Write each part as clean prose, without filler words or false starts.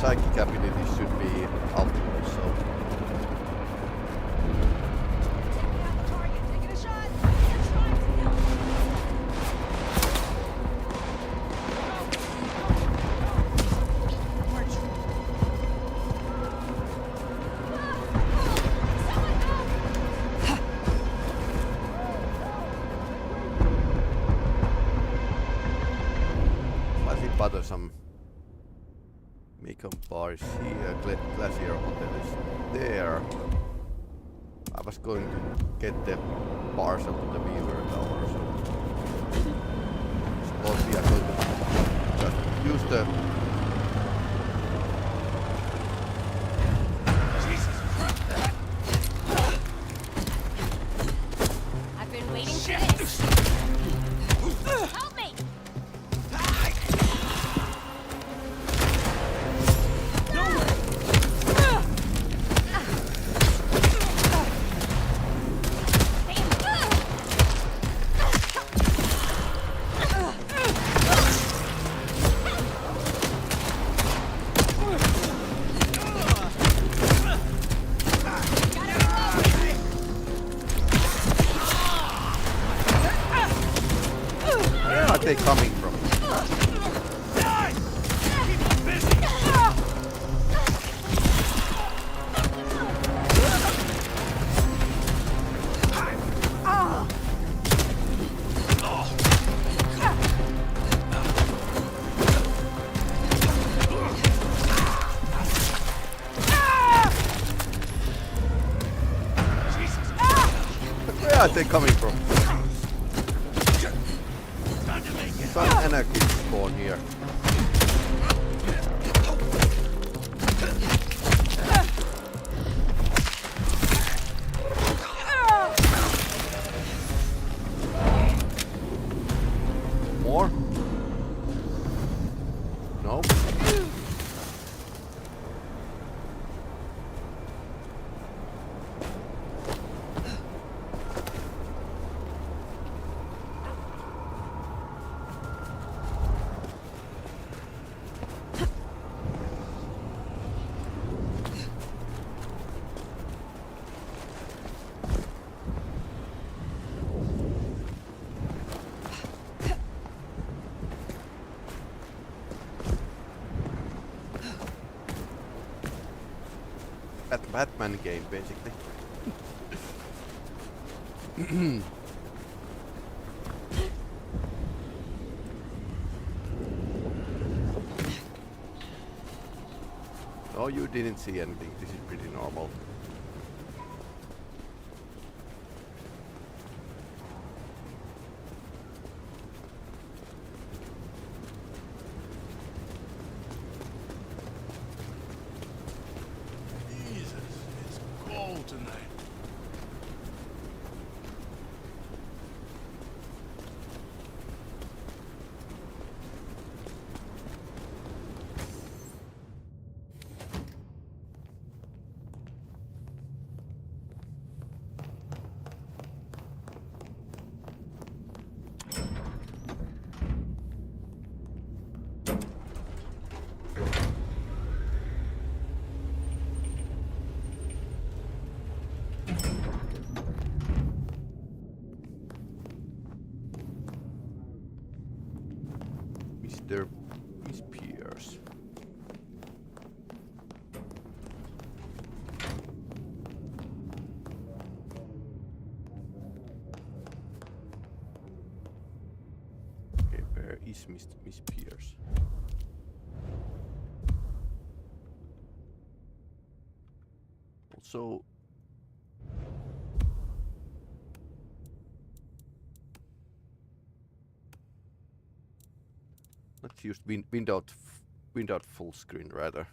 psychic abilities should be optimal, so. Bother some Macon bars here, Glacier Hotel is there. I was going to get the parcel to the Beaver Tower, so suppose we are going to just use the I've been waiting for this. Help me! they coming from? Where are they coming from? Some anarchists spawn here. More? No? Batman game, basically. Oh, you didn't see anything. This is pretty normal. Miss Pierce. Okay, where is Miss Pierce? Also, let's use windowed full screen rather.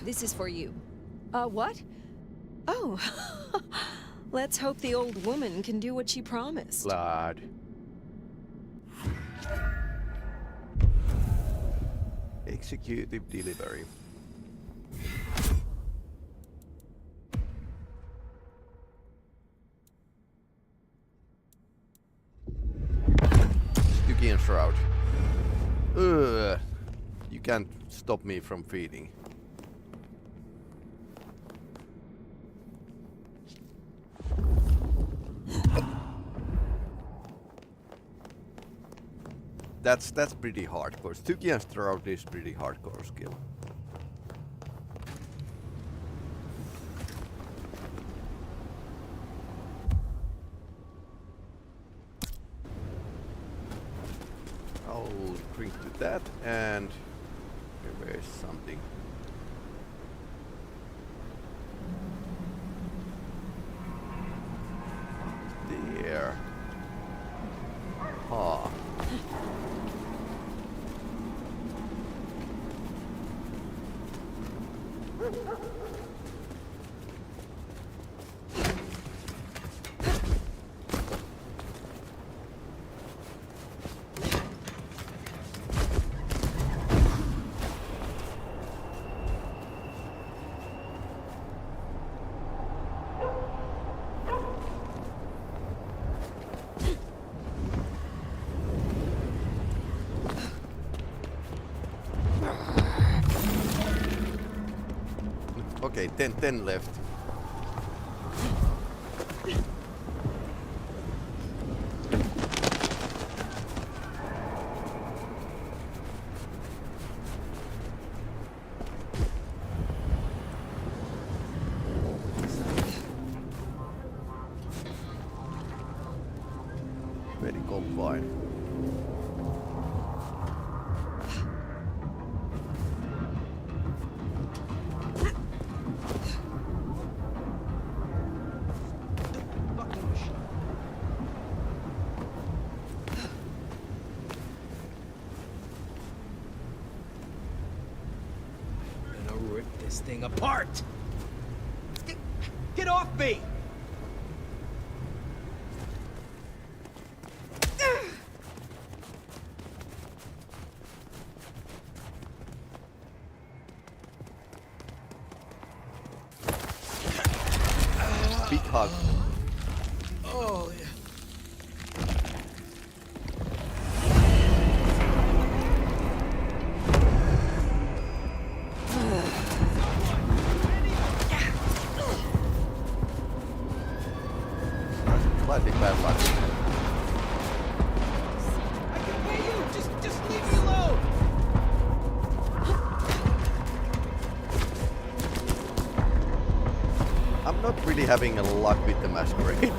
This is for you. What? Oh. Let's hope the old woman can do what she promised. Blood. Executive delivery. Stygian Shroud. Ugh. You can't stop me from feeding. That's pretty hardcore. Stygian Shroud is pretty hardcore skill. I'll drink to that, and where's something? There. Ah. Okay, 10 left. Medical fine. This thing apart! Get off me! Big hug. Oh, yeah. Slightly bad luck. I can pay you! Just leave me alone! I'm not really having a luck with the Masquerade.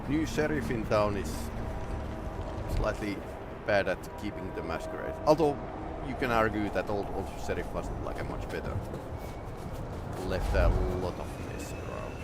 New sheriff in town is slightly bad at keeping the Masquerade. Although you can argue that old sheriff was like a much better. Left a lot of mess around.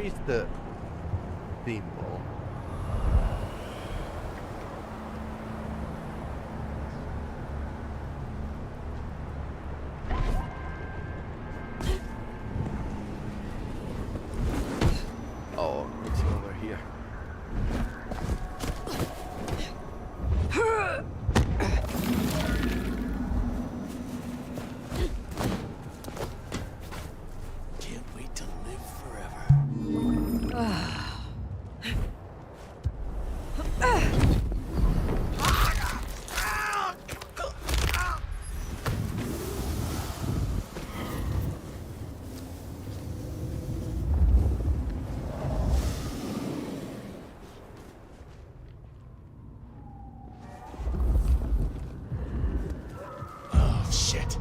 is the thimble? Oh, it's over here. Can't wait to live forever. Oh, shit.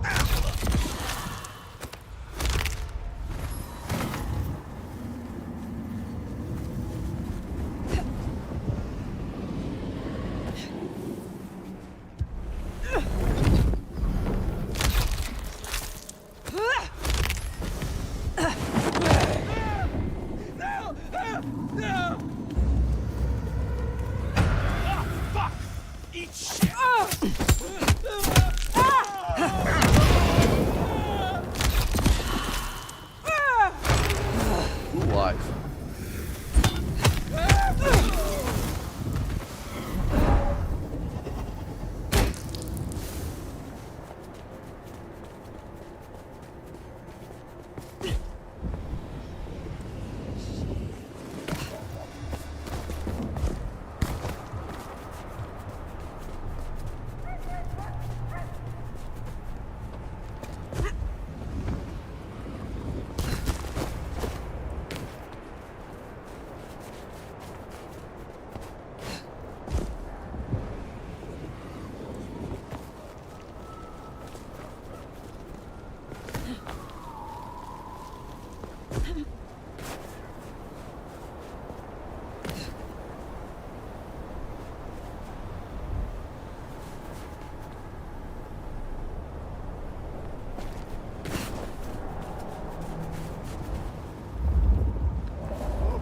No! No! Ah, fuck! Eat shit! Blue eyes.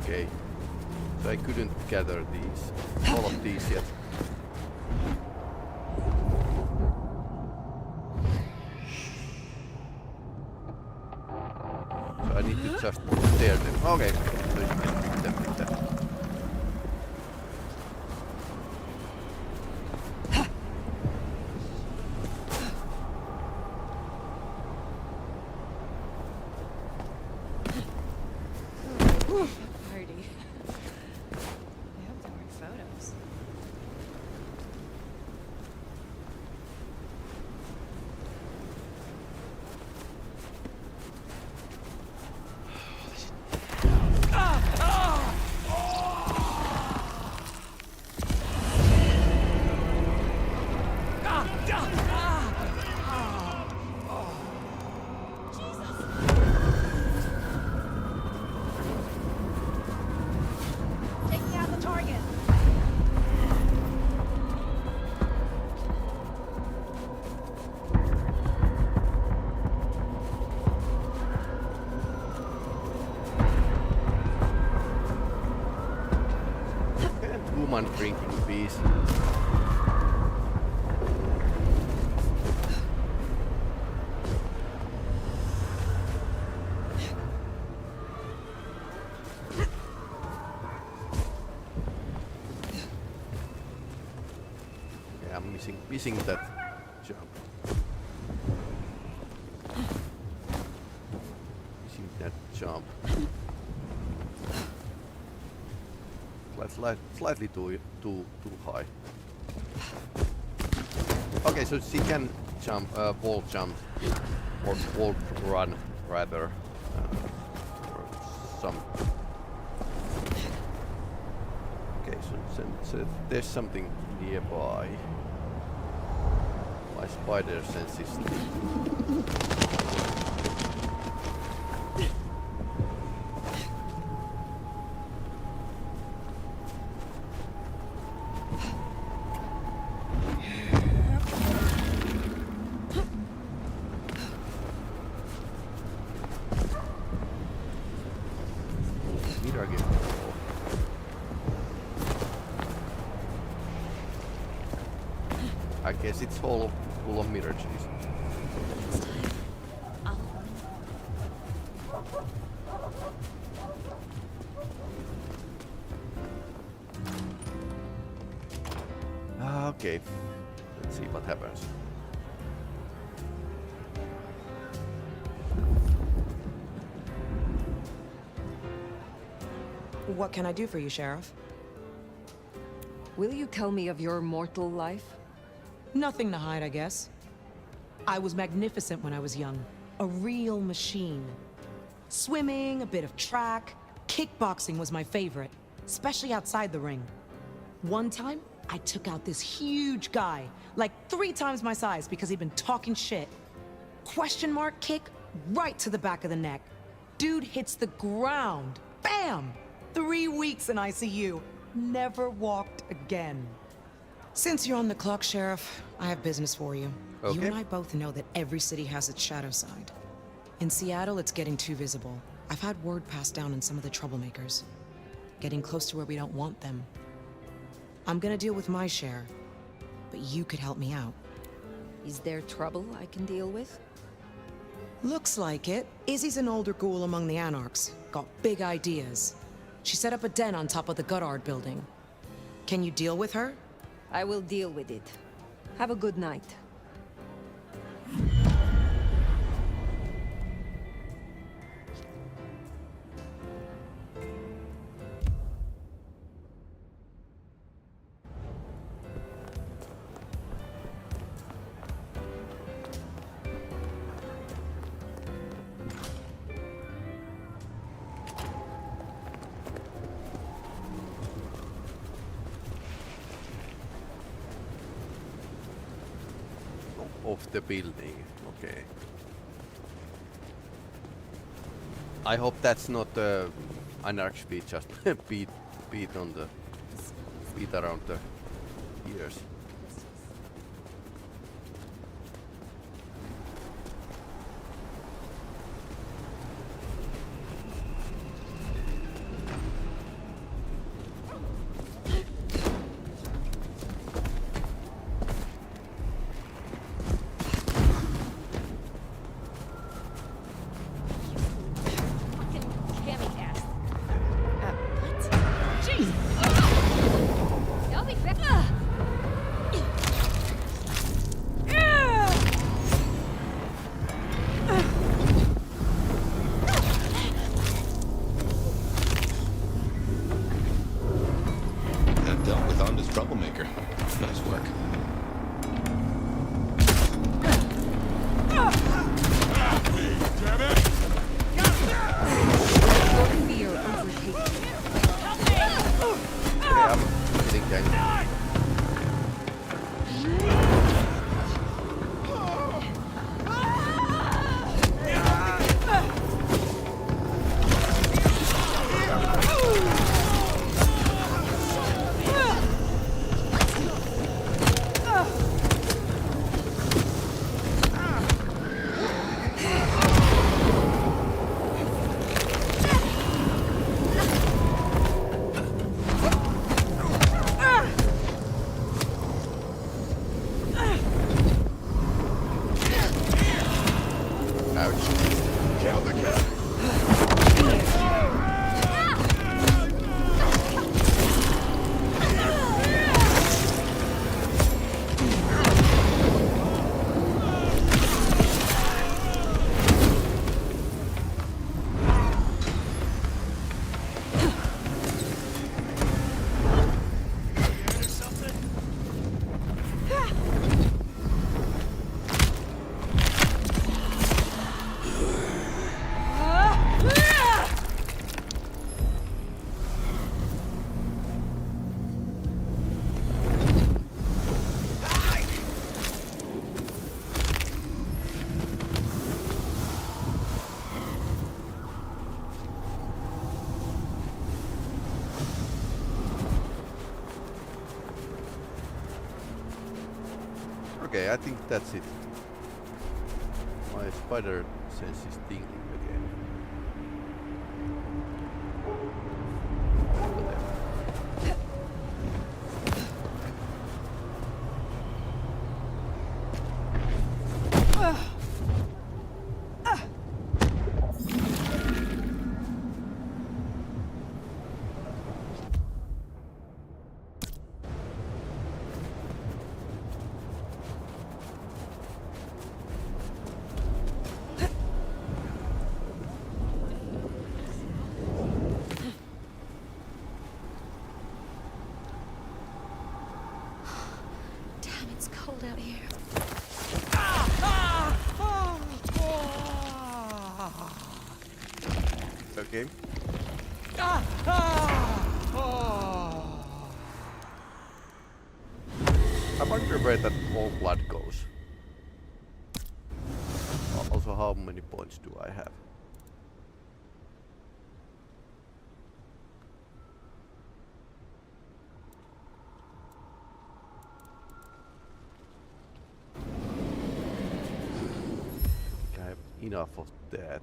Okay. So I couldn't gather all of these yet. So I need to just tear them. Okay. So you can hit them with that. Party. I hope there were photos. Taking out the target. And woman drinking peace. Okay, I'm missing that jump. Missing that jump. Slightly too high. Okay, so she can jump, wall jump, or wall run rather, or some. Okay, so there's something nearby. My spider senses. I guess it's all full of mirror cheese. This time, I'll... Okay, let's see what happens. What can I do for you, Sheriff? Will you tell me of your mortal life? Nothing to hide, I guess. I was magnificent when I was young. A real machine. Swimming, a bit of track, kickboxing was my favorite, especially outside the ring. One time, I took out this huge guy, like 3 times my size because he'd been talking shit. Question mark kick right to the back of the neck. Dude hits the ground. Bam! 3 weeks in ICU. Never walked again. Since you're on the clock, Sheriff, I have business for you. Okay. You and I both know that every city has its shadow side. In Seattle, it's getting too visible. I've had word passed down on some of the troublemakers. Getting close to where we don't want them. I'm gonna deal with my share, but you could help me out. Is there trouble I can deal with? Looks like it. Izzy's an older ghoul among the Anarchs. Got big ideas. She set up a den on top of the Goddard building. Can you deal with her? I will deal with it. Have a good night. Of the building, okay. I hope that's not anarch speed, just beat on the beat around the ears. Troublemaker. Nice work. Yeah, I think I... Okay, I think that's it. My spider sense is tingling again. Over there. It's cold out here. Okay. I wonder where that all blood goes. Also, how many points do I have? I have enough of that.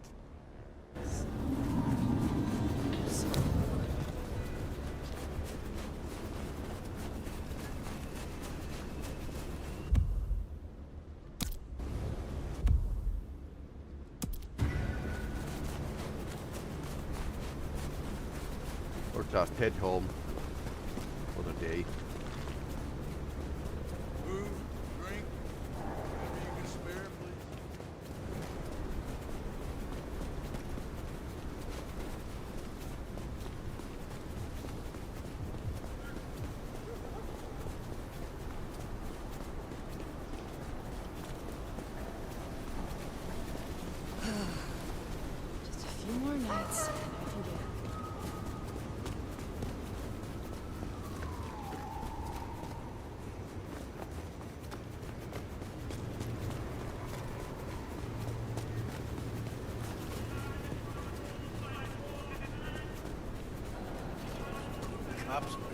Or just head home for the day. Food, drink, whatever you can spare, please. Just a few more nights and I can get. Cops wait.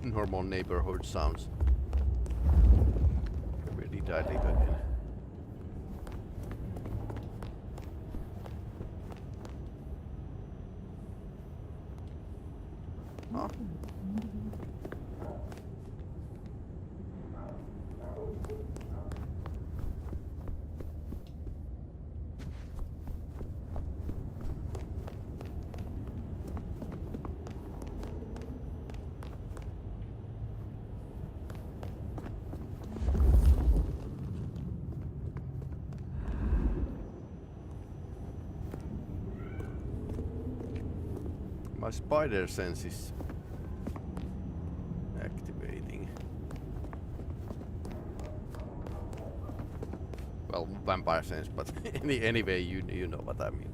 Normal neighborhood sounds. Where did I live again? Huh? My spider sense is activating. Well, vampire sense, but anyway, you know what I mean.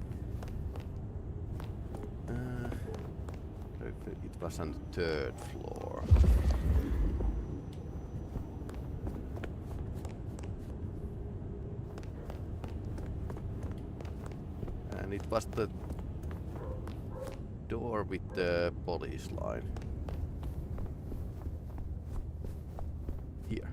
It was on the 3rd floor. And it was the door with the police line. Here.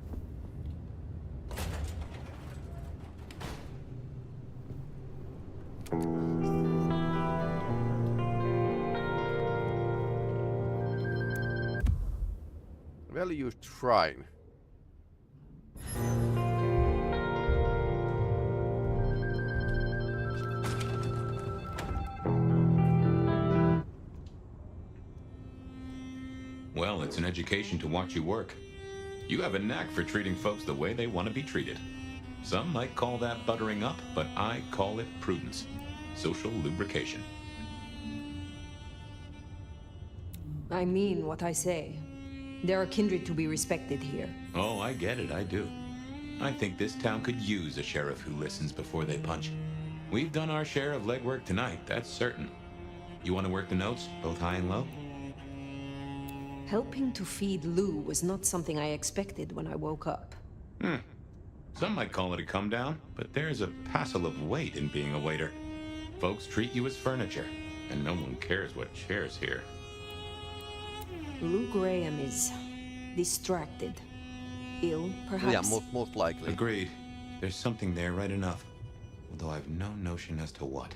Well-used shrine. Well, it's an education to watch you work. You have a knack for treating folks the way they want to be treated. Some might call that buttering up, but I call it prudence. Social lubrication. I mean what I say. There are kindred to be respected here. Oh, I get it, I do. I think this town could use a sheriff who listens before they punch. We've done our share of legwork tonight, that's certain. You want to work the notes, both high and low? Helping to feed Lou was not something I expected when I woke up. Some might call it a come down, but there's a passel of weight in being a waiter. Folks treat you as furniture, and no one cares what shares here. Lou Graham is distracted. Ill, perhaps? Yeah, most likely. Agreed. There's something there right enough. Although I've no notion as to what.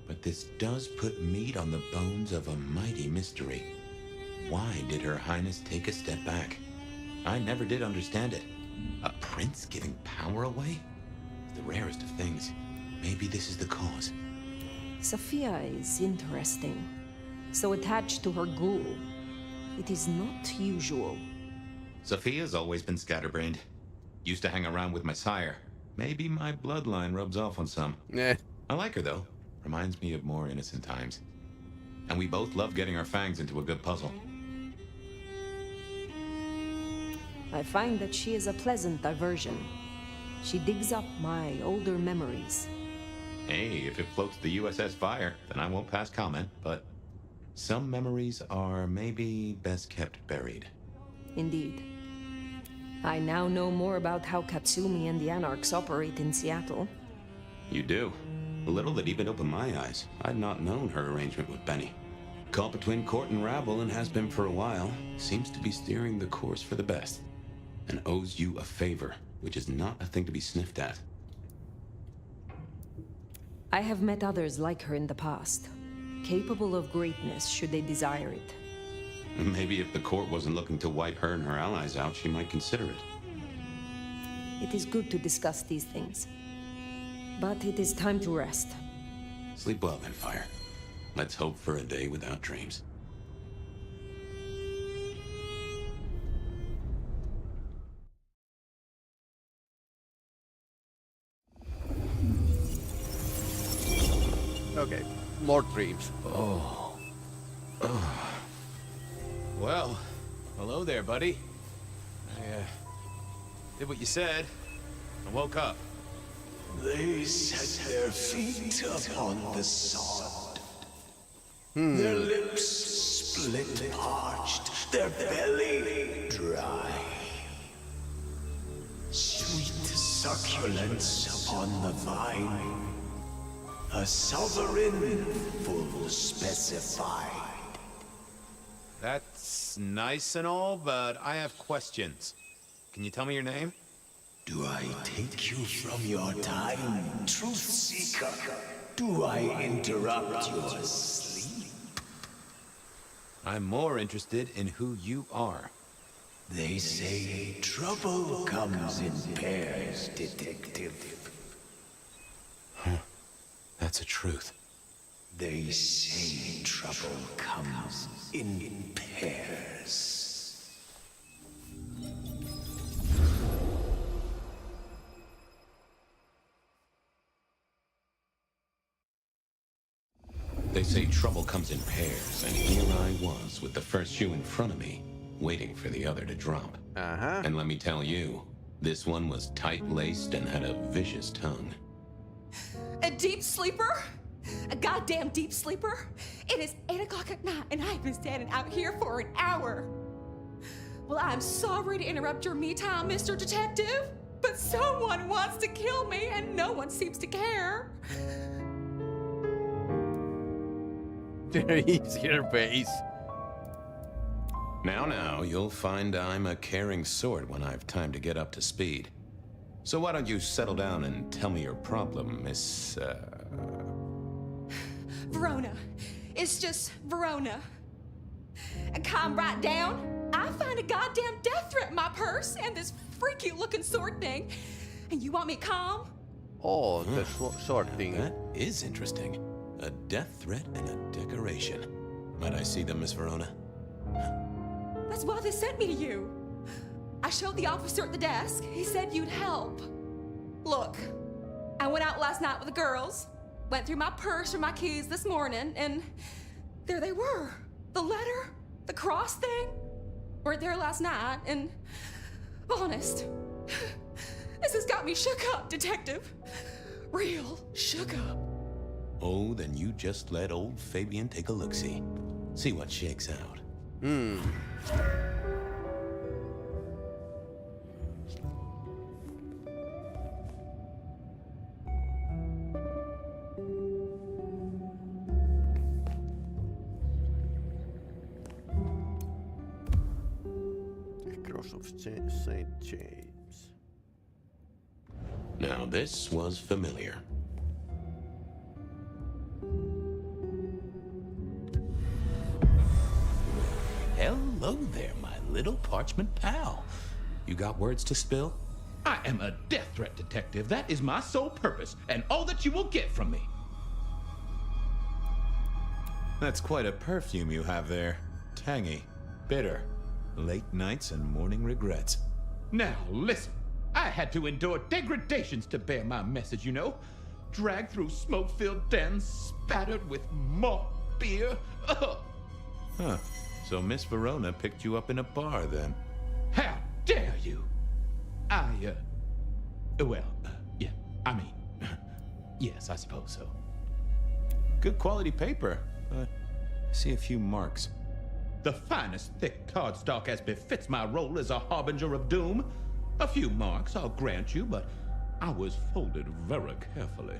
But this does put meat on the bones of a mighty mystery. Why did Her Highness take a step back? I never did understand it. A prince giving power away? The rarest of things. Maybe this is the cause. Sophia is interesting. So attached to her ghoul. It is not usual. Sophia's always been scatterbrained. Used to hang around with my sire. Maybe my bloodline rubs off on some. Yeah. I like her, though. Reminds me of more innocent times. And we both love getting our fangs into a good puzzle. I find that she is a pleasant diversion. She digs up my older memories. Hey, if it floats the USS Phyre, then I won't pass comment, but some memories are maybe best kept buried. Indeed. I now know more about how Katsumi and the Anarchs operate in Seattle. You do. A little that even opened my eyes. I'd not known her arrangement with Benny. Caught between court and rabble and has been for a while. Seems to be steering the course for the best. And owes you a favor, which is not a thing to be sniffed at. I have met others like her in the past. Capable of greatness should they desire it. Maybe if the court wasn't looking to wipe her and her allies out, she might consider it. It is good to discuss these things. But it is time to rest. Sleep well then, Phyre. Let's hope for a day without dreams. Okay, more dreams. Well, hello there, buddy. I did what you said. I woke up. They set their feet upon the sod. Their lips split parched, their belly dry. Sweet succulence upon the vine. A sovereign full specified. That's nice and all, but I have questions. Can you tell me your name? Do I take you from your time, truth seeker? Do I interrupt your sleep? I'm more interested in who you are. They say trouble comes in pairs, detective. That's a truth. They say trouble comes in pairs. They say trouble comes in pairs, and here I was with the first shoe in front of me, waiting for the other to drop. Uh-huh. And let me tell you, this one was tight-laced and had a vicious tongue. A deep sleeper? A goddamn deep sleeper? It is 8 o'clock at night and I've been standing out here for an hour. Well, I'm sorry to interrupt your me time, Mr. Detective, but someone wants to kill me and no one seems to care. There is your base. Now, you'll find I'm a caring sort when I've time to get up to speed. So why don't you settle down and tell me your problem, Miss, Verona. It's just Verona. And calm right down. I find a goddamn death threat in my purse and this freaky looking sword thing. And you want me calm? Oh, the sword thing. That is interesting. A death threat and a decoration. Might I see them, Miss Verona? That's why they sent me to you. I showed the officer at the desk. He said you'd help. Look, I went out last night with the girls, went through my purse for my keys this morning, and there they were. The letter, the cross thing, were there last night, and honest, this has got me shook up, Detective. Real shook up. Oh, then you just let old Fabian take a look-see. See what shakes out. Cross of St. James. Now, this was familiar. Hello there, my little parchment pal. You got words to spill? I am a death threat detective. That is my sole purpose, and all that you will get from me. That's quite a perfume you have there. Tangy, bitter, late nights and morning regrets. Now, listen. I had to endure degradations to bear my message, you know. Dragged through smoke-filled dens, spattered with malt beer. Ugh. Huh. So Miss Verona picked you up in a bar, then? How dare you? Yeah, I mean, yes, I suppose so. Good quality paper. I see a few marks. The finest thick cardstock as befits my role as a harbinger of doom. A few marks, I'll grant you, but I was folded very carefully.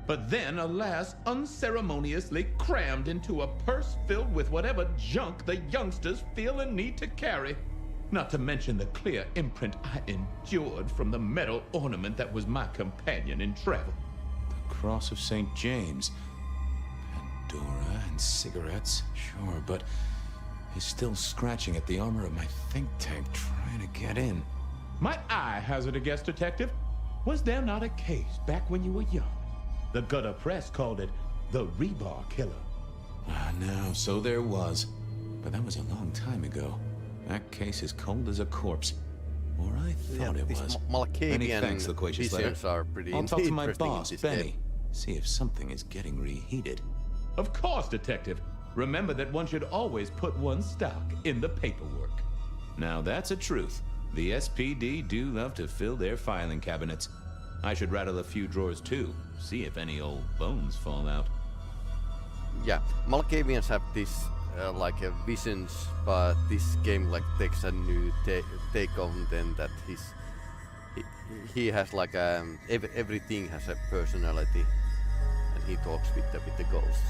But then, alas, unceremoniously crammed into a purse filled with whatever junk the youngsters feel a need to carry. Not to mention the clear imprint I endured from the metal ornament that was my companion in travel. The Cross of St. James. Pandora and cigarettes, sure, but he's still scratching at the armor of my think tank trying to get in. Might I hazard a guess, detective? Was there not a case back when you were young? The gutter press called it the rebar killer. No, so there was. But that was a long time ago. That case is cold as a corpse. Or I thought it was. Many thanks, Loquacious Letter. Are pretty I'll talk to my interesting boss, in this Benny. game. See if something is getting reheated. Of course, detective. Remember that one should always put one's stock in the paperwork. Now that's a truth. The SPD do love to fill their filing cabinets. I should rattle a few drawers too, see if any old bones fall out. Yeah, Malkavians have this like visions, but this game like takes a new take on them. That he has like everything has a personality, and he talks with the ghosts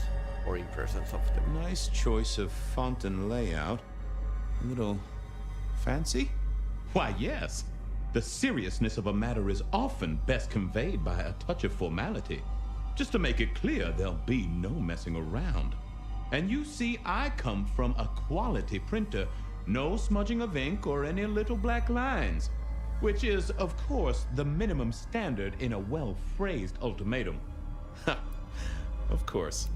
or impressions of them. Nice choice of font and layout. A little fancy? Why, yes. The seriousness of a matter is often best conveyed by a touch of formality. Just to make it clear, there'll be no messing around. And you see, I come from a quality printer. No smudging of ink or any little black lines. Which is, of course, the minimum standard in a well-phrased ultimatum. Ha! Of course.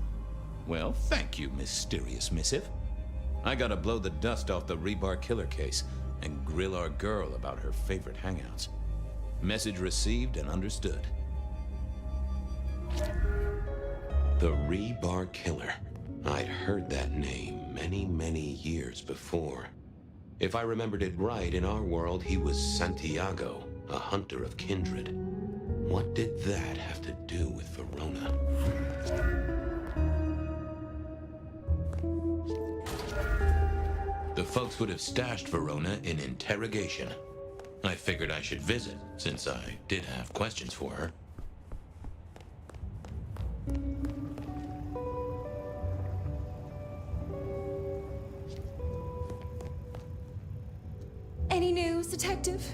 Well, thank you, mysterious missive. I gotta blow the dust off the rebar killer case and grill our girl about her favorite hangouts. Message received and understood. The Rebar Killer. I'd heard that name many, many years before. If I remembered it right, in our world, he was Santiago, a hunter of Kindred. What did that have to do with Verona? The folks would have stashed Verona in interrogation. I figured I should visit, since I did have questions for her. Any news, detective?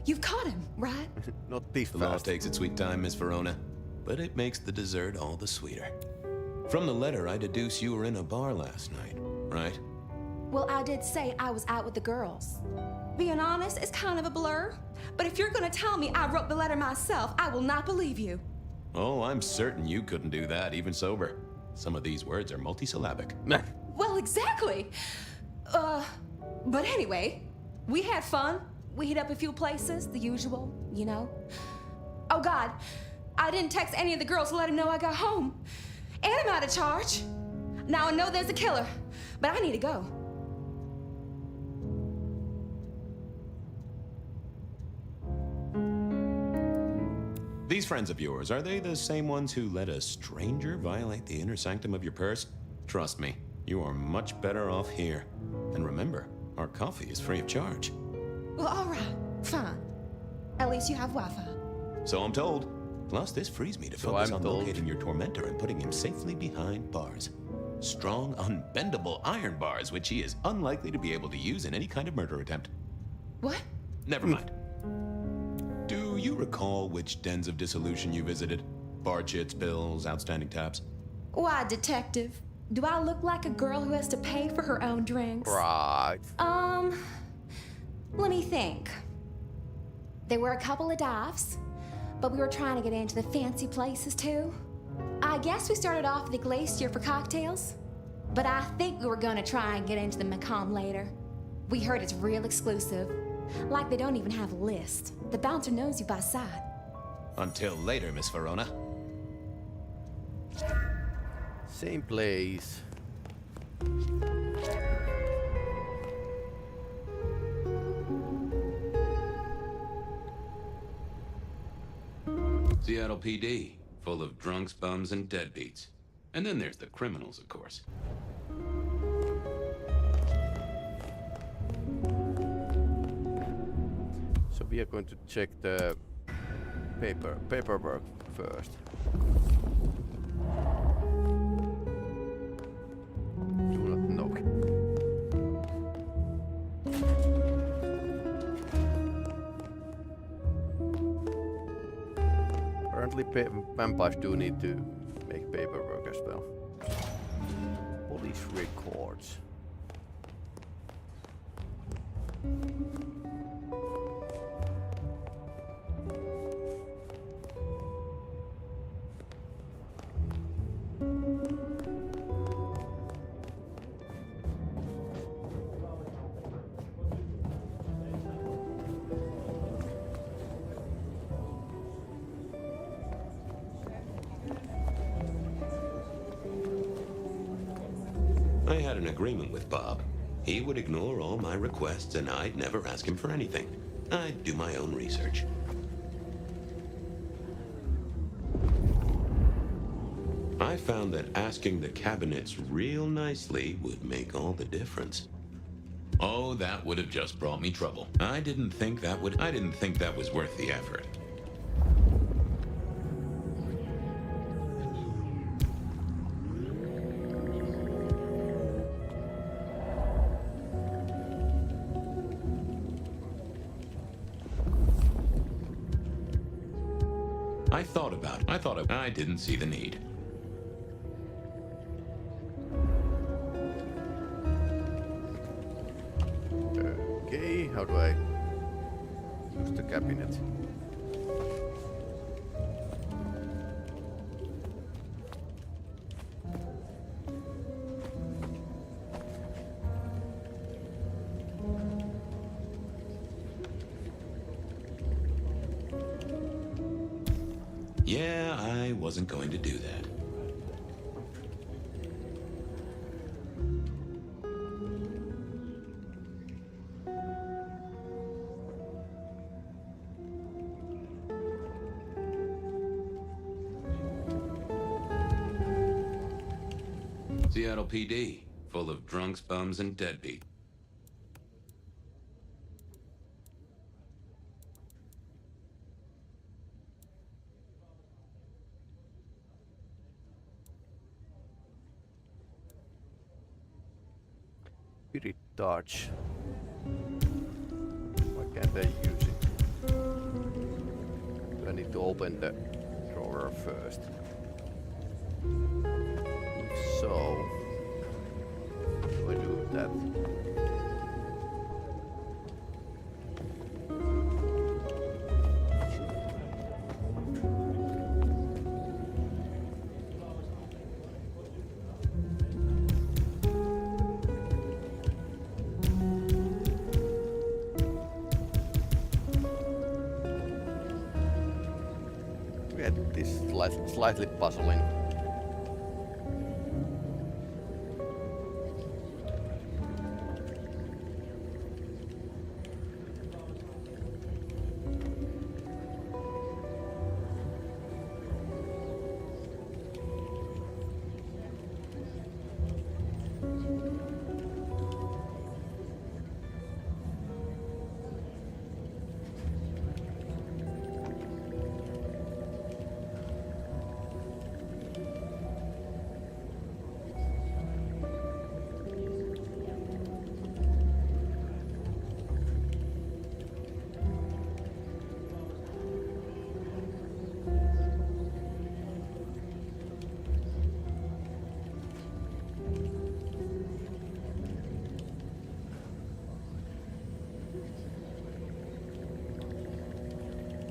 You've caught him, right? Not this The law fast. takes its sweet time, Miss Verona, but it makes the dessert all the sweeter. From the letter, I deduce you were in a bar last night, right? Well, I did say I was out with the girls. Being honest, it's kind of a blur. But if you're gonna tell me I wrote the letter myself, I will not believe you. Oh, I'm certain you couldn't do that, even sober. Some of these words are multisyllabic. Well, exactly. But anyway, we had fun. We hit up a few places, the usual, you know. Oh God, I didn't text any of the girls to let them know I got home. And I'm out of charge. Now I know there's a killer, but I need to go. These friends of yours, are they the same ones who let a stranger violate the inner sanctum of your purse? Trust me, you are much better off here. And remember, our coffee is free of charge. Well, all right, fine. At least you have Wi-Fi. So I'm told. Plus, this frees me to So focus I'm on told. locating your tormentor and putting him safely behind bars. Strong, unbendable iron bars, which he is unlikely to be able to use in any kind of murder attempt. What? Never mind. Do you recall which dens of dissolution you visited? Bar chits, bills, outstanding tabs? Why, detective? Do I look like a girl who has to pay for her own drinks? Right. Let me think. There were a couple of dives, but we were trying to get into the fancy places too. I guess we started off at the Glacier for cocktails, but I think we were gonna try and get into the Macomb later. We heard it's real exclusive. Like they don't even have a list. The bouncer knows you by sight. Until later, Miss Verona. Same place. Seattle PD, full of drunks, bums, and deadbeats. And then there's the criminals, of course. So we are going to check the paperwork first. Do not knock. Apparently vampires do need to make paperwork as well. Police records. I had an agreement with Bob. He would ignore all my requests and I'd never ask him for anything. I'd do my own research. I found that asking the cabinets real nicely would make all the difference. Oh, that would have just brought me trouble. I didn't think that was worth the effort. I didn't see the need. Okay, how do I use the cabinet? Yeah, I wasn't going to do that. Seattle PD, full of drunks, bums, and deadbeats. Spirit Touch. Why can't I use it? Do I need to open the drawer first? If so, how do I do that? Slightly puzzling.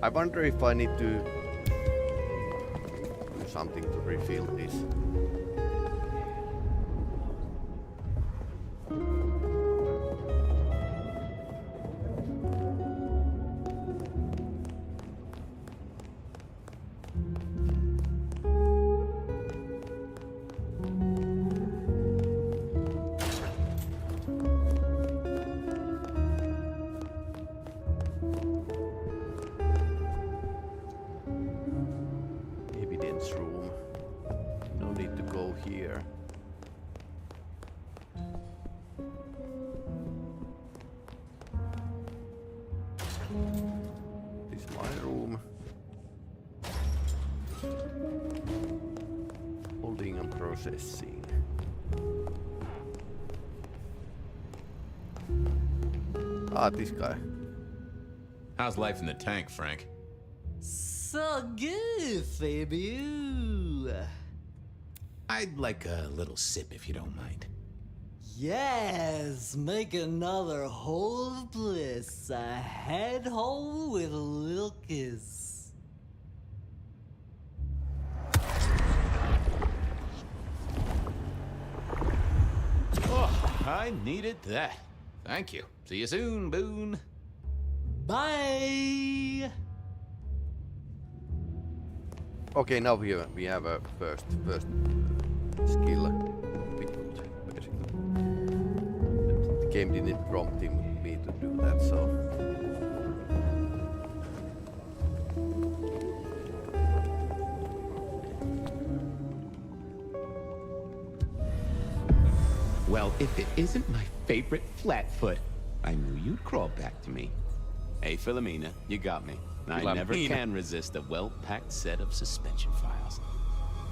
I wonder if I need to do something to refill this. Room. No need to go here. This is my room. Holding and processing. Ah, this guy. How's life in the tank, Frank? So good, Fabiu. I'd like a little sip if you don't mind. Yes, make another hole of bliss, a head hole with a little kiss. Oh, I needed that. Thank you. See you soon, Boone. Bye. Okay, now we have a first skill picked, basically. The game didn't prompt me to do that, so. Well, if it isn't my favorite Flatfoot, I knew you'd crawl back to me. Hey, Philomena, you got me. I never Philomena. can resist a well-packed set of suspension files.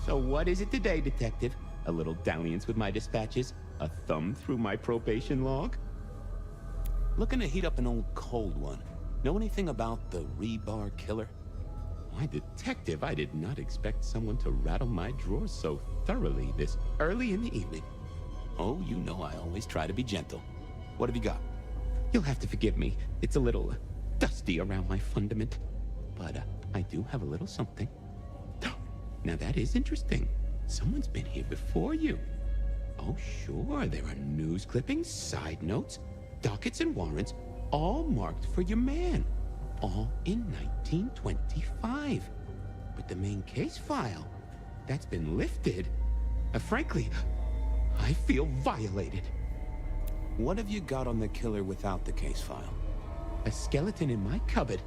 So what is it today, Detective? A little dalliance with my dispatches? A thumb through my probation log? Looking to heat up an old cold one. Know anything about the rebar killer? Why, Detective, I did not expect someone to rattle my drawers so thoroughly this early in the evening. Oh, you know I always try to be gentle. What have you got? You'll have to forgive me. It's a little dusty around my fundament. But I do have a little something. Now that is interesting. Someone's been here before you. Oh, sure, there are news clippings, side notes, dockets and warrants, all marked for your man. All in 1925. But the main case file, that's been lifted. Frankly, I feel violated. What have you got on the killer without the case file? A skeleton in my cupboard.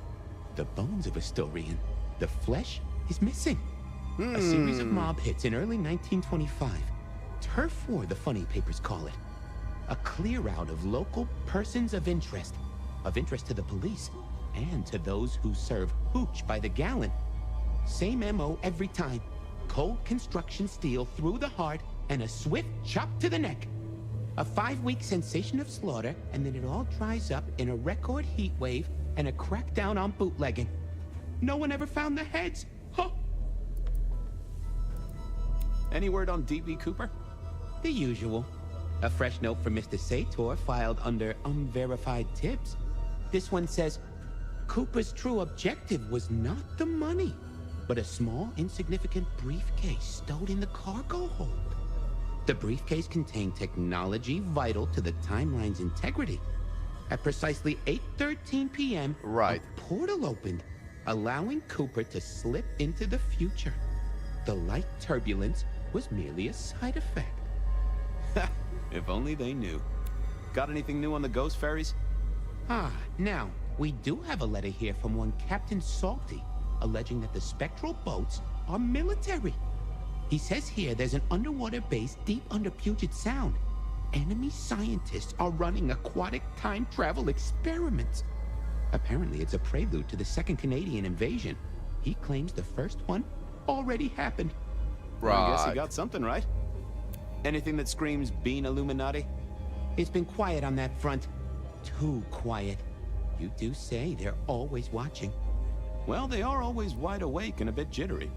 The bones of a Storian. The flesh is missing. A series of mob hits in early 1925. Turf war, the funny papers call it. A clear out of local persons of interest to the police, and to those who serve hooch by the gallon. Same MO every time. Cold construction steel through the heart and a swift chop to the neck. A 5-week sensation of slaughter, and then it all dries up in a record heat wave and a crackdown on bootlegging. No one ever found the heads. Huh. Any word on D.B. Cooper? The usual. A fresh note from Mr. Sator filed under unverified tips. This one says, Cooper's true objective was not the money, but a small, insignificant briefcase stowed in the cargo hold. The briefcase contained technology vital to the timeline's integrity. At precisely 8:13 p.m., Right. a portal opened, allowing Cooper to slip into the future. The light turbulence was merely a side effect. If only they knew. Got anything new on the ghost ferries? Now, we do have a letter here from one Captain Salty, alleging that the spectral boats are military. He says here there's an underwater base deep under Puget Sound. Enemy scientists are running aquatic time travel experiments. Apparently it's a prelude to the second Canadian invasion. He claims the first one already happened. Well, I guess Right. you got something right. Anything that screams Bean Illuminati? It's been quiet on that front. Too quiet. You do say they're always watching. Well, they are always wide awake and a bit jittery.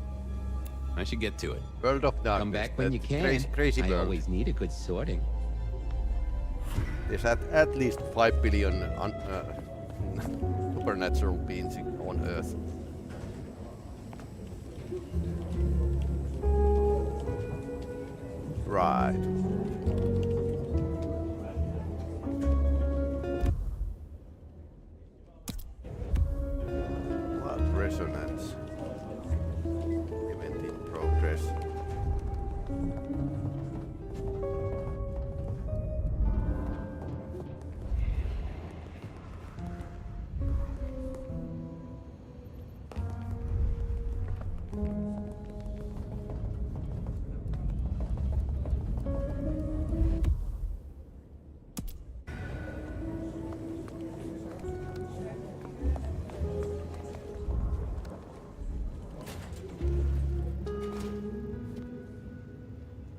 I should get to it. World of Darkness. Come back when you that can. Crazy I world. always need a good sorting. There's at least 5 billion supernatural beings on Earth. Right. Blood resonance. Event in progress.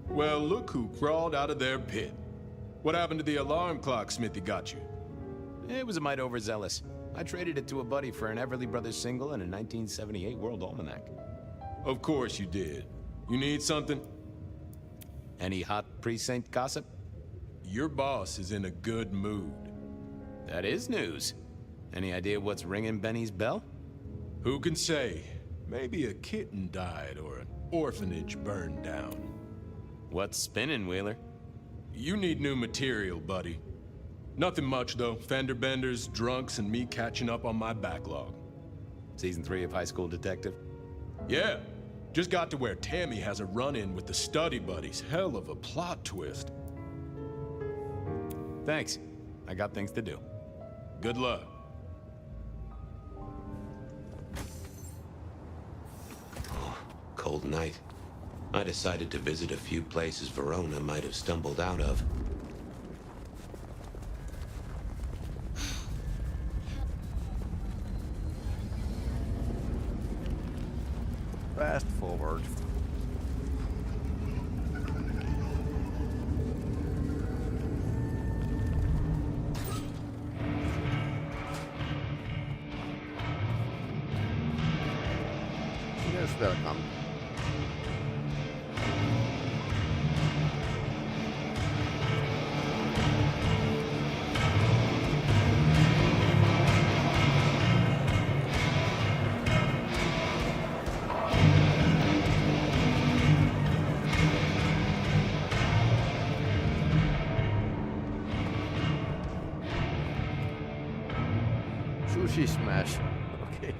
Well, look who crawled out of their pit. What happened to the alarm clock Smithy got you? It was a mite overzealous. I traded it to a buddy for an Everly Brothers single and a 1978 World Almanac. Of course you did. You need something? Any hot precinct gossip? Your boss is in a good mood. That is news. Any idea what's ringing Benny's bell? Who can say? Maybe a kitten died or an orphanage burned down. What's spinning, Wheeler? You need new material, buddy. Nothing much, though. Fender benders, drunks, and me catching up on my backlog. Season 3 of High School Detective? Yeah. Just got to where Tammy has a run-in with the study buddies. Hell of a plot twist. Thanks. I got things to do. Good luck. Oh, cold night. I decided to visit a few places Verona might have stumbled out of. Fast forward. Yes, welcome. Sushi smash. Okay.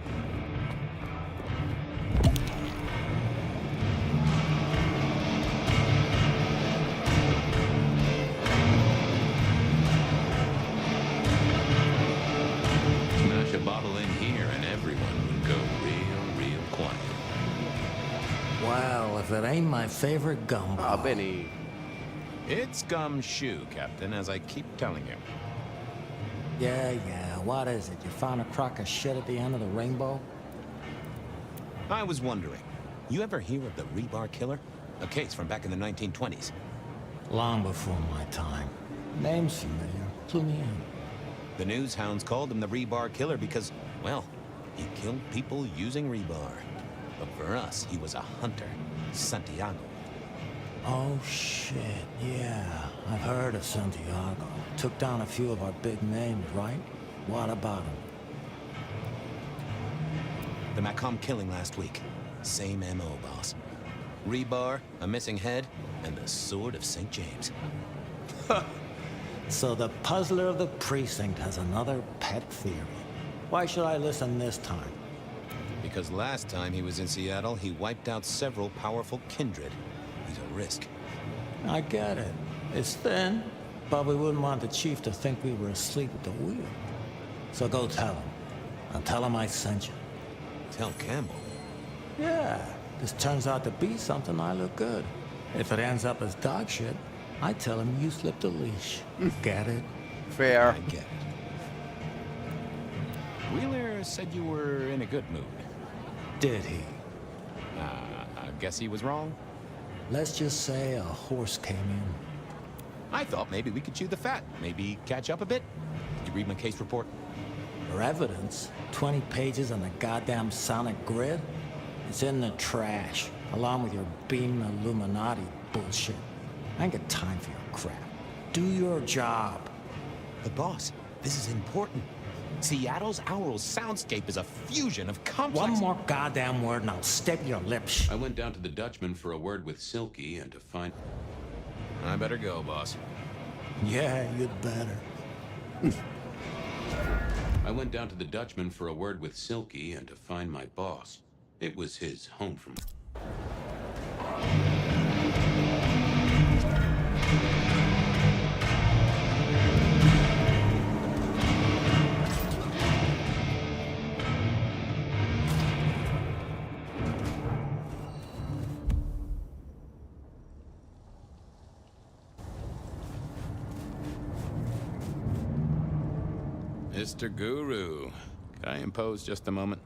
Smash a bottle in here and everyone would go real quiet. Well, if it ain't my favorite gumbo. Benny. It's gumshoe, Captain, as I keep telling you. Yeah, what is it? You found a crock of shit at the end of the rainbow? I was wondering, you ever hear of the Rebar Killer? A case from back in the 1920s. Long before my time. Name's familiar. Clue me in. The news hounds called him the Rebar Killer because, well, he killed people using rebar. But for us, he was a hunter. Santiago. Oh, shit, yeah. I've heard of Santiago. Took down a few of our big names, right? What about him? The Macomb killing last week. Same MO, boss. Rebar, a missing head, and the Sword of St. James. So the puzzler of the precinct has another pet theory. Why should I listen this time? Because last time he was in Seattle, he wiped out several powerful Kindred. He's a risk. I get it. It's thin, but we wouldn't want the chief to think we were asleep at the wheel. So go tell him. And tell him I sent you. Tell Campbell? Yeah, this turns out to be something, I look good. If it ends up as dog shit, I tell him you slipped a leash. Get it? Fair. I get it. Wheeler said you were in a good mood. Did he? I guess he was wrong. Let's just say a horse came in. I thought maybe we could chew the fat. Maybe catch up a bit. Did you read my case report? For evidence, 20 pages on the goddamn sonic grid? It's in the trash, along with your beam Illuminati bullshit. I ain't got time for your crap. Do your job. But boss, this is important. Seattle's aural soundscape is a fusion of complex... One more goddamn word and I'll step your lips. I went down to the Dutchman for a word with Silky and to find... I better go, boss. Yeah, you'd better. I went down to the Dutchman for a word with Silky and to find my boss. It was his home from... Mr. Guru, can I impose just a moment?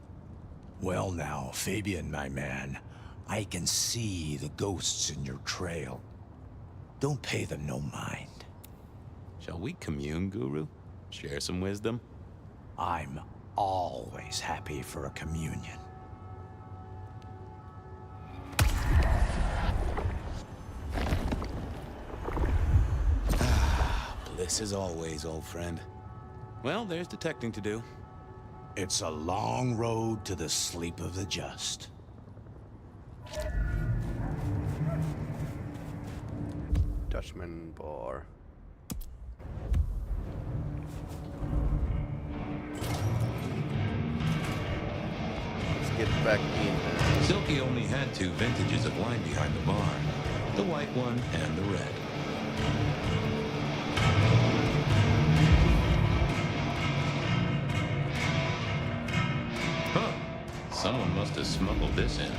Well now, Fabian, my man, I can see the ghosts in your trail. Don't pay them no mind. Shall we commune, Guru? Share some wisdom? I'm always happy for a communion. Bliss as always, old friend. Well, there's detecting to do. It's a long road to the sleep of the just. Dutchman bar. Let's get back in. Silky only had 2 vintages of wine behind the bar. The white one and the red. Huh. Someone must have smuggled this in.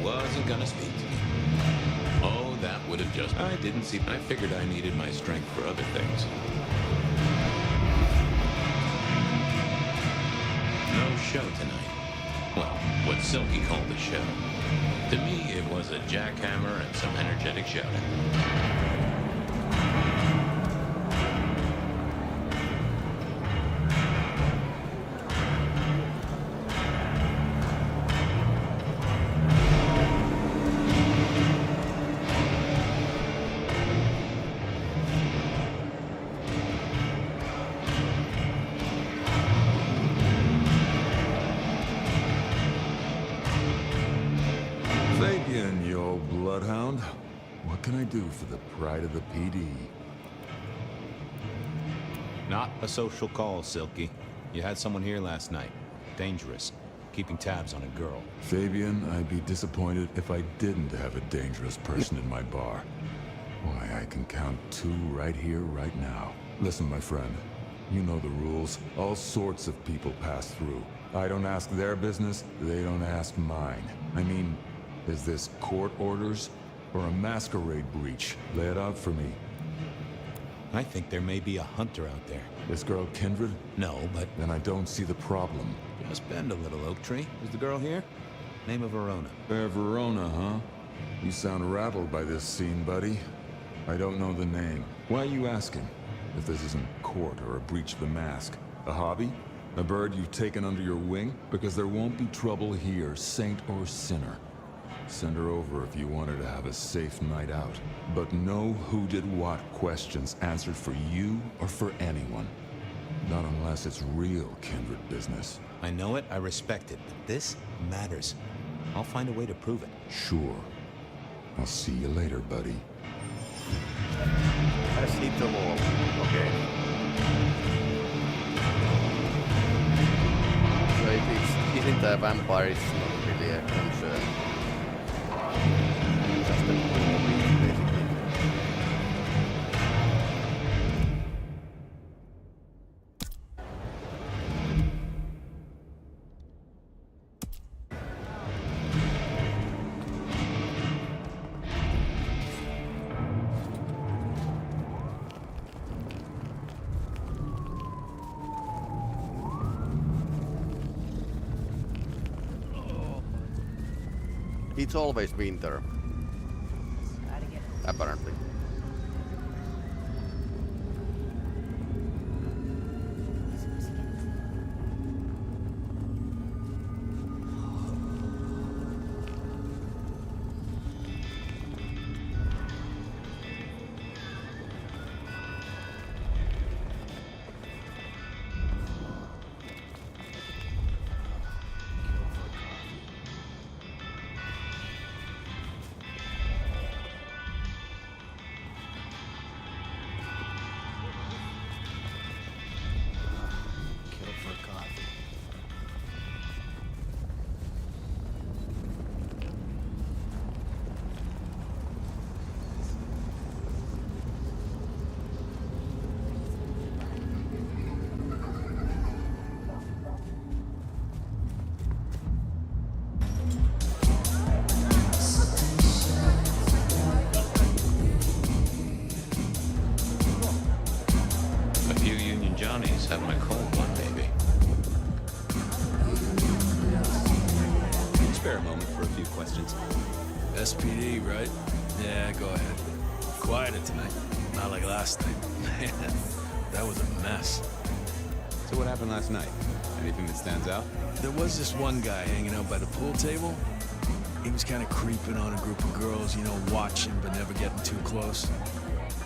Wasn't gonna speak to me. Oh, that would have just... I didn't see... I figured I needed my strength for other things. No show tonight. Well, what Silky called the show. To me, it was a jackhammer and some energetic shouting. Fabian, you old bloodhound. What can I do for the pride of the PD? Not a social call, Silky. You had someone here last night. Dangerous. Keeping tabs on a girl. Fabian, I'd be disappointed if I didn't have a dangerous person in my bar. Why, I can count 2 right here, right now. Listen, my friend. You know the rules. All sorts of people pass through. I don't ask their business, they don't ask mine. I mean, is this court orders or a masquerade breach? Lay it out for me. I think there may be a hunter out there. This girl Kindred? No, but... Then I don't see the problem. Just bend a little, Oak Tree. Is the girl here? Name of Verona. Verona, huh? You sound rattled by this scene, buddy. I don't know the name. Why are you asking? If this isn't court or a breach of the mask. A hobby? A bird you've taken under your wing? Because there won't be trouble here, saint or sinner. Send her over if you want her to have a safe night out. But no who did what questions answered for you or for anyone. Not unless it's real Kindred business. I know it, I respect it, but this matters. I'll find a way to prove it. Sure. I'll see you later, buddy. Let's hit the wall. Okay. So if it isn't a vampire, it's not really a concern. Just a movie, basically. It's always winter. Apparently. Johnny's having a cold one, baby. Spare a moment for a few questions. SPD, right? Yeah, go ahead. Quieter tonight. Not like last night. Man, that was a mess. So what happened last night? Anything that stands out? There was this one guy hanging out by the pool table. He was kind of creeping on a group of girls, you know, watching but never getting too close.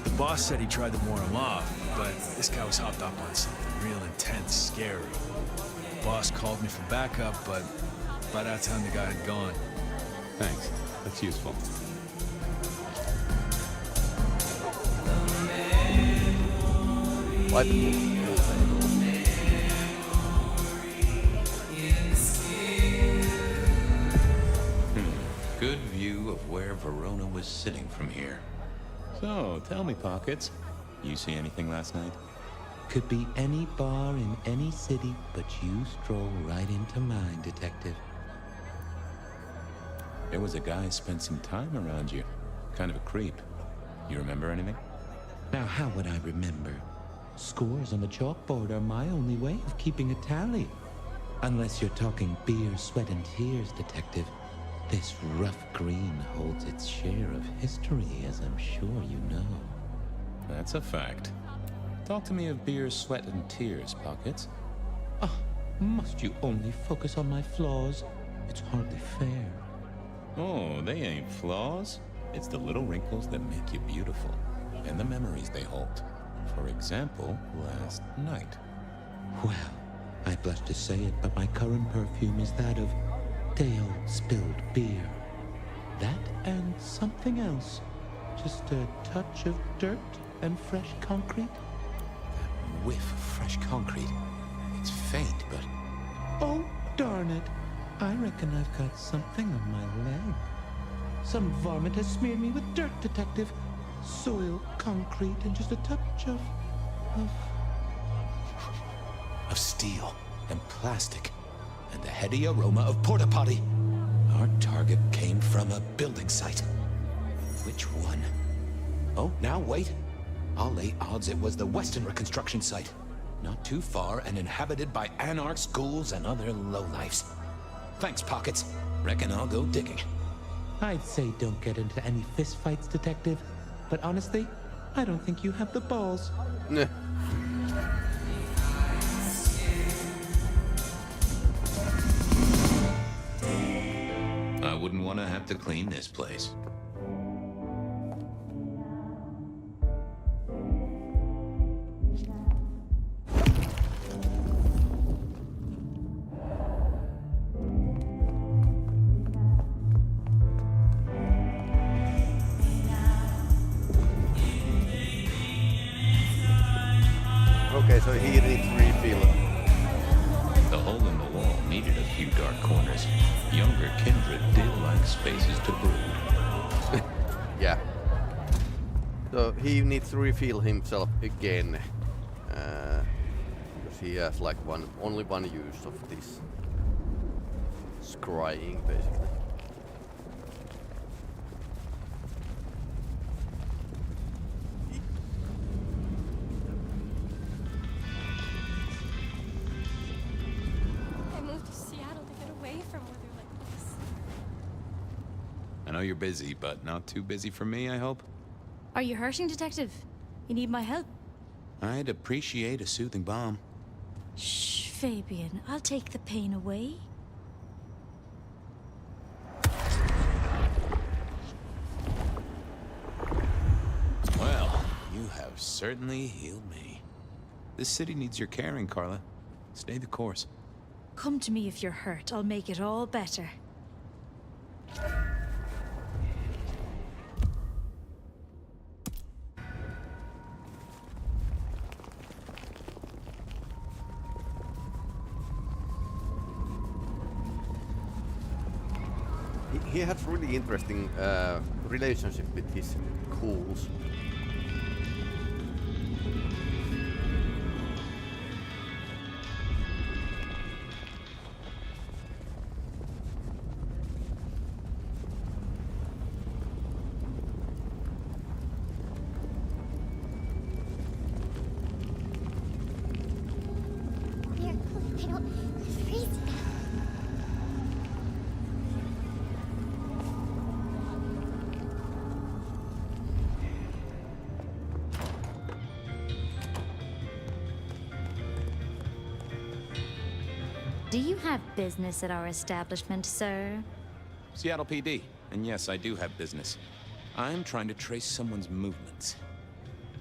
The boss said he tried to warn him off, but this guy was hopped up on something real intense, scary. The boss called me for backup, but by that time the guy had gone. Thanks. That's useful. What? Good view of where Verona was sitting from here. So, tell me, Pockets. You see anything last night? Could be any bar in any city, but you stroll right into mine, Detective. There was a guy spent some time around you. Kind of a creep. You remember anything? Now, how would I remember? Scores on the chalkboard are my only way of keeping a tally. Unless you're talking beer, sweat, and tears, Detective. This rough green holds its share of history, as I'm sure you know. That's a fact. Talk to me of beer, sweat, and tears, Pockets. Ah, must you only focus on my flaws? It's hardly fair. Oh, they ain't flaws. It's the little wrinkles that make you beautiful, and the memories they hold. For example, last night. Well, I blush to say it, but my current perfume is that of day-old spilled beer. That and something else. Just a touch of dirt and fresh concrete. That whiff of fresh concrete. It's faint, but... Oh, darn it. I reckon I've got something on my leg. Some varmint has smeared me with dirt, Detective. Soil, concrete, and just a touch of steel and plastic and the heady aroma of porta potty. Our target came from a building site. Which one? Oh, now wait. I'll lay odds it was the Western reconstruction site. Not too far and inhabited by anarchs, ghouls, and other lowlifes. Thanks, Pockets. Reckon I'll go digging. I'd say don't get into any fistfights, Detective. But honestly, I don't think you have the balls. Nah. I wouldn't want to have to clean this place. Okay, so he needs refill. The hole in the wall needed a few dark corners. Younger Kindred did like spaces to brood. Yeah. So he needs to refill himself again. Because he has like only one use of this scrying, basically. I know you're busy, but not too busy for me, I hope? Are you hurting, Detective? You need my help? I'd appreciate a soothing balm. Shh, Fabian. I'll take the pain away. Well, you have certainly healed me. This city needs your caring, Carla. Stay the course. Come to me if you're hurt. I'll make it all better. He has really interesting relationship with his ghouls. Do you have business at our establishment, sir? Seattle PD. And yes, I do have business. I'm trying to trace someone's movements.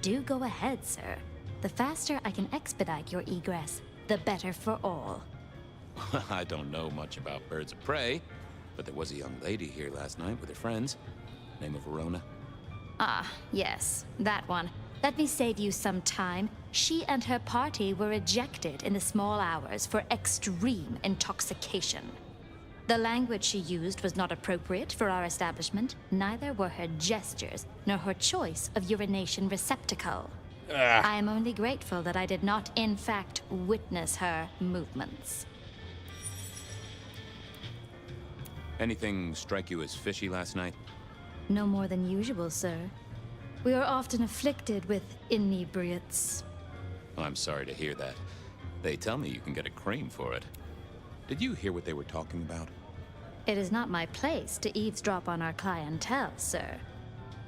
Do go ahead, sir. The faster I can expedite your egress, the better for all. I don't know much about birds of prey, but there was a young lady here last night with her friends. Name of Verona. Ah, yes, that one. Let me save you some time. She and her party were ejected in the small hours for extreme intoxication. The language she used was not appropriate for our establishment. Neither were her gestures, nor her choice of urination receptacle. I am only grateful that I did not, in fact, witness her movements. Anything strike you as fishy last night? No more than usual, sir. We are often afflicted with inebriates. I'm sorry to hear that. They tell me you can get a cream for it. Did you hear what they were talking about? It is not my place to eavesdrop on our clientele, sir.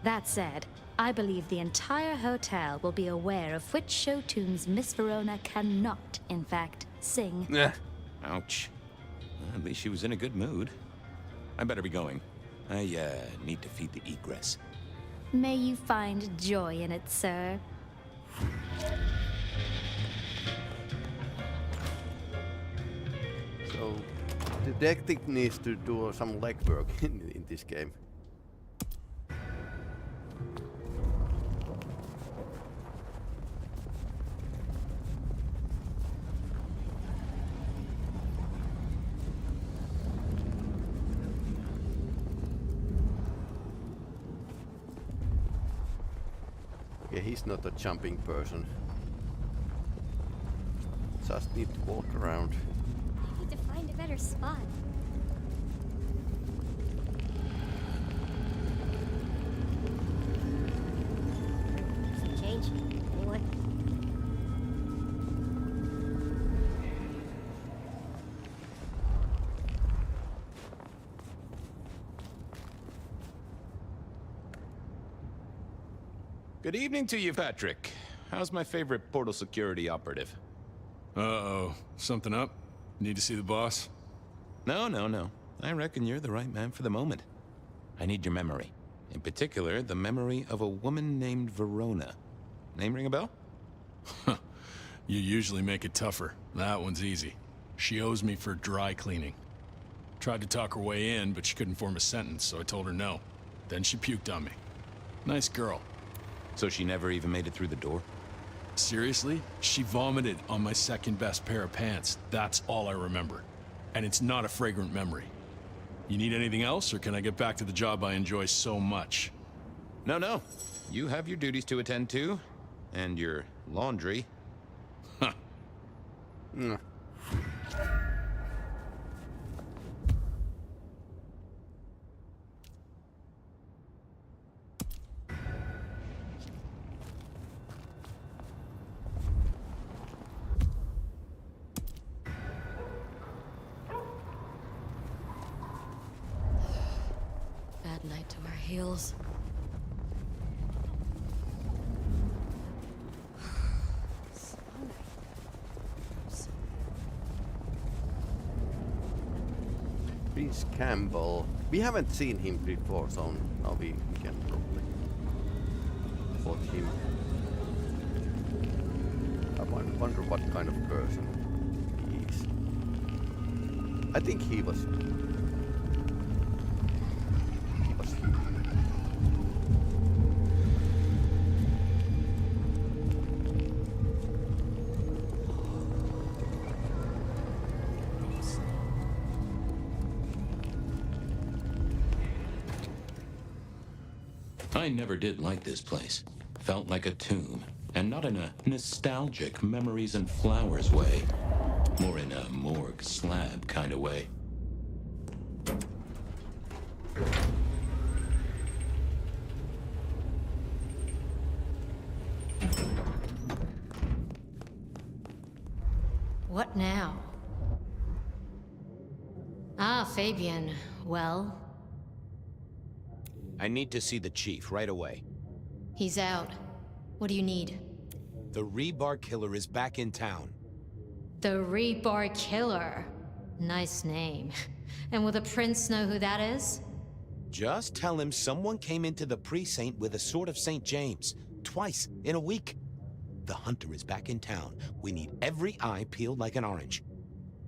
That said, I believe the entire hotel will be aware of which show tunes Miss Verona cannot, in fact, sing. Ouch. Well, at least she was in a good mood. I better be going. I, need to feed the egress. May you find joy in it, sir. So, the detective needs to do some legwork in this game. Yeah, he's not a jumping person. Just need to walk around. I need to find a better spot. Some change? Anyone? Good evening to you, Patrick. How's my favorite portal security operative? Uh-oh. Something up? Need to see the boss? No. I reckon you're the right man for the moment. I need your memory. In particular, the memory of a woman named Verona. Name ring a bell? You usually make it tougher. That one's easy. She owes me for dry cleaning. Tried to talk her way in, but she couldn't form a sentence, so I told her no. Then she puked on me. Nice girl. So she never even made it through the door? Seriously? She vomited on my second best pair of pants. That's all I remember. And it's not a fragrant memory. You need anything else, or can I get back to the job I enjoy so much? No. You have your duties to attend to, and your laundry. Huh. Bad night to our heels. Prince Campbell. We haven't seen him before, so now we can probably spot him. I wonder what kind of person he is. I think he was. I never did like this place. Felt like a tomb, and not in a nostalgic memories and flowers way. More in a morgue slab kind of way. What now? Ah, Fabian. Well? I need to see the chief right away. He's out. What do you need? The rebar killer is back in town. The rebar killer? Nice name. And will the prince know who that is? Just tell him someone came into the precinct with a sword of St. James. Twice in a week. The hunter is back in town. We need every eye peeled like an orange.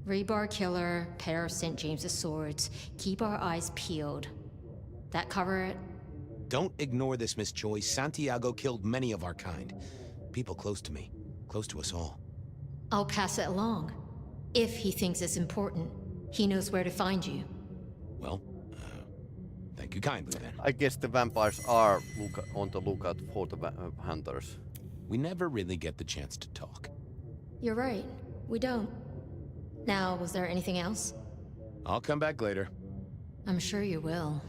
Rebar killer, pair of St. James's swords. Keep our eyes peeled. That cover it? Don't ignore this, Miss Choi. Santiago killed many of our kind. People close to me. Close to us all. I'll pass it along. If he thinks it's important, he knows where to find you. Well, thank you kindly then. I guess the vampires are on the lookout for the hunters. We never really get the chance to talk. You're right. We don't. Now, was there anything else? I'll come back later. I'm sure you will.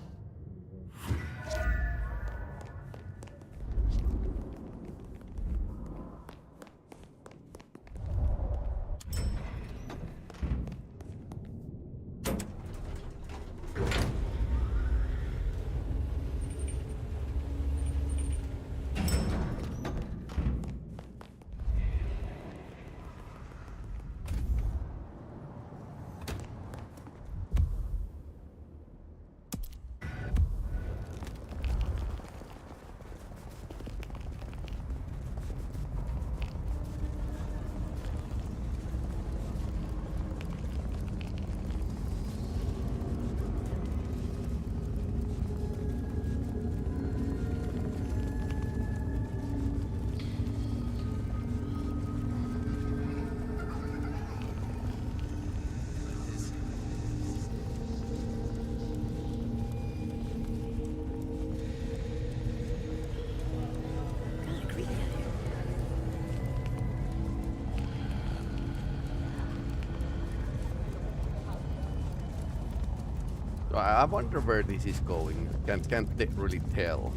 I wonder where this is going. Can't really tell.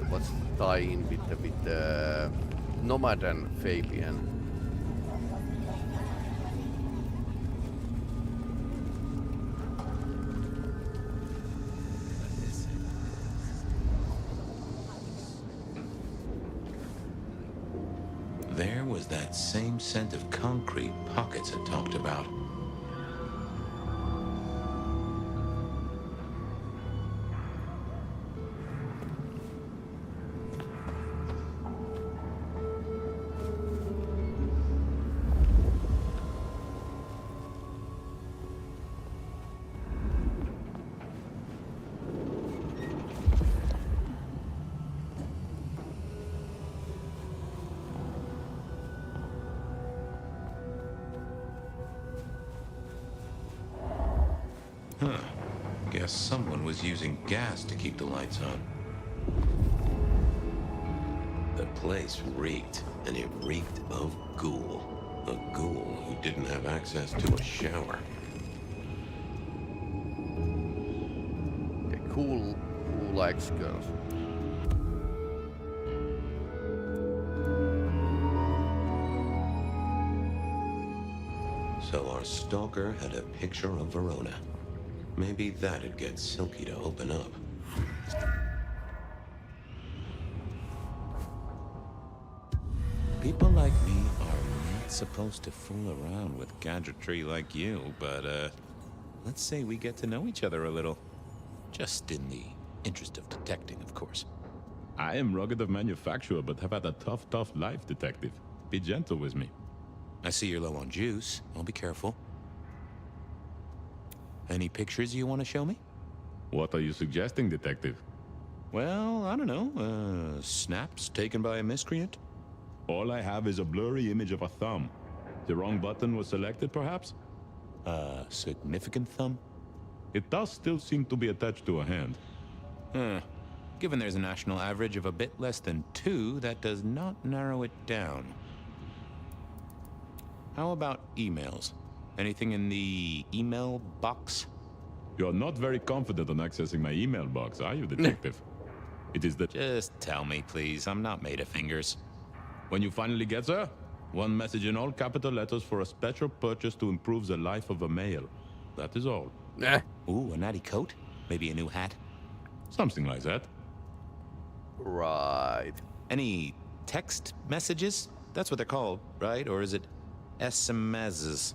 What's the tie-in with the Nomad and Fabian? There was that same scent of concrete Pockets had talked about. Huh. Guess someone was using gas to keep the lights on. The place reeked, and it reeked of ghoul. A ghoul who didn't have access to a shower. Okay, cool who likes girls. So our stalker had a picture of Verona. Maybe that'd get Silky to open up. People like me are not supposed to fool around with gadgetry like you, but let's say we get to know each other a little. Just in the interest of detecting, of course. I am rugged of manufacture, but have had a tough life, detective. Be gentle with me. I see you're low on juice. I'll be careful. Any pictures you want to show me? What are you suggesting, detective? Well, I don't know. Snaps taken by a miscreant? All I have is a blurry image of a thumb. The wrong button was selected, perhaps? A significant thumb? It does still seem to be attached to a hand. Given there's a national average of a bit less than 2, that does not narrow it down. How about emails? Anything in the email box? You're not very confident on accessing my email box, are you, detective? It is the... Just tell me, please. I'm not made of fingers. When you finally get there, one message in all capital letters for a special purchase to improve the life of a male. That is all. Ooh, a natty coat? Maybe a new hat? Something like that. Right. Any text messages? That's what they're called, right? Or is it SMSs?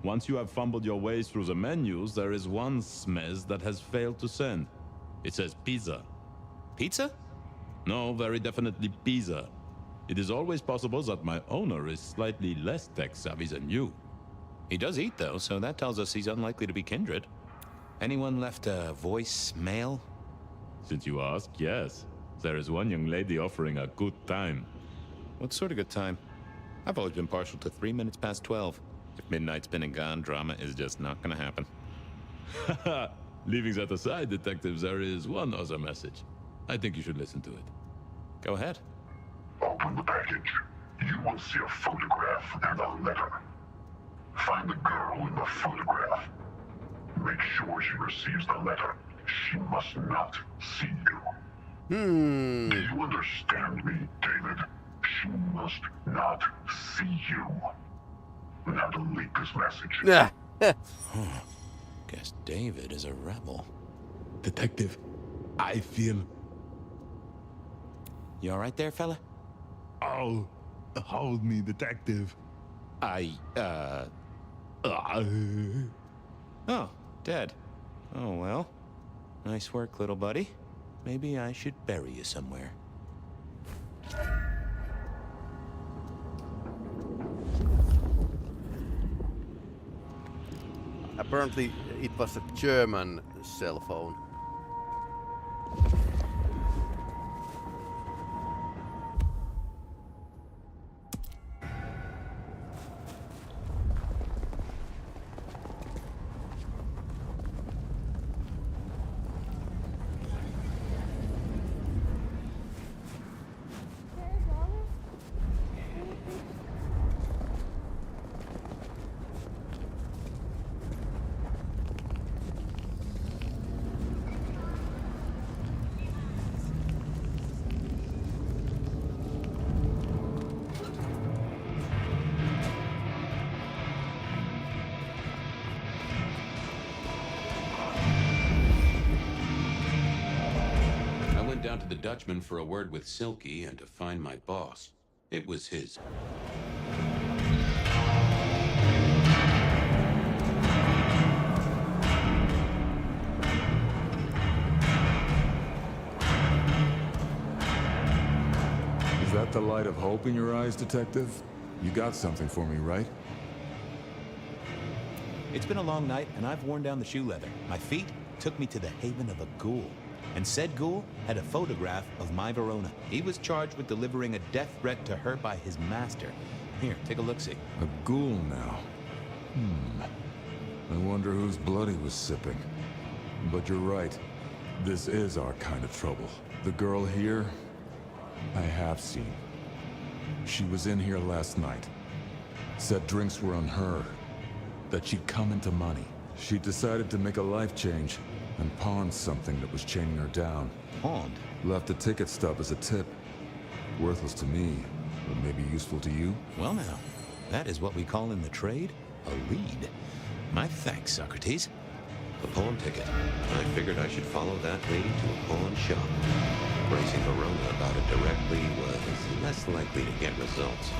Once you have fumbled your way through the menus, there is one smez that has failed to send. It says pizza. Pizza? No, very definitely pizza. It is always possible that my owner is slightly less tech-savvy than you. He does eat, though, so that tells us he's unlikely to be Kindred. Anyone left a voicemail? Since you ask, yes. There is one young lady offering a good time. What sort of good time? I've always been partial to 3 minutes past 12. If midnight's been and gone, drama is just not gonna happen. Haha, leaving that aside, detective, there is one other message. I think you should listen to it. Go ahead. Open the package. You will see a photograph and a letter. Find the girl in the photograph. Make sure she receives the letter. She must not see you. Do you understand me, David? She must not see you. Now delete this message. Yeah. Guess David is a rebel. Detective, I feel... You all right there, fella? Oh, hold me, detective. Oh, dead. Oh, well. Nice work, little buddy. Maybe I should bury you somewhere. Apparently, it was a German cell phone. Down to the Dutchman for a word with Silky and to find my boss. It was his. Is that the light of hope in your eyes, detective? You got something for me, right? It's been a long night, and I've worn down the shoe leather. My feet took me to the haven of a ghoul. And said ghoul had a photograph of my Verona. He was charged with delivering a death threat to her by his master. Here, take a look-see. A ghoul now. I wonder whose blood he was sipping. But you're right. This is our kind of trouble. The girl here, I have seen. She was in here last night. Said drinks were on her. That she'd come into money. She decided to make a life change. And pawned something that was chaining her down. Pawned? Left a ticket stub as a tip. Worthless to me, but maybe useful to you? Well now, that is what we call in the trade a lead. My thanks, Socrates. The pawn ticket. I figured I should follow that lady to a pawn shop. Bracing Verona about it directly was less likely to get results.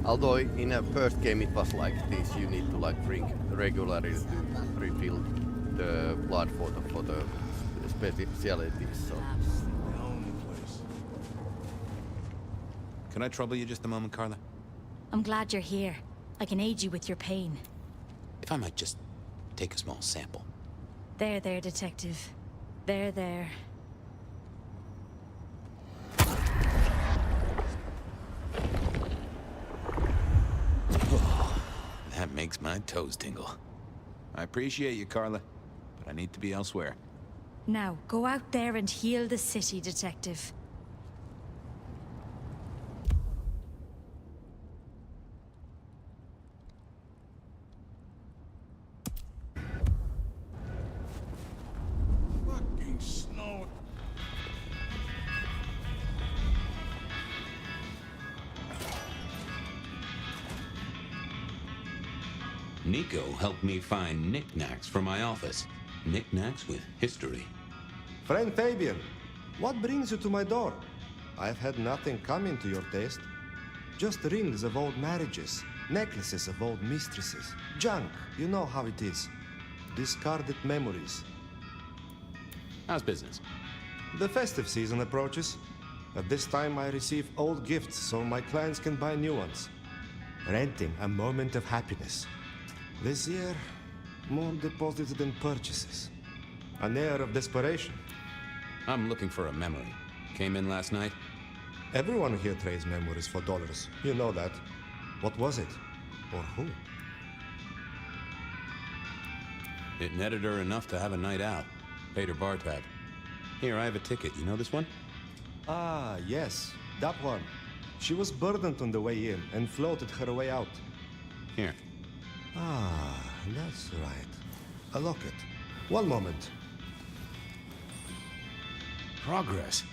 Although in a first game it was like this, you need to like drink regularly to refill the blood for the specialties. So. Can I trouble you just a moment, Carla? I'm glad you're here. I can aid you with your pain. If I might just take a small sample. There, detective. There. That makes my toes tingle. I appreciate you, Carla, but I need to be elsewhere. Now, go out there and heal the city, Detective. Fucking snow. Nico helped me find knickknacks for my office. Knickknacks with history. Friend Fabian, what brings you to my door? I've had nothing coming to your taste. Just rings of old marriages, necklaces of old mistresses, junk, you know how it is. Discarded memories. How's business? The festive season approaches. At this time I receive old gifts so my clients can buy new ones. Renting a moment of happiness. This year, more deposited than purchases. An air of desperation. I'm looking for a memory. Came in last night? Everyone here trades memories for dollars. You know that. What was it? Or who? It netted her enough to have a night out. Paid her bar tab. Here, I have a ticket. You know this one? Ah, yes. That one. She was burdened on the way in and floated her way out. Here. Ah, that's right. A locket. One moment. Progress.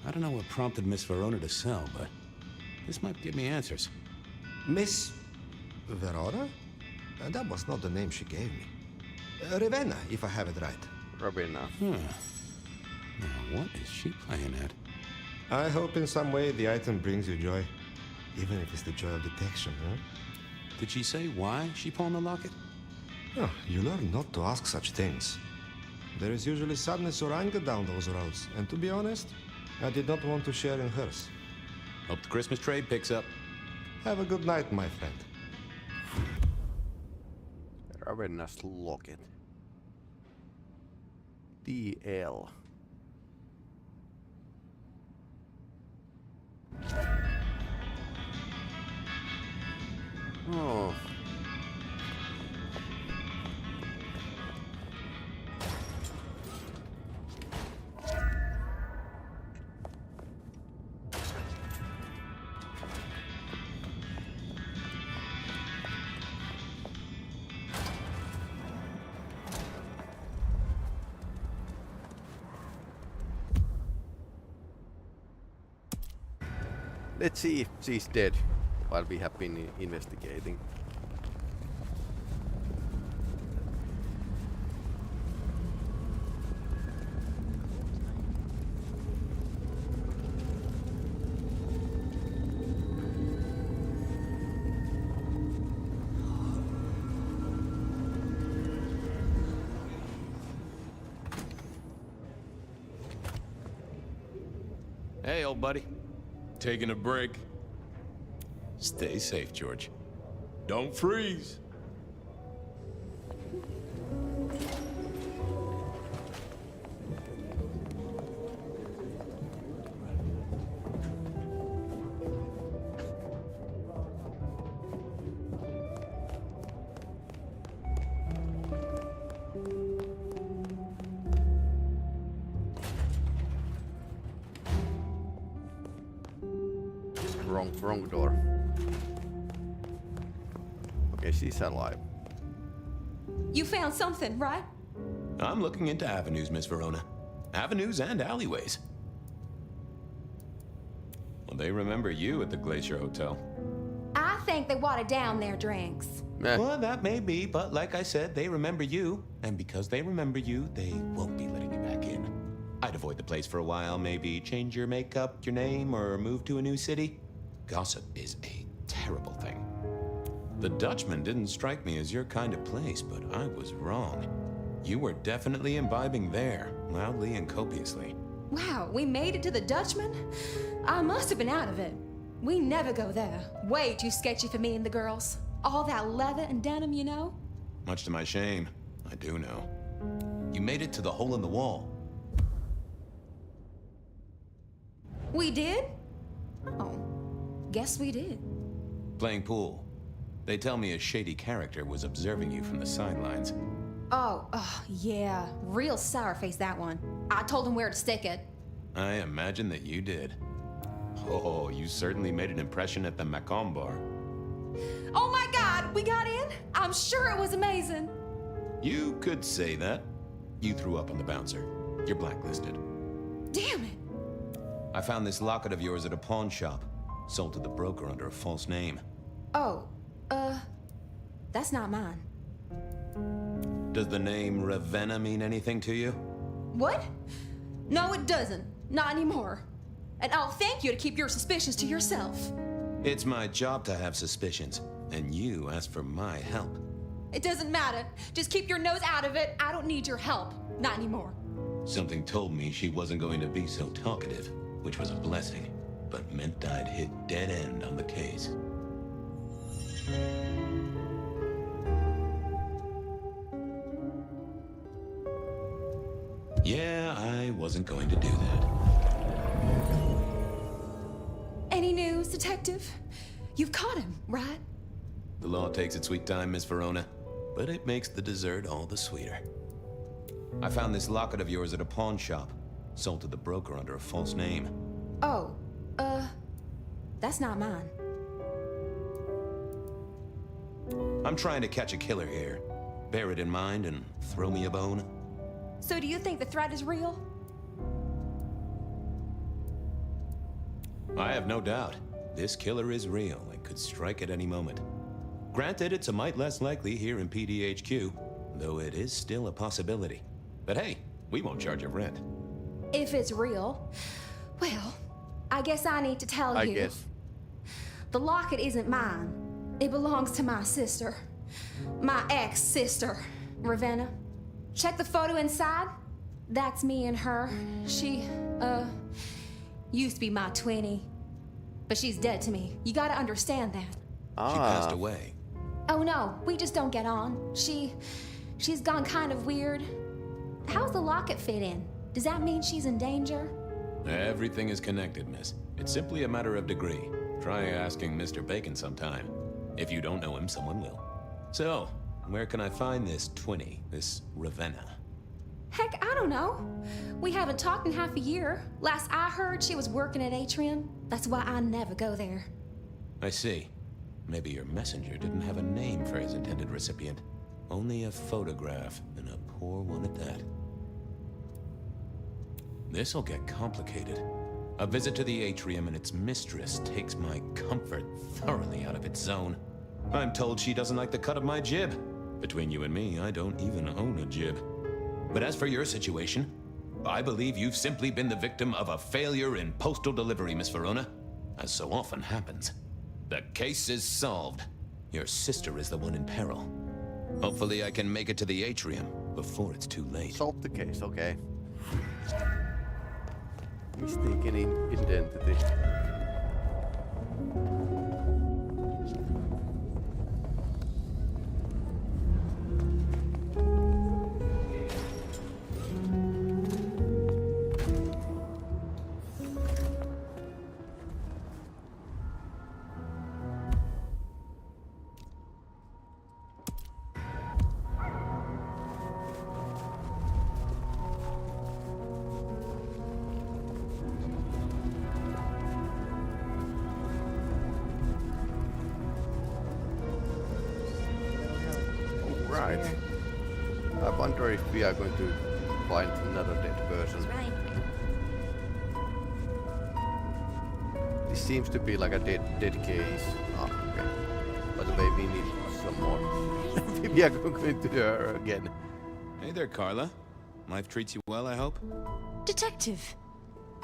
I don't know what prompted Miss Verona to sell, but this might give me answers. Miss Verona? That was not the name she gave me. Ravenna, if I have it right. Ravenna. Now, what is she playing at? I hope in some way the item brings you joy. Even if it's the joy of detection, huh? Did she say why she pawned the locket? Oh, you learn not to ask such things. There is usually sadness or anger down those roads, and to be honest, I did not want to share in hers. Hope the Christmas trade picks up. Have a good night, my friend. Ravenna's locket. DL. Oh. Let's see if she's dead while we have been investigating. Hey, old buddy. Taking a break. Stay safe, George. Don't freeze. Wrong door. Okay, she's alive. You found something, right? I'm looking into avenues, Miss Verona. Avenues and alleyways. Well, they remember you at the Glacier Hotel. I think they watered down their drinks. Well, that may be, but like I said, they remember you. And because they remember you, they won't be letting you back in. I'd avoid the place for a while, maybe change your makeup, your name, or move to a new city. Gossip is a terrible thing. The Dutchman didn't strike me as your kind of place, but I was wrong. You were definitely imbibing there, loudly and copiously. Wow, we made it to the Dutchman? I must have been out of it. We never go there. Way too sketchy for me and the girls. All that leather and denim, you know? Much to my shame, I do know. You made it to the hole in the wall. We did? Oh, guess we did. Playing pool. They tell me a shady character was observing you from the sidelines. Oh, yeah. Real sour face, that one. I told him where to stick it. I imagine that you did. Oh, you certainly made an impression at the Macomb bar. Oh my God, we got in? I'm sure it was amazing. You could say that. You threw up on the bouncer. You're blacklisted. Damn it. I found this locket of yours at a pawn shop. Sold to the broker under a false name. Oh, that's not mine. Does the name Ravenna mean anything to you? What? No, it doesn't. Not anymore. And I'll thank you to keep your suspicions to yourself. It's my job to have suspicions, and you asked for my help. It doesn't matter. Just keep your nose out of it. I don't need your help. Not anymore. Something told me she wasn't going to be so talkative, which was a blessing, but meant I'd hit dead end on the case. Yeah, I wasn't going to do that. Any news, Detective? You've caught him, right? The law takes its sweet time, Miss Verona, but it makes the dessert all the sweeter. I found this locket of yours at a pawn shop. Sold to the broker under a false name. Oh, that's not mine. I'm trying to catch a killer here. Bear it in mind and throw me a bone. So do you think the threat is real? I have no doubt. This killer is real and could strike at any moment. Granted, it's a mite less likely here in PDHQ, though it is still a possibility. But hey, we won't charge you rent. If it's real, well, I guess I need to tell you. I guess. The locket isn't mine. It belongs to my sister. My ex-sister, Ravenna. Check the photo inside. That's me and her. She, used to be my twinnie. But she's dead to me. You gotta understand that. She passed away. Oh no, we just don't get on. She's gone kind of weird. How's the locket fit in? Does that mean she's in danger? Everything is connected, miss. It's simply a matter of degree. Try asking Mr. Bacon sometime. If you don't know him, someone will. So, where can I find this twinnie, this Ravenna? Heck, I don't know. We haven't talked in half a year. Last I heard, she was working at Atrium. That's why I never go there. I see. Maybe your messenger didn't have a name for his intended recipient. Only a photograph, and a poor one at that. This'll get complicated. A visit to the Atrium and its mistress takes my comfort thoroughly out of its zone. I'm told she doesn't like the cut of my jib. Between you and me, I don't even own a jib. But as for your situation, I believe you've simply been the victim of a failure in postal delivery, Miss Verona. As so often happens. The case is solved. Your sister is the one in peril. Hopefully I can make it to the Atrium before it's too late. Solve the case, okay. Mistaken identity. Right. I wonder if we are going to find another dead person. This seems to be like a dead case. Oh, okay. By the way, we need some more. We are going to her again. Hey there, Carla. Life treats you well, I hope? Detective,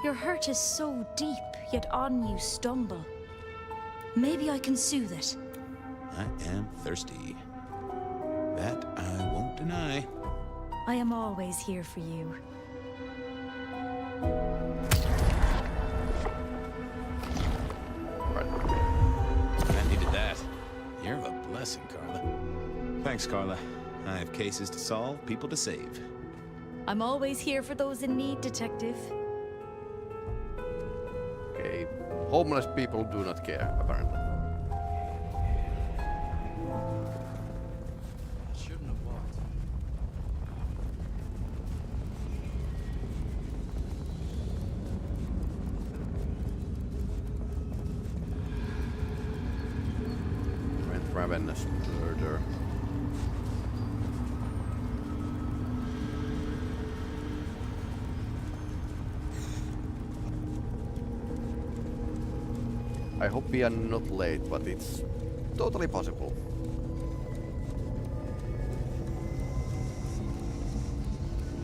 your hurt is so deep, yet on you stumble. Maybe I can soothe it. I am thirsty. That I won't deny. I am always here for you. I needed that. You're a blessing, Carla. Thanks, Carla. I have cases to solve, people to save. I'm always here for those in need, Detective. Okay. Homeless people do not care, apparently. Ravenous murder. I hope we are not late, but it's totally possible.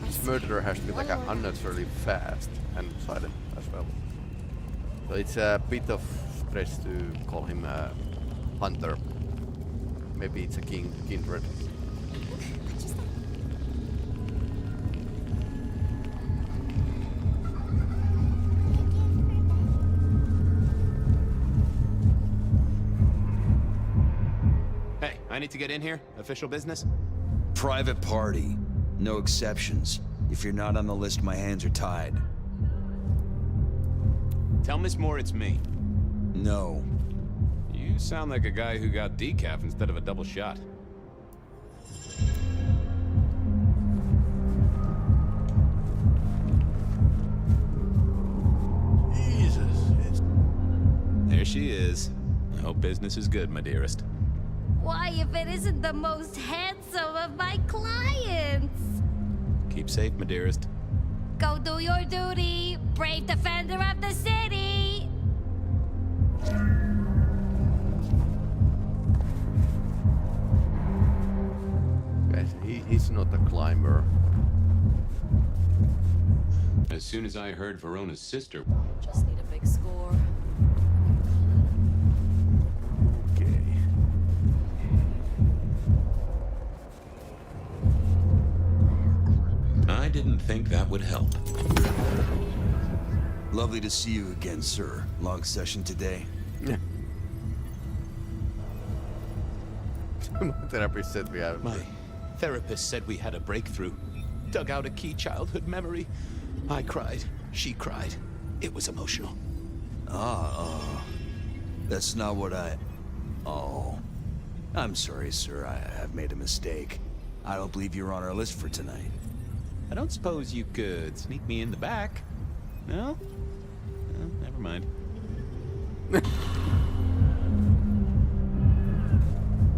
This murderer has to be like unnaturally fast and silent as well. So it's a bit of stress to call him a hunter. Maybe it's a kindred. Hey, I need to get in here. Official business? Private party. No exceptions. If you're not on the list, my hands are tied. Tell Miss Moore it's me. No. You sound like a guy who got decaf instead of a double shot. Jesus. There she is. I hope business is good, my dearest. Why, if it isn't the most handsome of my clients? Keep safe, my dearest. Go do your duty, brave defender of the city! Guys, he's not a climber. As soon as I heard Verona's sister... Just need a big score. Okay. I didn't think that would help. Lovely to see you again, sir. Long session today. Yeah. Therapist said we have. My therapist said we had a breakthrough. Dug out a key childhood memory. I cried. She cried. It was emotional. That's not what I... Oh. I'm sorry, sir. I've made a mistake. I don't believe you're on our list for tonight. I don't suppose you could sneak me in the back? No? No, never mind.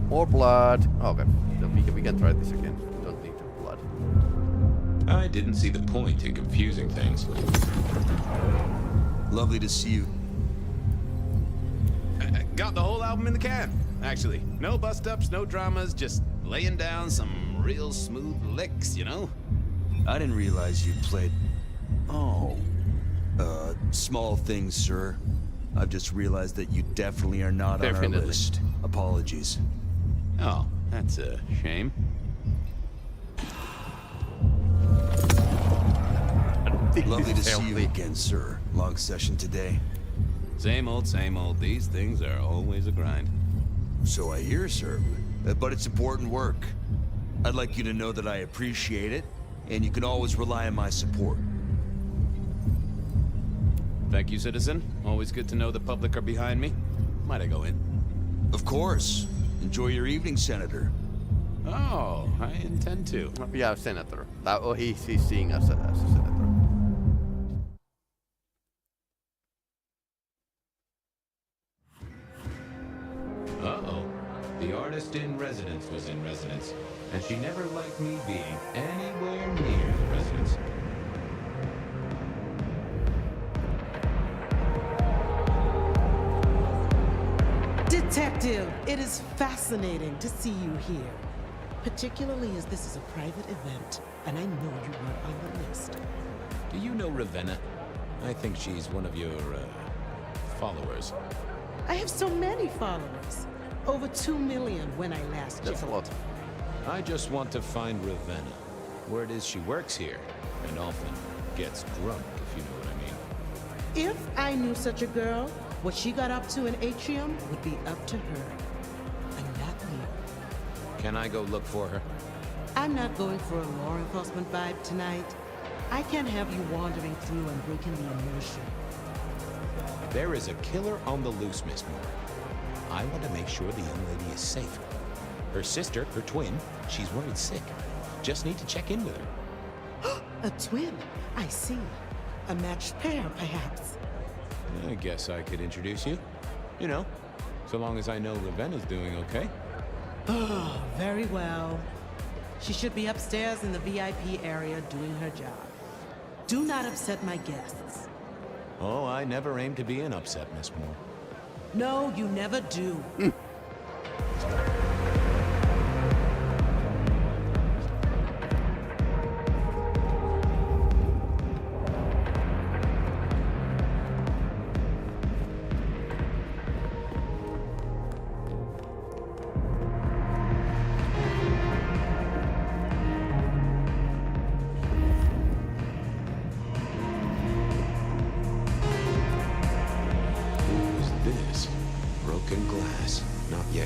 More blood. Okay, so we can try this again. Don't need the blood. I didn't see the point in confusing things. Lovely to see you. I got the whole album in the can, actually. No bust-ups, no dramas, just laying down some real smooth licks, you know? I didn't realize you played... Oh. Small things, sir. I've just realized that you definitely are not on our list. Apologies. Oh, that's a shame. Lovely to see you again, sir. Long session today. Same old, same old. These things are always a grind. So I hear, sir. But it's important work. I'd like you to know that I appreciate it, and you can always rely on my support. Thank you, citizen. Always good to know the public are behind me. Might I go in? Of course. Enjoy your evening, Senator. Oh, I intend to. We have senator. Oh, he's seeing us as a senator. Uh-oh. The artist in residence was in residence, and she never liked me being anywhere near the residence. Detective, it is fascinating to see you here. Particularly as this is a private event, and I know you weren't on the list. Do you know Ravenna? I think she's one of your, followers. I have so many followers. Over 2 million when I last checked. That's a lot. I just want to find Ravenna. Word is she works here, and often gets drunk, if you know what I mean. If I knew such a girl, what she got up to in Atrium would be up to her. And not me. Can I go look for her? I'm not going for a law enforcement vibe tonight. I can't have you wandering through and breaking the immersion. There is a killer on the loose, Miss Moore. I want to make sure the young lady is safe. Her sister, her twin, she's worried sick. Just need to check in with her. A twin? I see. A matched pair, perhaps. I guess I could introduce you. You know, so long as I know Ravenna's doing okay. Oh, very well. She should be upstairs in the VIP area doing her job. Do not upset my guests. Oh, I never aim to be an upset, Miss Moore. No, you never do.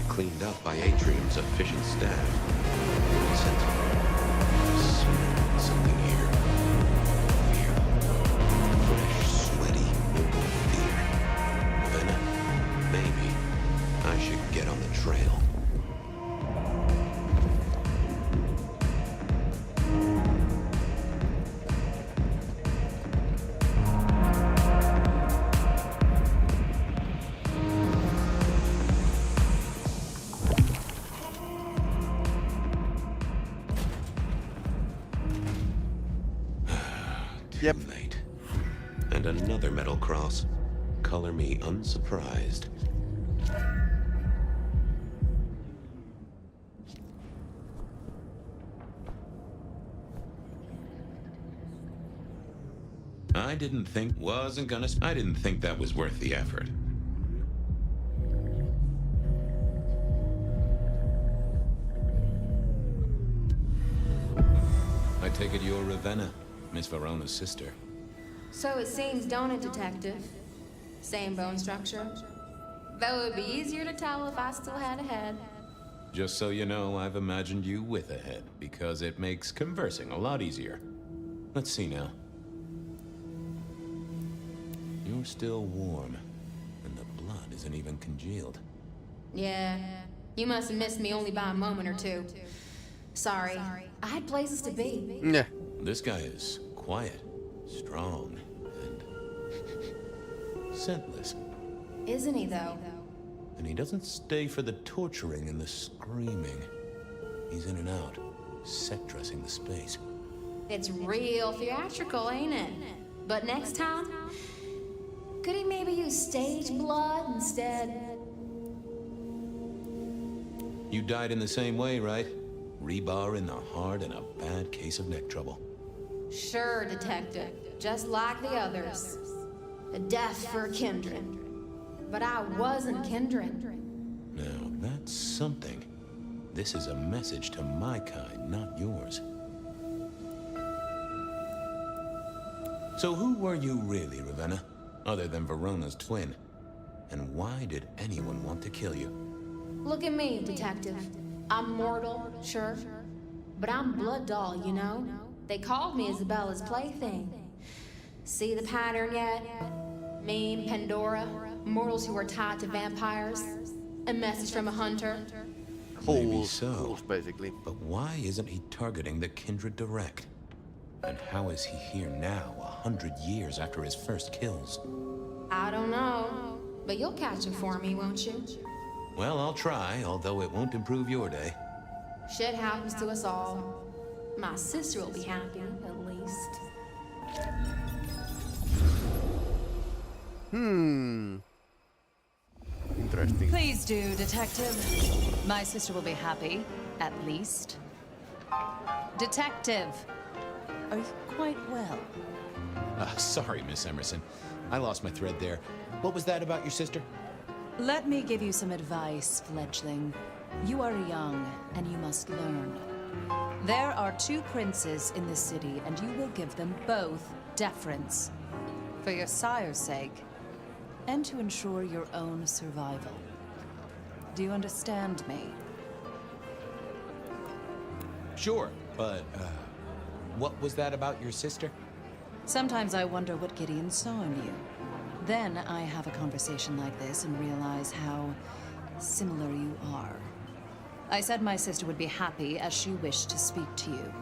Cleaned up by Atrium's efficient staff. Something here. Fear. Fresh, sweaty, noble fear. Ravenna, maybe I should get on the trail. Yep. Late. And another metal cross. Color me unsurprised. I didn't think that was worth the effort. I take it you're Ravenna, Miss Verona's sister. So it seems, don't it, Detective? Same bone structure. Though it would be easier to tell if I still had a head. Just so you know, I've imagined you with a head, because it makes conversing a lot easier. Let's see now. You're still warm, and the blood isn't even congealed. Yeah, you must have missed me only by a moment or two. Sorry, I had places to be. Yeah. This guy is quiet, strong, and scentless. Isn't he, though? And he doesn't stay for the torturing and the screaming. He's in and out, set dressing the space. It's real theatrical, ain't it? But next time, could he maybe use stage blood instead? You died in the same way, right? Rebar in the heart and a bad case of neck trouble. Sure, Detective. Just like the others. A death for a Kindred. But I wasn't Kindred. Now, that's something. This is a message to my kind, not yours. So who were you really, Ravenna? Other than Verona's twin? And why did anyone want to kill you? Look at me, Detective. I'm mortal, sure. But I'm blood doll, you know? They called me Isabella's plaything. See the pattern yet? Me, Pandora, mortals who are tied to vampires. A message from a hunter. Maybe so. Holes, basically. But why isn't he targeting the Kindred direct? And how is he here now, 100 years after his first kills? I don't know. But you'll catch him for me, won't you? Well, I'll try, although it won't improve your day. Shit happens to us all. My sister will be happy, at least. Interesting. Please do, Detective. My sister will be happy, at least. Detective, are you quite well? Sorry, Miss Emerson. I lost my thread there. What was that about your sister? Let me give you some advice, fledgling. You are young, and you must learn. There are 2 princes in this city, and you will give them both deference. For your sire's sake, and to ensure your own survival. Do you understand me? Sure, but, what was that about your sister? Sometimes I wonder what Gideon saw in you. Then I have a conversation like this and realize how similar you are. I said my sister would be happy as she wished to speak to you.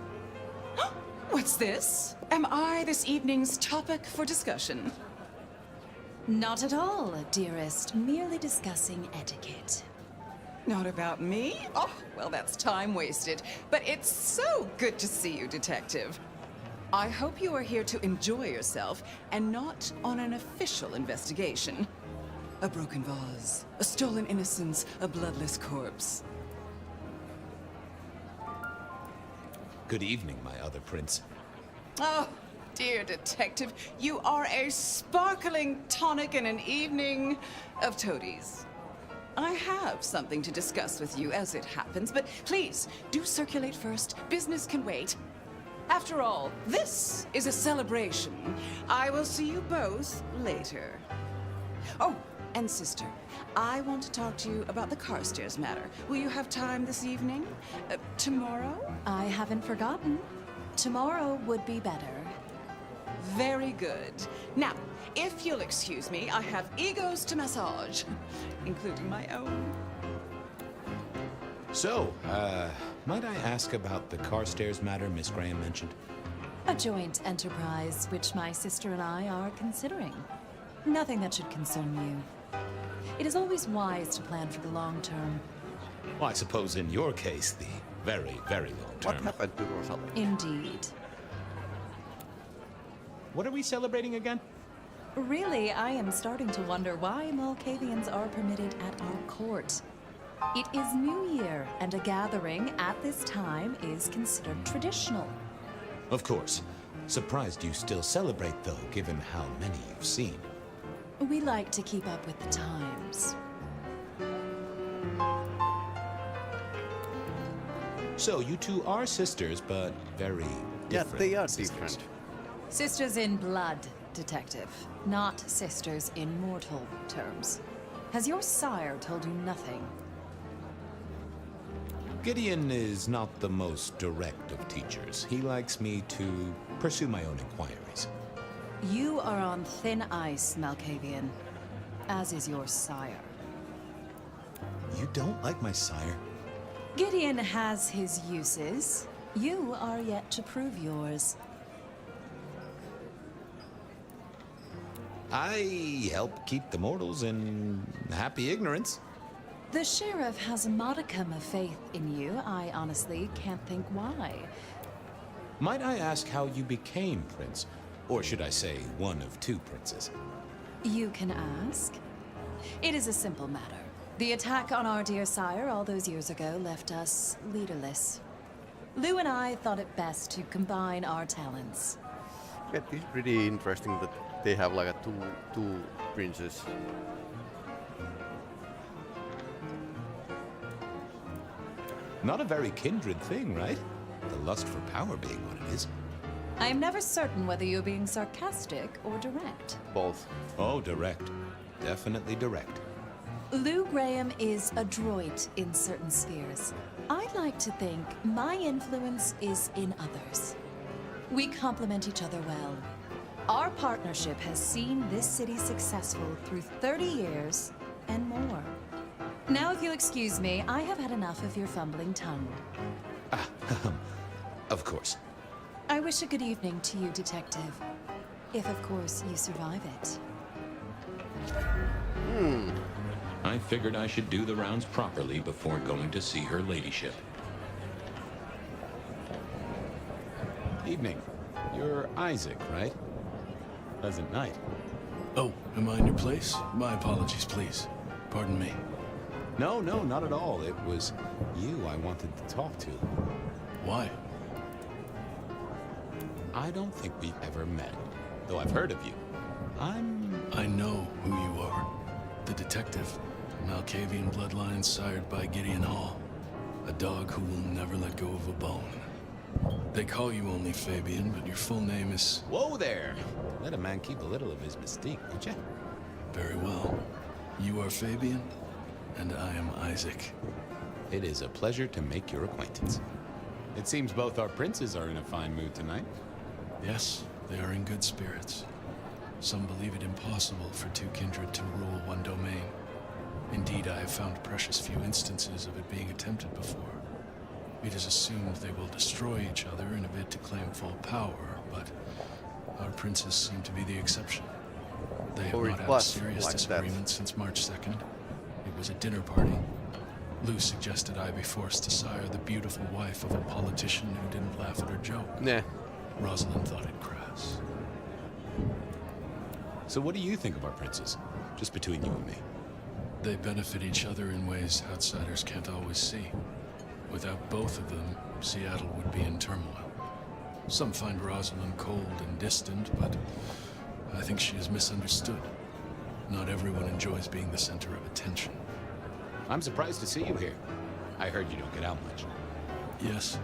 What's this? Am I this evening's topic for discussion? Not at all, dearest. Merely discussing etiquette. Not about me? Oh, well, that's time wasted. But it's so good to see you, Detective. I hope you are here to enjoy yourself and not on an official investigation. A broken vase, a stolen innocence, a bloodless corpse. Good evening, my other prince. Oh, dear Detective, you are a sparkling tonic in an evening of toadies. I have something to discuss with you as it happens, but please, do circulate first. Business can wait. After all, this is a celebration. I will see you both later. Oh, and sister, I want to talk to you about the Carstairs matter. Will you have time this evening? Tomorrow? I haven't forgotten. Tomorrow would be better. Very good. Now, if you'll excuse me, I have egos to massage, including my own. So, might I ask about the Carstairs matter Miss Graham mentioned? A joint enterprise which my sister and I are considering. Nothing that should concern you. It is always wise to plan for the long term. Well, I suppose in your case, the very, very long term. What happened to Rosal? Indeed. What are we celebrating again? Really, I am starting to wonder why Malkavians are permitted at our court. It is New Year, and a gathering at this time is considered traditional. Of course. Surprised you still celebrate, though, given how many you've seen. We like to keep up with the times. So, you two are sisters, but very different. Yeah, they are sisters. different. Sisters in blood, Detective. Not sisters in mortal terms. Has your sire told you nothing? Gideon is not the most direct of teachers. He likes me to pursue my own inquiries. You are on thin ice, Malkavian. As is your sire. You don't like my sire? Gideon has his uses. You are yet to prove yours. I help keep the mortals in happy ignorance. The sheriff has a modicum of faith in you. I honestly can't think why. Might I ask how you became prince? Or should I say, one of two princes? You can ask. It is a simple matter. The attack on our dear sire all those years ago left us leaderless. Lou and I thought it best to combine our talents. It is pretty interesting that they have like a two princes. Not a very kindred thing, right? The lust for power being what it is. I am never certain whether you're being sarcastic or direct. Both. Oh, direct. Definitely direct. Lou Graham is adroit in certain spheres. I'd like to think my influence is in others. We complement each other well. Our partnership has seen this city successful through 30 years and more. Now, if you'll excuse me, I have had enough of your fumbling tongue. Of course. I wish a good evening to you, Detective. If, of course, you survive it. I figured I should do the rounds properly before going to see her ladyship. Evening. You're Isaac, right? Pleasant night. Oh, am I in your place? My apologies, please. Pardon me. No, not at all. It was you I wanted to talk to. Why? I don't think we've ever met, though I've heard of you. I know who you are. The detective. Malkavian bloodlines sired by Gideon Hall. A dog who will never let go of a bone. They call you only Fabian, but your full name is... Whoa there! Let a man keep a little of his mystique, won't you? Very well. You are Fabian, and I am Isaac. It is a pleasure to make your acquaintance. It seems both our princes are in a fine mood tonight. Yes, they are in good spirits. Some believe it impossible for two kindred to rule one domain. Indeed, I have found precious few instances of it being attempted before. It is assumed they will destroy each other in a bid to claim full power, but our princes seem to be the exception. They have not had a serious disagreement since March 2nd. It was a dinner party. Lou suggested I be forced to sire the beautiful wife of a politician who didn't laugh at her joke. Nah. Rosalind thought it crass. So what do you think of our princes? Just between you and me. They benefit each other in ways outsiders can't always see. Without both of them, Seattle would be in turmoil. Some find Rosalind cold and distant, but I think she is misunderstood. Not everyone enjoys being the center of attention. I'm surprised to see you here. I heard you don't get out much. Yes.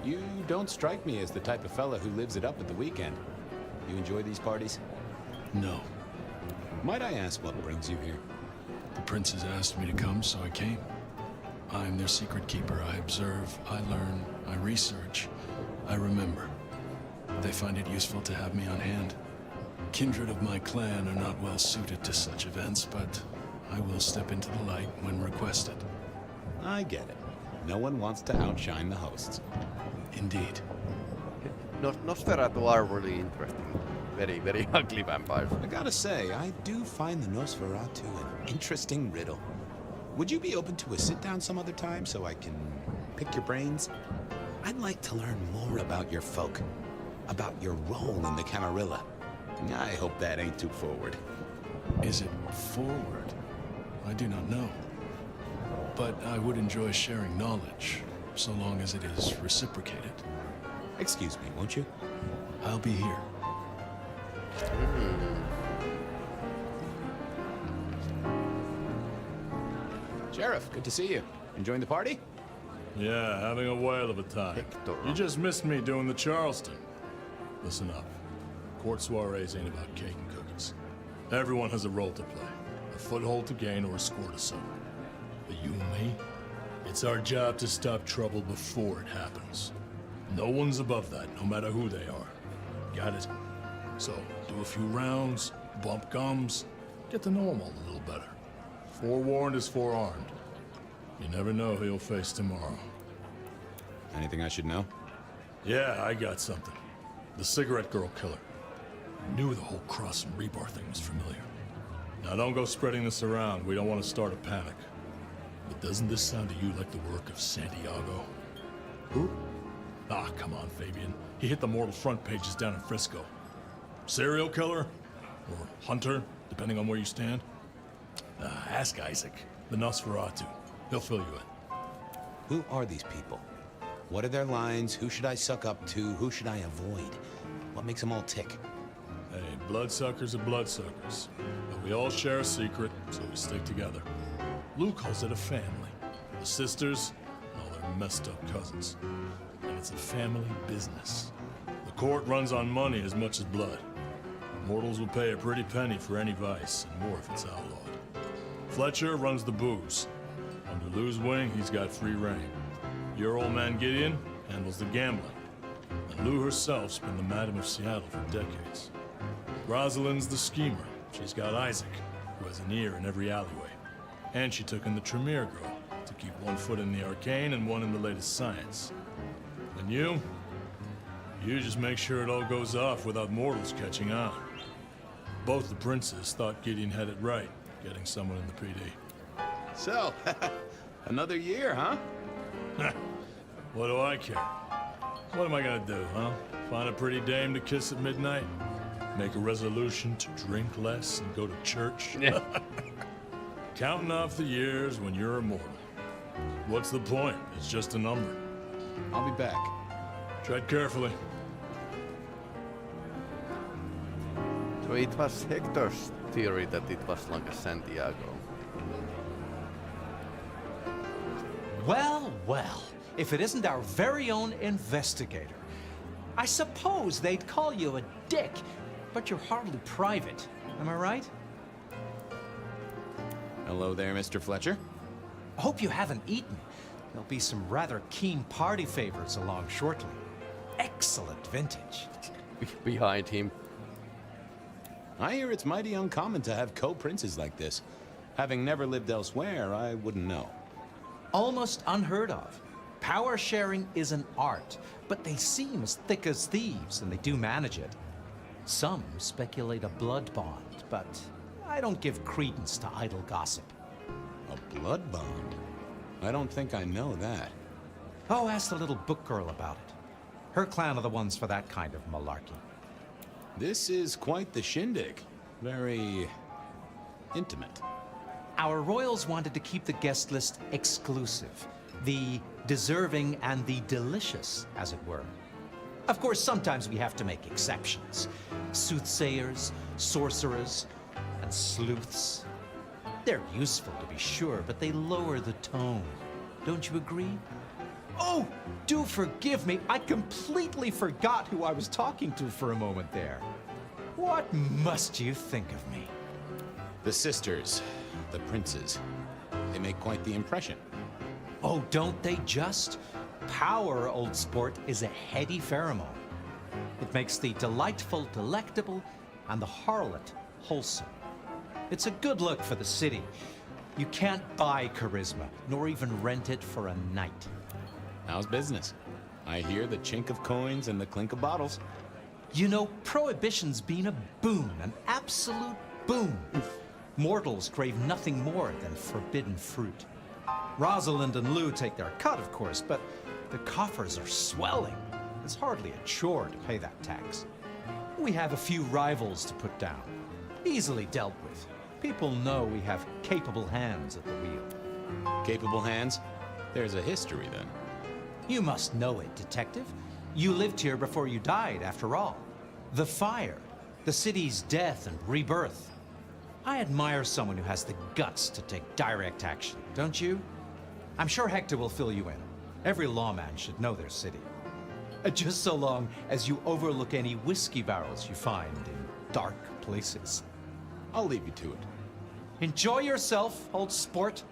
You don't strike me as the type of fella who lives it up at the weekend. You enjoy these parties? No. Might I ask what brings you here? The princes asked me to come, so I came. I'm their secret keeper. I observe, I learn, I research, I remember. They find it useful to have me on hand. Kindred of my clan are not well suited to such events, but I will step into the light when requested. I get it. No one wants to outshine the hosts. Indeed. Nosferatu are really interesting. Very, very ugly vampires. I gotta say, I do find the Nosferatu an interesting riddle. Would you be open to a sit-down some other time so I can pick your brains? I'd like to learn more about your folk, about your role in the Camarilla. I hope that ain't too forward. Is it forward? I do not know. But I would enjoy sharing knowledge, so long as it is reciprocated. Excuse me, won't you? I'll be here. Sheriff, good to see you. Enjoying the party? Yeah, having a whale of a time. You just missed me doing the Charleston. Listen up. Court soirees ain't about cake and cookies. Everyone has a role to play. A foothold to gain or a score to settle. But you and me, it's our job to stop trouble before it happens. No one's above that, no matter who they are. Got it? So, do a few rounds, bump gums, get to know them all a little better. Forewarned is forearmed. You never know who you'll face tomorrow. Anything I should know? Yeah, I got something. The cigarette girl killer. I knew the whole Cross and Rebar thing was familiar. Now don't go spreading this around. We don't want to start a panic. But doesn't this sound to you like the work of Santiago? Who? Ah, come on, Fabian. He hit the mortal front pages down in Frisco. Serial killer? Or hunter, depending on where you stand? Ask Isaac, the Nosferatu. He'll fill you in. Who are these people? What are their lines? Who should I suck up to? Who should I avoid? What makes them all tick? Hey, bloodsuckers are bloodsuckers. But we all share a secret, so we stick together. Lou calls it a family. The sisters, and all their messed up cousins. And it's a family business. The court runs on money as much as blood. Mortals will pay a pretty penny for any vice, and more if it's outlawed. Fletcher runs the booze. Under Lou's wing, he's got free reign. Your old man Gideon handles the gambling. And Lou herself's been the Madam of Seattle for decades. Rosalind's the schemer. She's got Isaac, who has an ear in every alleyway. And she took in the Tremere girl, to keep one foot in the arcane and one in the latest science. And you just make sure it all goes off without mortals catching on. Both the princes thought Gideon had it right, getting someone in the PD. So, another year, huh? What do I care? What am I gonna do, huh? Find a pretty dame to kiss at midnight? Make a resolution to drink less and go to church? Yeah. Counting off the years when you're immortal. What's the point? It's just a number. I'll be back. Tread carefully. So it was Hector's theory that it was like a Santiago. Well, well, if it isn't our very own investigator. I suppose they'd call you a dick, but you're hardly private. Am I right? Hello there, Mr. Fletcher. Hope you haven't eaten. There'll be some rather keen party favors along shortly. Excellent vintage. Behind him. I hear it's mighty uncommon to have co-princes like this. Having never lived elsewhere, I wouldn't know. Almost unheard of. Power sharing is an art, but they seem as thick as thieves, and they do manage it. Some speculate a blood bond, but I don't give credence to idle gossip. A blood bond? I don't think I know that. Oh, ask the little book girl about it. Her clan are the ones for that kind of malarkey. This is quite the shindig. Very intimate. Our royals wanted to keep the guest list exclusive. The deserving and the delicious, as it were. Of course, sometimes we have to make exceptions. Soothsayers, sorcerers, and sleuths. They're useful, to be sure, but they lower the tone. Don't you agree? Oh, do forgive me. I completely forgot who I was talking to for a moment there. What must you think of me? The sisters, the princes, they make quite the impression. Oh, don't they just? Power, old sport, is a heady pheromone. It makes the delightful delectable and the harlot wholesome. It's a good look for the city. You can't buy charisma, nor even rent it for a night. How's business? I hear the chink of coins and the clink of bottles. You know, Prohibition's been a boon, an absolute boon. Mortals crave nothing more than forbidden fruit. Rosalind and Lou take their cut, of course, but the coffers are swelling. It's hardly a chore to pay that tax. We have a few rivals to put down. Easily dealt with. People know we have capable hands at the wheel. Capable hands? There's a history, then. You must know it, Detective. You lived here before you died, after all. The Phyre, the city's death and rebirth. I admire someone who has the guts to take direct action, don't you? I'm sure Hector will fill you in. Every lawman should know their city. Just so long as you overlook any whiskey barrels you find in dark places. I'll leave you to it. Enjoy yourself, old sport.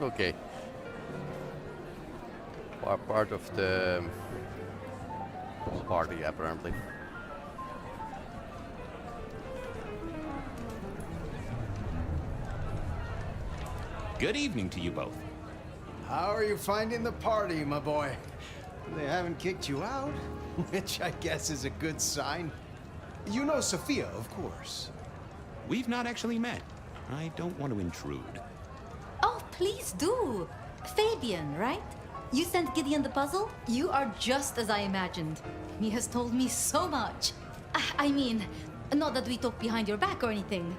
Okay. Part of the party, apparently. Good evening to you both. How are you finding the party, my boy? They haven't kicked you out, which I guess is a good sign. You know Sophia, of course. We've not actually met. I don't want to intrude. Oh, please do. Fabian, right? You sent Gideon the puzzle? You are just as I imagined. He has told me so much. I mean, not that we talk behind your back or anything.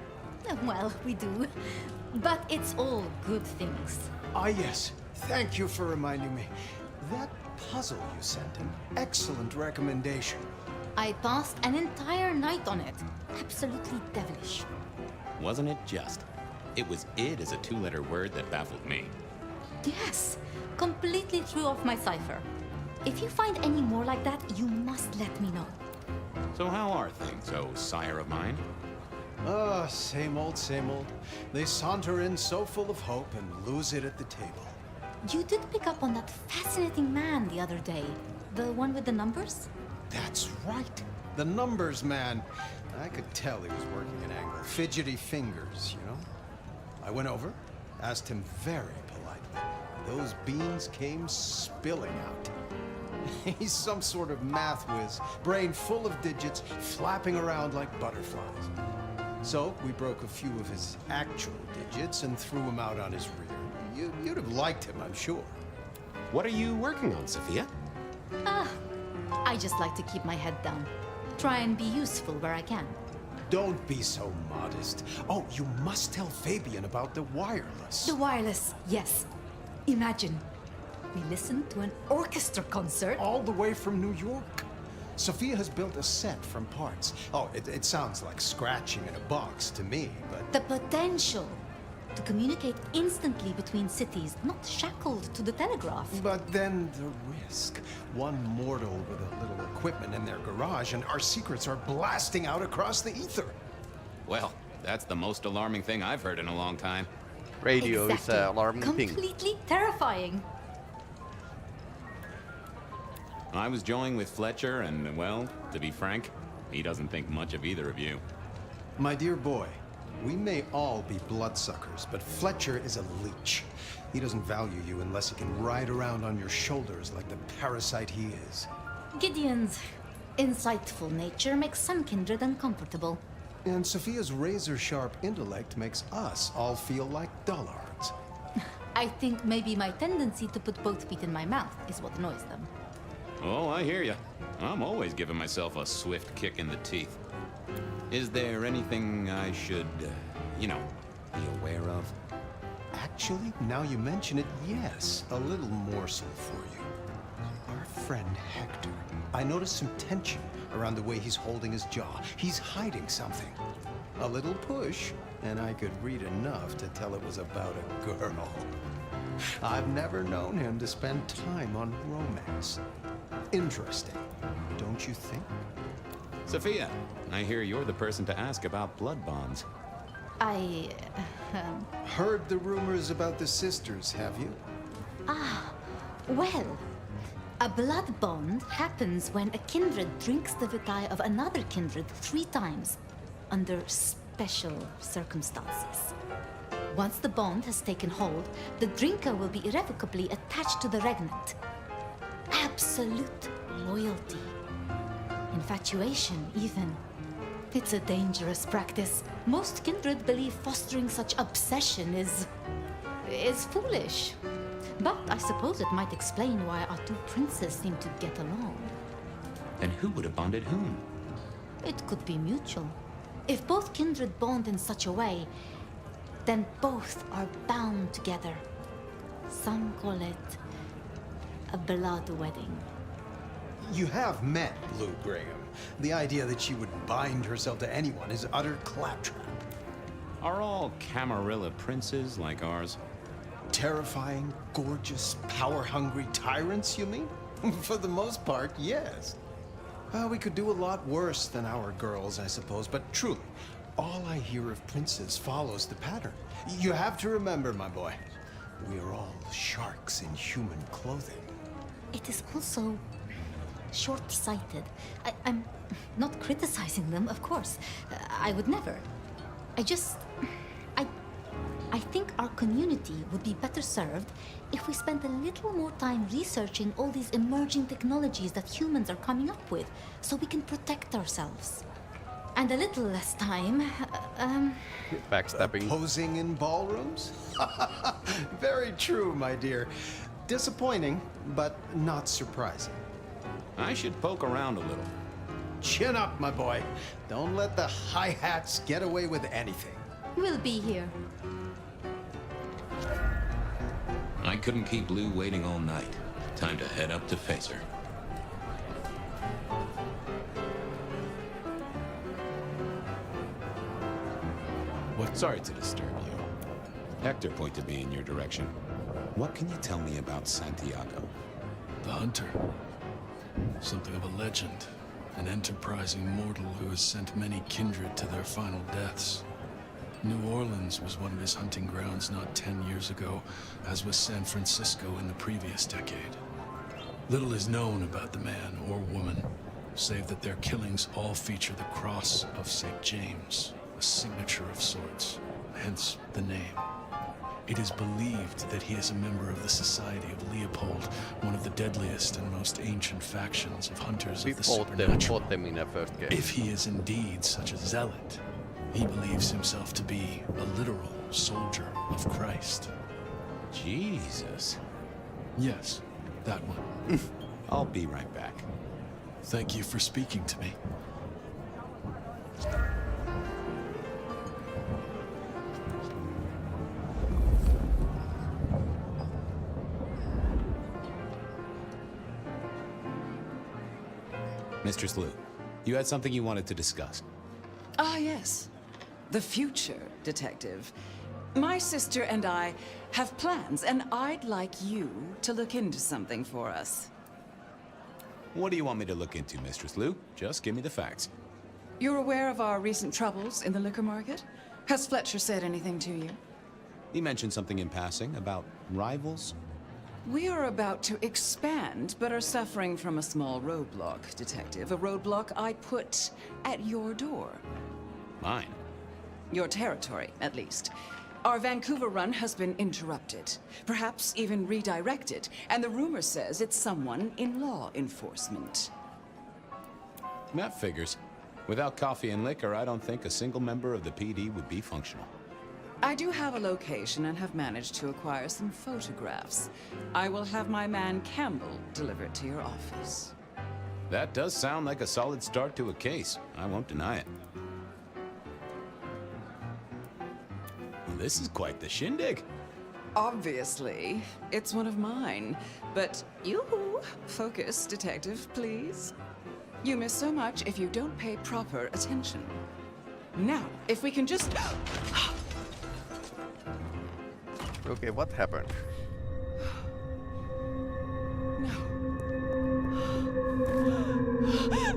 Well, we do. But it's all good things. Ah, yes. Thank you for reminding me. That puzzle you sent him, excellent recommendation. I passed an entire night on it. Absolutely devilish. Wasn't it just? It was id as a two-letter word that baffled me. Yes, completely threw off my cipher. If you find any more like that, you must let me know. So how are things, oh sire of mine? Ah, same old, same old. They saunter in so full of hope and lose it at the table. You did pick up on that fascinating man the other day. The one with the numbers? That's right. The numbers man. I could tell he was working an angle. Fidgety fingers, you know? I went over, asked him very politely. Those beans came spilling out. He's some sort of math whiz, brain full of digits, flapping around like butterflies. So we broke a few of his actual digits and threw him out on his rear. You'd have liked him, I'm sure. What are you working on, Sophia? I just like to keep my head down. Try and be useful where I can. Don't be so modest. Oh, you must tell Fabian about the wireless. The wireless, yes. Imagine, we listened to an orchestra concert. All the way from New York. Sophia has built a set from parts. Oh, it sounds like scratching in a box to me, but... The potential to communicate instantly between cities, not shackled to the telegraph. But then the risk. One mortal with a little equipment in their garage and our secrets are blasting out across the ether. Well, that's the most alarming thing I've heard in a long time. Radio exactly. is alarming thing. Completely terrifying. I was joined with Fletcher, and, well, to be frank, he doesn't think much of either of you. My dear boy, we may all be bloodsuckers, but Fletcher is a leech. He doesn't value you unless he can ride around on your shoulders like the parasite he is. Gideon's insightful nature makes some kindred uncomfortable. And Sophia's razor-sharp intellect makes us all feel like dullards. I think maybe my tendency to put both feet in my mouth is what annoys them. Oh, I hear ya. I'm always giving myself a swift kick in the teeth. Is there anything I should, be aware of? Actually, now you mention it, yes, a little morsel for you. Our friend Hector. I noticed some tension around the way he's holding his jaw. He's hiding something. A little push, and I could read enough to tell it was about a girl. I've never known him to spend time on romance. Interesting, don't you think? Sophia, I hear you're the person to ask about blood bonds. I... Heard the rumors about the sisters, have you? Well, a blood bond happens when a kindred drinks the vitae of another kindred 3 times, under special circumstances. Once the bond has taken hold, the drinker will be irrevocably attached to the regnant. Absolute loyalty. Infatuation, even. It's a dangerous practice. Most kindred believe fostering such obsession is foolish. But I suppose it might explain why our 2 princes seem to get along. Then who would have bonded whom? It could be mutual. If both kindred bond in such a way, then both are bound together. Some call it a blood wedding. You have met Lou Graham. The idea that she would bind herself to anyone is utter claptrap. Are all Camarilla princes like ours? Terrifying, gorgeous, power-hungry tyrants, you mean? For the most part, yes. We could do a lot worse than our girls, I suppose, but truly, all I hear of princes follows the pattern. You have to remember, my boy, we are all sharks in human clothing. It is also short-sighted. I'm not criticizing them, of course. I would never. I think our community would be better served if we spent a little more time researching all these emerging technologies that humans are coming up with, so we can protect ourselves. And a little less time, Backstabbing. Posing in ballrooms? Very true, my dear. Disappointing, but not surprising. I should poke around a little. Chin up, my boy. Don't let the hi-hats get away with anything. we'll be here. I couldn't keep Lou waiting all night. Time to head up to face her. What? Sorry to disturb you. Hector pointed me in your direction. What can you tell me about Santiago? The hunter. Something of a legend. An enterprising mortal who has sent many kindred to their final deaths. New Orleans was one of his hunting grounds not 10 years ago, as was San Francisco in the previous decade. Little is known about the man or woman, save that their killings all feature the cross of St. James, a signature of sorts, hence the name. It is believed that he is a member of the Society of Leopold, one of the deadliest and most ancient factions of hunters of the supernatural. Fought them in our first game. If he is indeed such a zealot, he believes himself to be a literal soldier of Christ. Jesus. Yes, that one. I'll be right back. Thank you for speaking to me. Mistress Lou, you had something you wanted to discuss. Ah, yes. The future, Detective. My sister and I have plans, and I'd like you to look into something for us. What do you want me to look into, Mistress Lou? Just give me the facts. You're aware of our recent troubles in the liquor market? Has Fletcher said anything to you? He mentioned something in passing about rivals. We are about to expand, but are suffering from a small roadblock, Detective. A roadblock I put at your door. Mine? Your territory, at least. Our Vancouver run has been interrupted, perhaps even redirected, and the rumor says it's someone in law enforcement. That figures. Without coffee and liquor, I don't think a single member of the PD would be functional. I do have a location and have managed to acquire some photographs. I will have my man Campbell deliver it to your office. That does sound like a solid start to a case. I won't deny it. Well, this is quite the shindig. Obviously, it's one of mine. But focus, detective, please. You miss so much if you don't pay proper attention. Now, if we can just... Okay, what happened?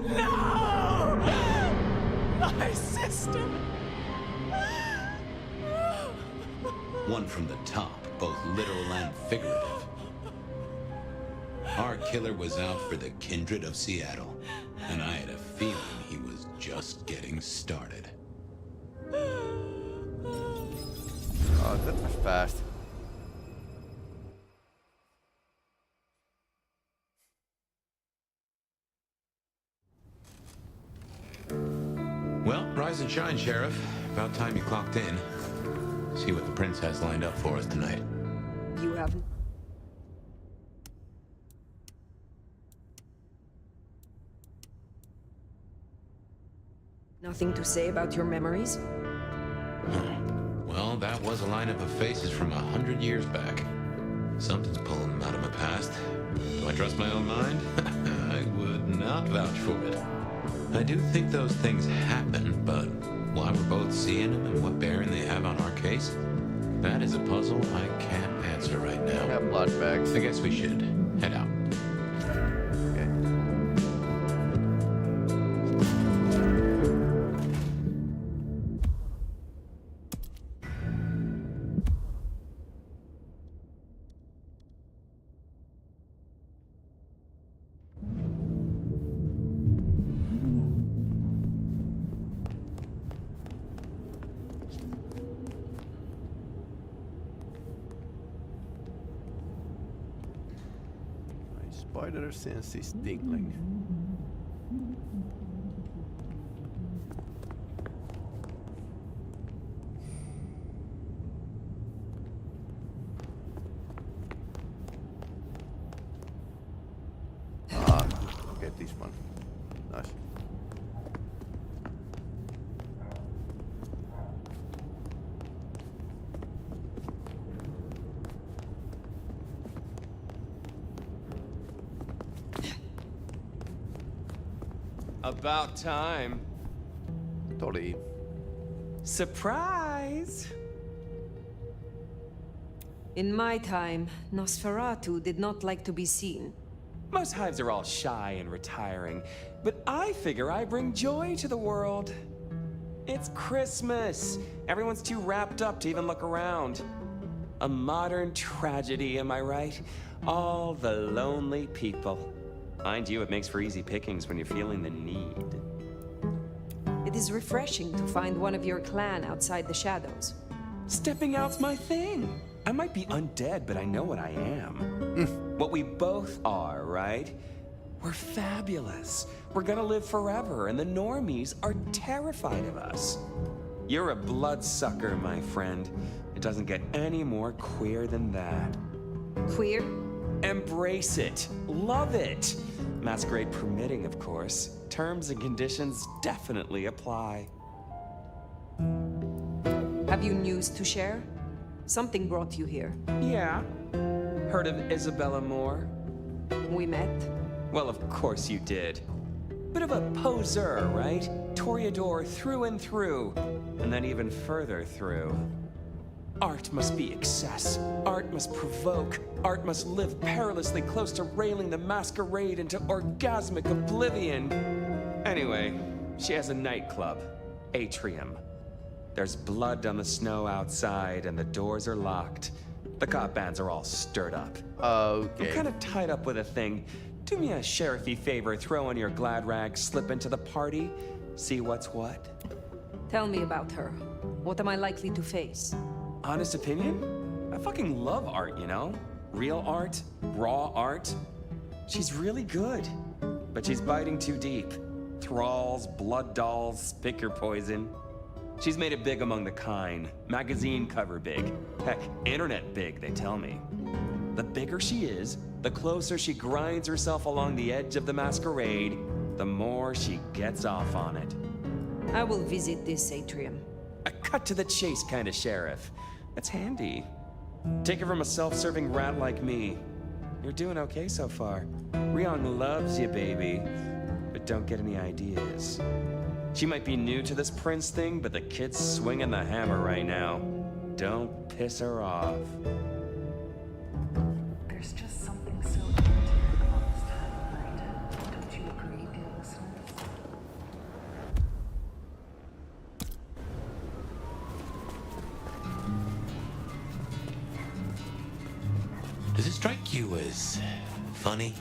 No! My sister! One from the top, both literal and figurative. Our killer was out for the Kindred of Seattle, and I had a feeling he was just getting started. Oh, that was fast. Well, rise and shine, Sheriff. About time you clocked in. See what the prince has lined up for us tonight. You haven't. Nothing to say about your memories? Well, that was a lineup of faces from 100 years back. Something's pulling them out of my past. Do I trust my own mind? I would not vouch for it. I do think those things happen, but why we're both seeing them and what bearing they have on our case, that is a puzzle I can't answer right now. Have blood bags. I guess we should head out. Okay. Spider sense is tingling. Ah, get this one. Nice. About time. Totally. Surprise! In my time, Nosferatu did not like to be seen. Most hives are all shy and retiring, but I figure I bring joy to the world. It's Christmas. Everyone's too wrapped up to even look around. A modern tragedy, am I right? All the lonely people. Mind you, it makes for easy pickings when you're feeling the need. It is refreshing to find one of your clan outside the shadows. Stepping out's my thing. I might be undead, but I know what I am. What we both are, right? We're fabulous. We're gonna live forever, and the normies are terrified of us. You're a bloodsucker, my friend. It doesn't get any more queer than that. Queer? Embrace it. Love it. Masquerade permitting, of course. Terms and conditions definitely apply. Have you news to share? Something brought you here. Yeah. Heard of Isabella Moore? We met. Well, of course you did. Bit of a poser, right? Toreador through and through, and then even further through. Art must be excess. Art must provoke. Art must live perilously close to railing the Masquerade into orgasmic oblivion. Anyway, she has a nightclub, Atrium. There's blood on the snow outside, and the doors are locked. The cop bands are all stirred up. Okay. I'm kind of tied up with a thing. Do me a sheriffy favor, throw on your glad rags, slip into the party, see what's what. Tell me about her. What am I likely to face? Honest opinion? I fucking love art, you know? Real art, raw art. She's really good, but she's biting too deep. thralls, blood dolls, pick your poison. She's made it big among the kind. Magazine cover big. Heck, internet big, they tell me. The bigger she is, the closer she grinds herself along the edge of the Masquerade, the more she gets off on it. I will visit this atrium. A cut-to-the-chase kind of sheriff. That's handy. Take it from a self-serving rat like me. You're doing okay so far. Ryong loves you, baby. But don't get any ideas. She might be new to this prince thing, but the kid's swinging the hammer right now. Don't piss her off. There's just something so intimate about this time of night. Don't you agree, dear listeners? Does it strike you as funny,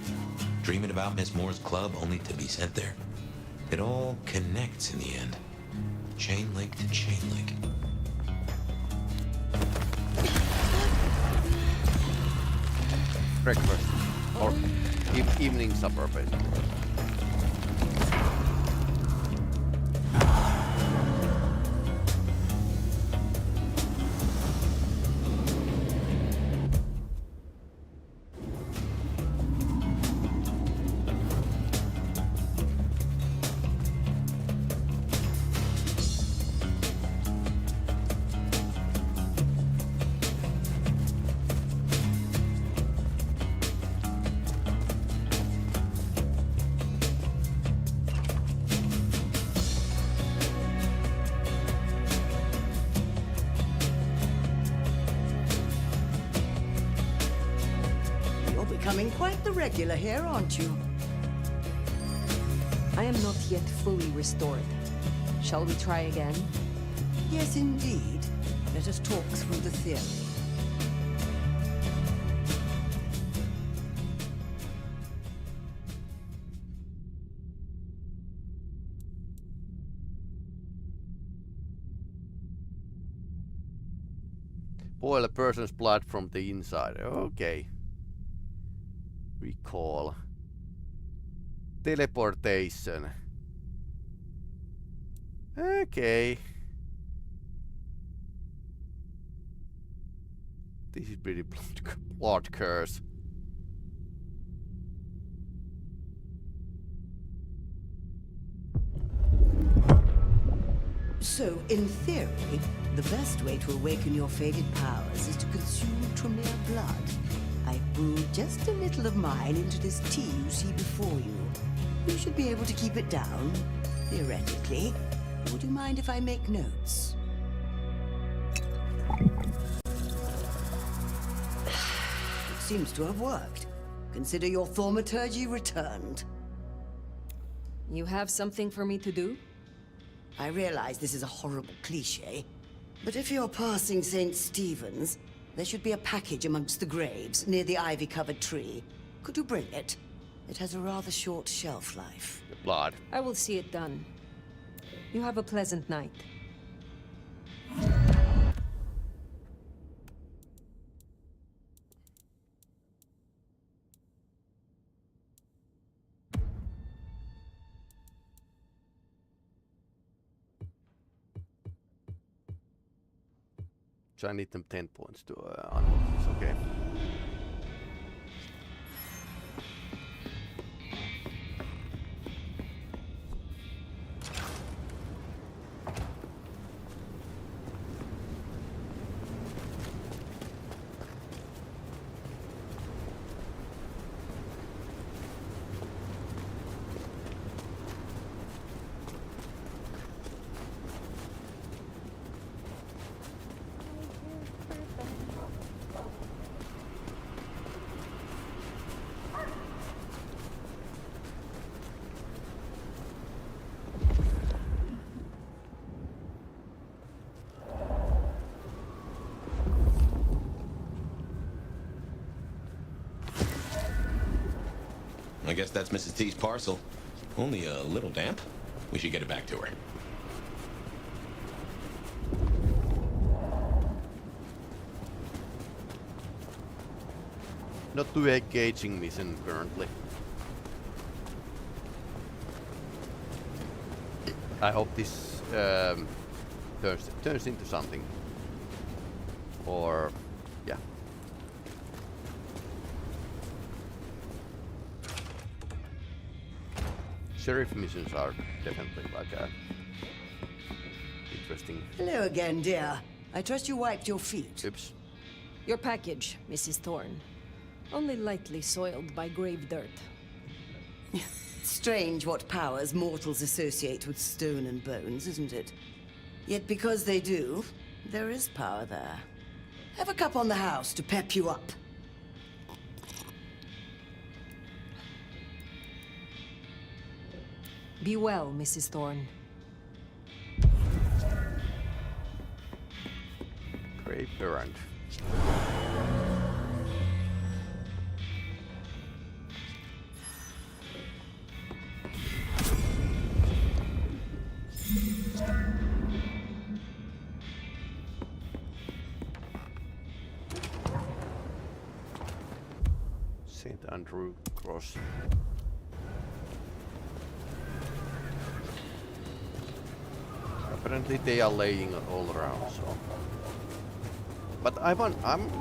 dreaming about Miss Moore's club only to be sent there? It all connects in the end. Chain link to chain link. Breakfast. Or evening supper, basically. Becoming quite the regular here, aren't you? I am not yet fully restored. Shall we try again? Yes, indeed. Let us talk through the theory. Boil a person's blood from the inside. Okay. Recall. Teleportation. Okay. This is pretty blood curse. So, in theory, the best way to awaken your faded powers is to consume Tremere blood. I've brewed just a little of mine into this tea you see before you. You should be able to keep it down, theoretically. Would you mind if I make notes? It seems to have worked. Consider your thaumaturgy returned. You have something for me to do? I realize this is a horrible cliché, but if you're passing St. Stephen's, there should be a package amongst the graves near the ivy-covered tree. Could you bring it? It has a rather short shelf life. The blood. I will see it done. You have a pleasant night. So I need them 10 points to unlock this, okay. I guess that's Mrs. T's parcel. Only a little damp. We should get it back to her. Not too engaging mission currently. I hope this turns into something. Or yeah. Sheriff missions are definitely like interesting. Hello again, dear. I trust you wiped your feet. Oops. Your package, Mrs. Thorne. Only lightly soiled by grave dirt. Strange what powers mortals associate with stone and bones, isn't it? Yet because they do, there is power there. Have a cup on the house to pep you up. Be well, Mrs. Thorne. Grave errand. St. Andrew Cross. Apparently they are laying all around, so. But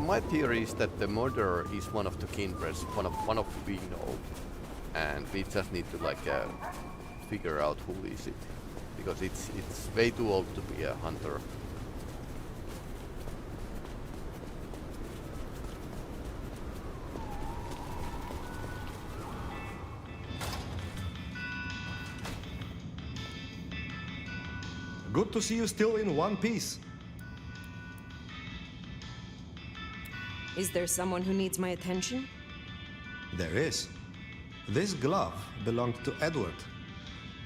my theory is that the murderer is one of the Kindreds, one of we know, and we just need to like figure out who is it, because it's way too old to be a hunter. Good to see you still in one piece. Is there someone who needs my attention? There is. This glove belonged to Edward.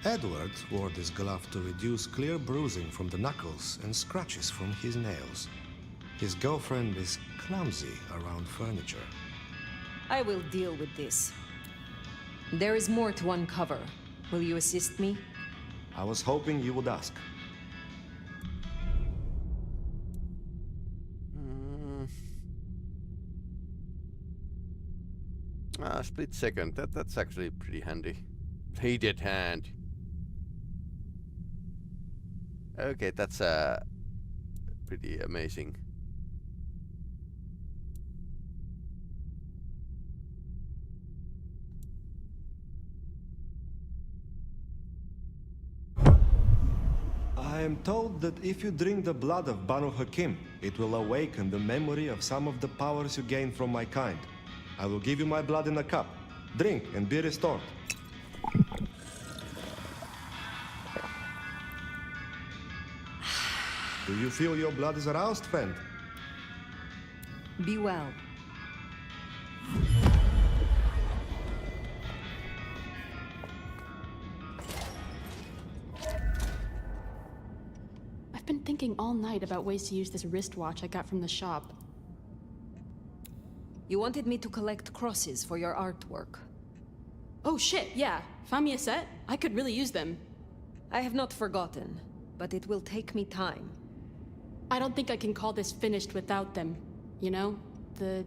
Edward wore this glove to reduce clear bruising from the knuckles and scratches from his nails. His girlfriend is clumsy around furniture. I will deal with this. There is more to uncover. Will you assist me? I was hoping you would ask. Split second. That's actually pretty handy. Faded hand. Okay, that's pretty amazing. I am told that if you drink the blood of Banu Hakim, it will awaken the memory of some of the powers you gained from my kind. I will give you my blood in a cup. Drink and be restored. Do you feel your blood is aroused, friend? Be well. I've been thinking all night about ways to use this wristwatch I got from the shop. You wanted me to collect crosses for your artwork. Oh shit, yeah. Found me a set? I could really use them. I have not forgotten, but it will take me time. I don't think I can call this finished without them. You know? The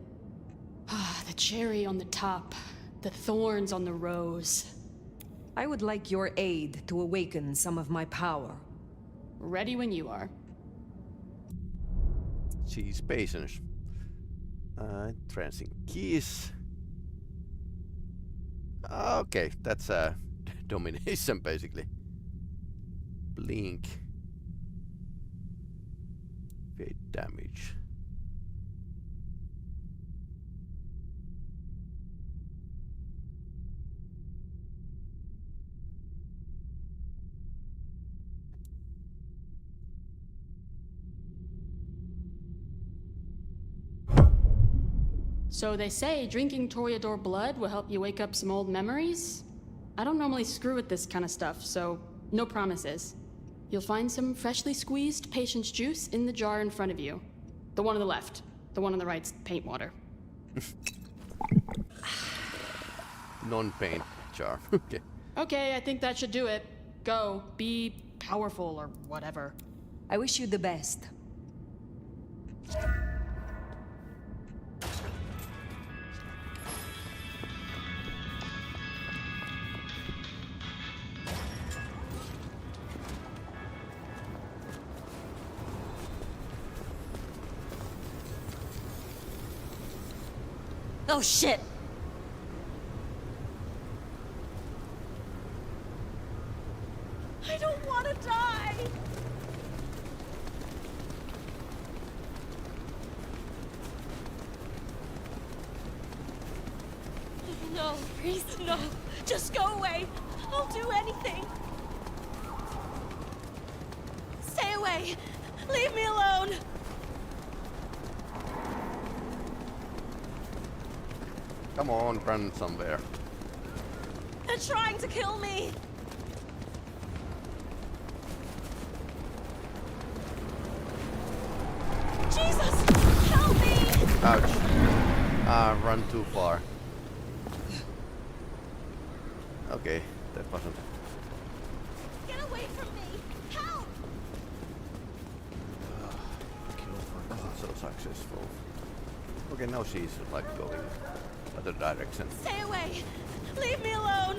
cherry on the top. The thorns on the rose. I would like your aid to awaken some of my power. Ready when you are. She's patience. Trancing keys. Okay, that's domination basically. Blink. Fade damage. So they say drinking Toreador blood will help you wake up some old memories? I don't normally screw with this kind of stuff, so no promises. You'll find some freshly squeezed patience juice in the jar in front of you. The one on the left. The one on the right's paint water. Non-paint jar. Okay. Okay, I think that should do it. Go. Be powerful or whatever. I wish you the best. Oh shit! I don't want to die! No, priest, no. Just go away. I'll do anything. Stay away. Leave me alone. Come on, run somewhere. They're trying to kill me. Jesus, help me. Ouch. Run too far. Okay, that wasn't. Get away from me. Help. Wasn't so successful. Okay, now she's like going other direction. Stay away. Leave me alone.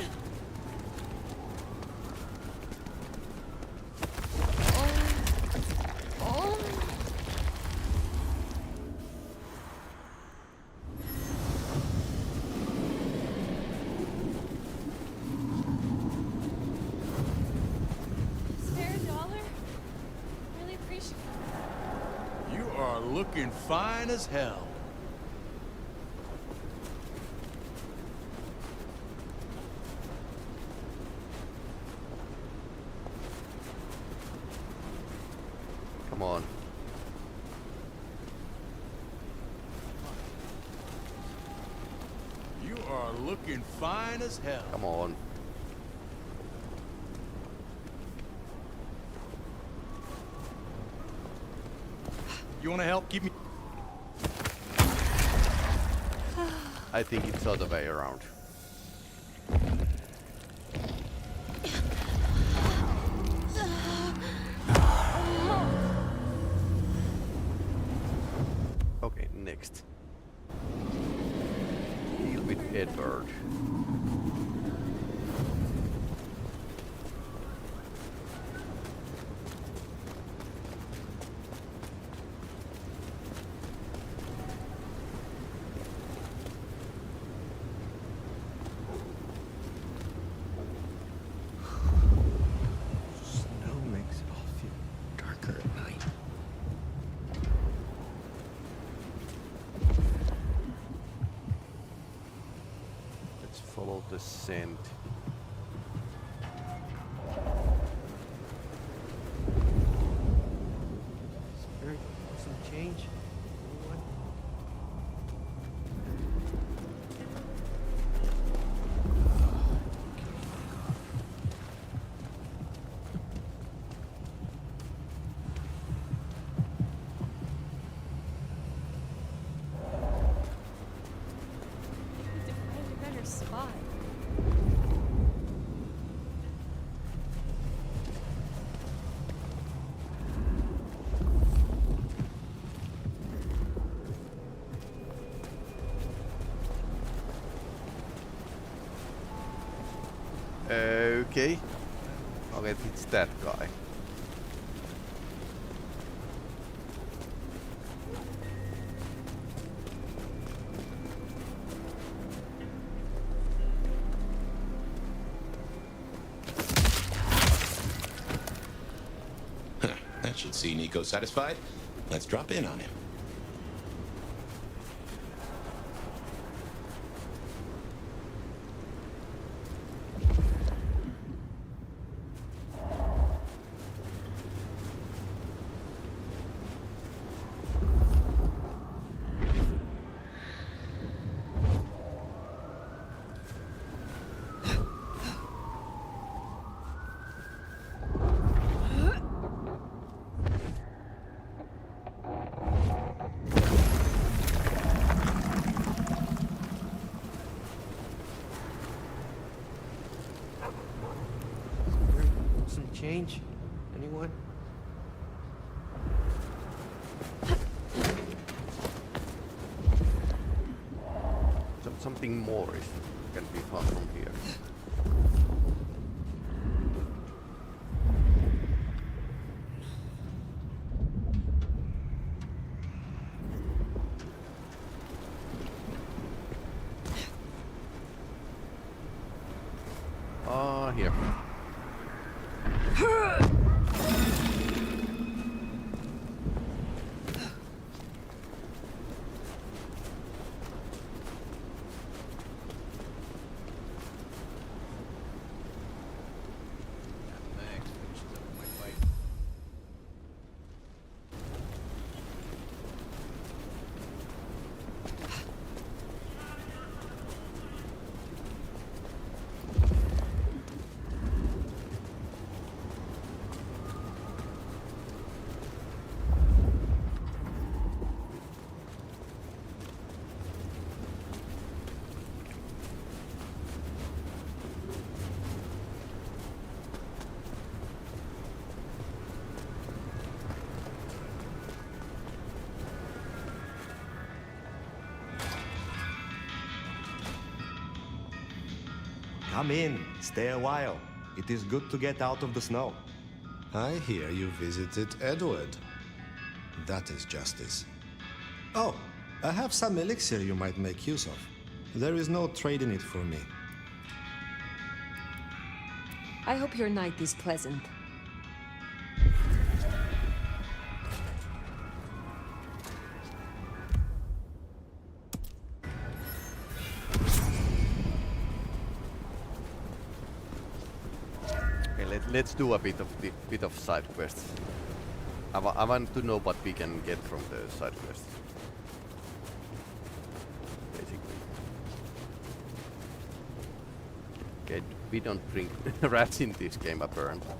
Looking fine as hell. Come on. You are looking fine as hell. Come on. You want to help keep me? I think it's the other way around. Okay, next. Deal with Edward. Follow the scent. Spirit, some change? Anyone? Spot. Okay. Okay, it's that guy. That should see Nico satisfied. Let's drop in on him. Change? Anyone? Something more is can be found from here. are here. Come in, stay a while. It is good to get out of the snow. I hear you visited Edward. That is justice. Oh, I have some elixir you might make use of. There is no trade in it for me. I hope your night is pleasant. Let's do a bit of side quests. I want to know what we can get from the side quests. Basically. Okay, we don't bring rats in this game apparently.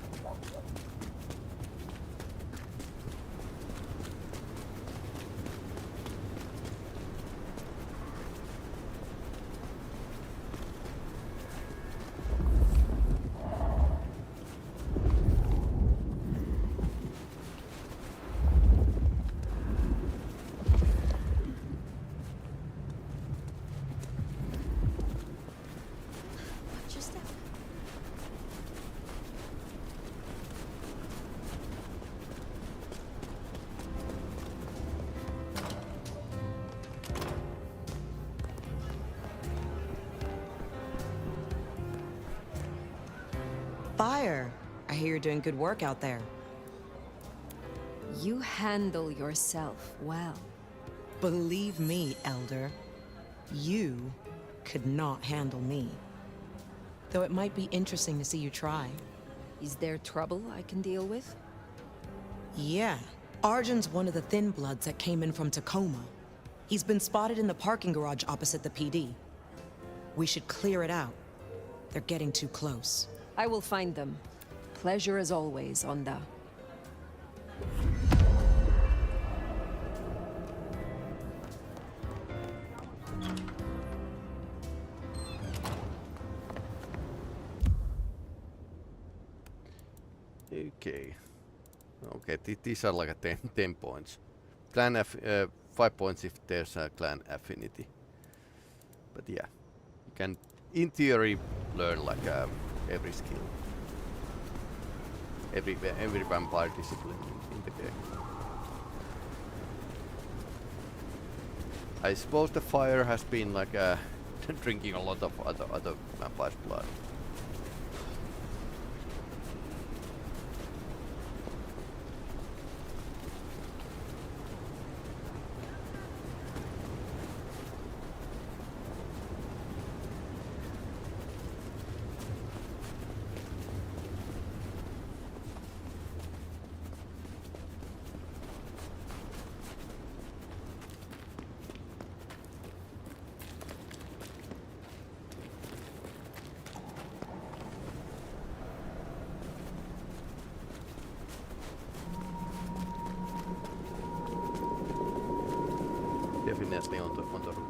Phyre, I hear you're doing good work out there. You handle yourself well. Believe me, Elder, you could not handle me. Though it might be interesting to see you try. Is there trouble I can deal with? Yeah. Arjun's one of the Thin Bloods that came in from Tacoma. He's been spotted in the parking garage opposite the PD. We should clear it out. They're getting too close. I will find them. Pleasure as always, Onda. Okay. Okay, these are like a 10 points. Clan 5 points if there's a clan affinity. But yeah, you can, in theory, learn like every skill. Every vampire discipline in the game. I suppose the Phyre has been like drinking a lot of other vampires' blood. Definitely on the route.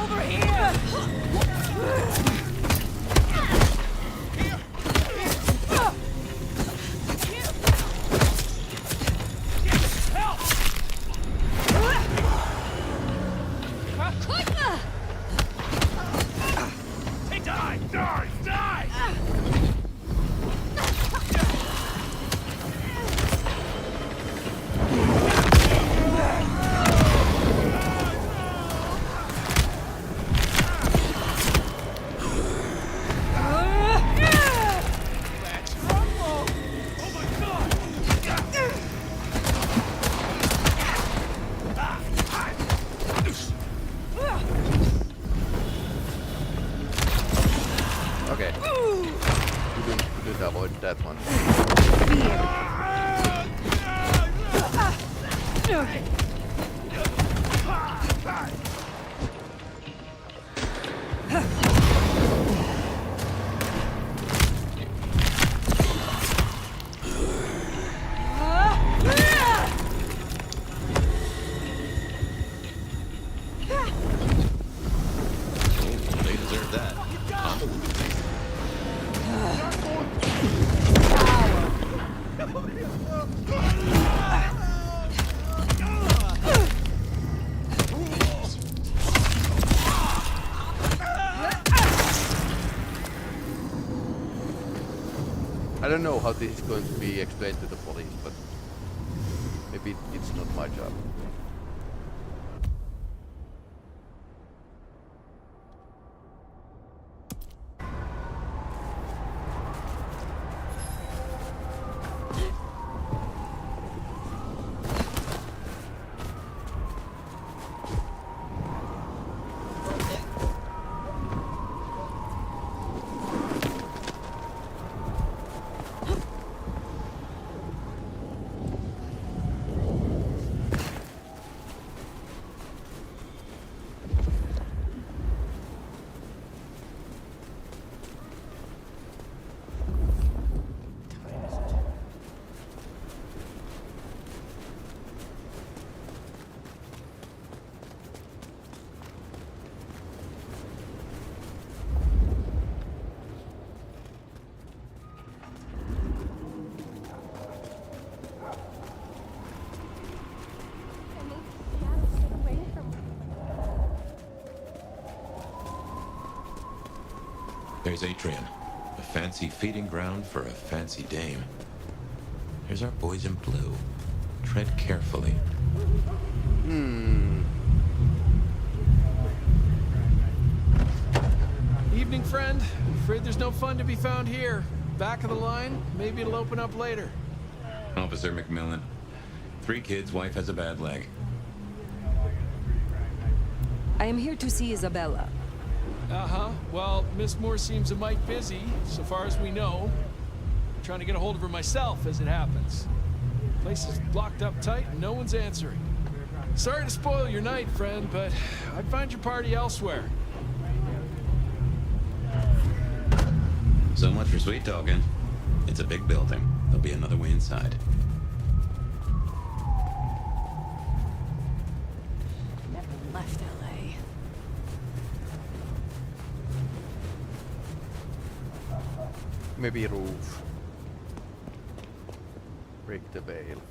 Over here! Okay. Couldn't avoid that one. They deserve that. I don't know how this is going to be explained to the police, but maybe it's not my job. There's Atrium, a fancy feeding ground for a fancy dame. Here's our boys in blue. Tread carefully. Evening, friend. Afraid there's no fun to be found here. Back of the line, maybe it'll open up later. Officer McMillan. 3 kids, wife has a bad leg. I am here to see Isabella. Uh-huh. Well, Miss Moore seems a mite busy, so far as we know. I'm trying to get a hold of her myself, as it happens. Place is blocked up tight and no one's answering. Sorry to spoil your night, friend, but I'd find your party elsewhere. So much for sweet talking. It's a big building. There'll be another way inside. Never left LA. Maybe roof. Break the veil.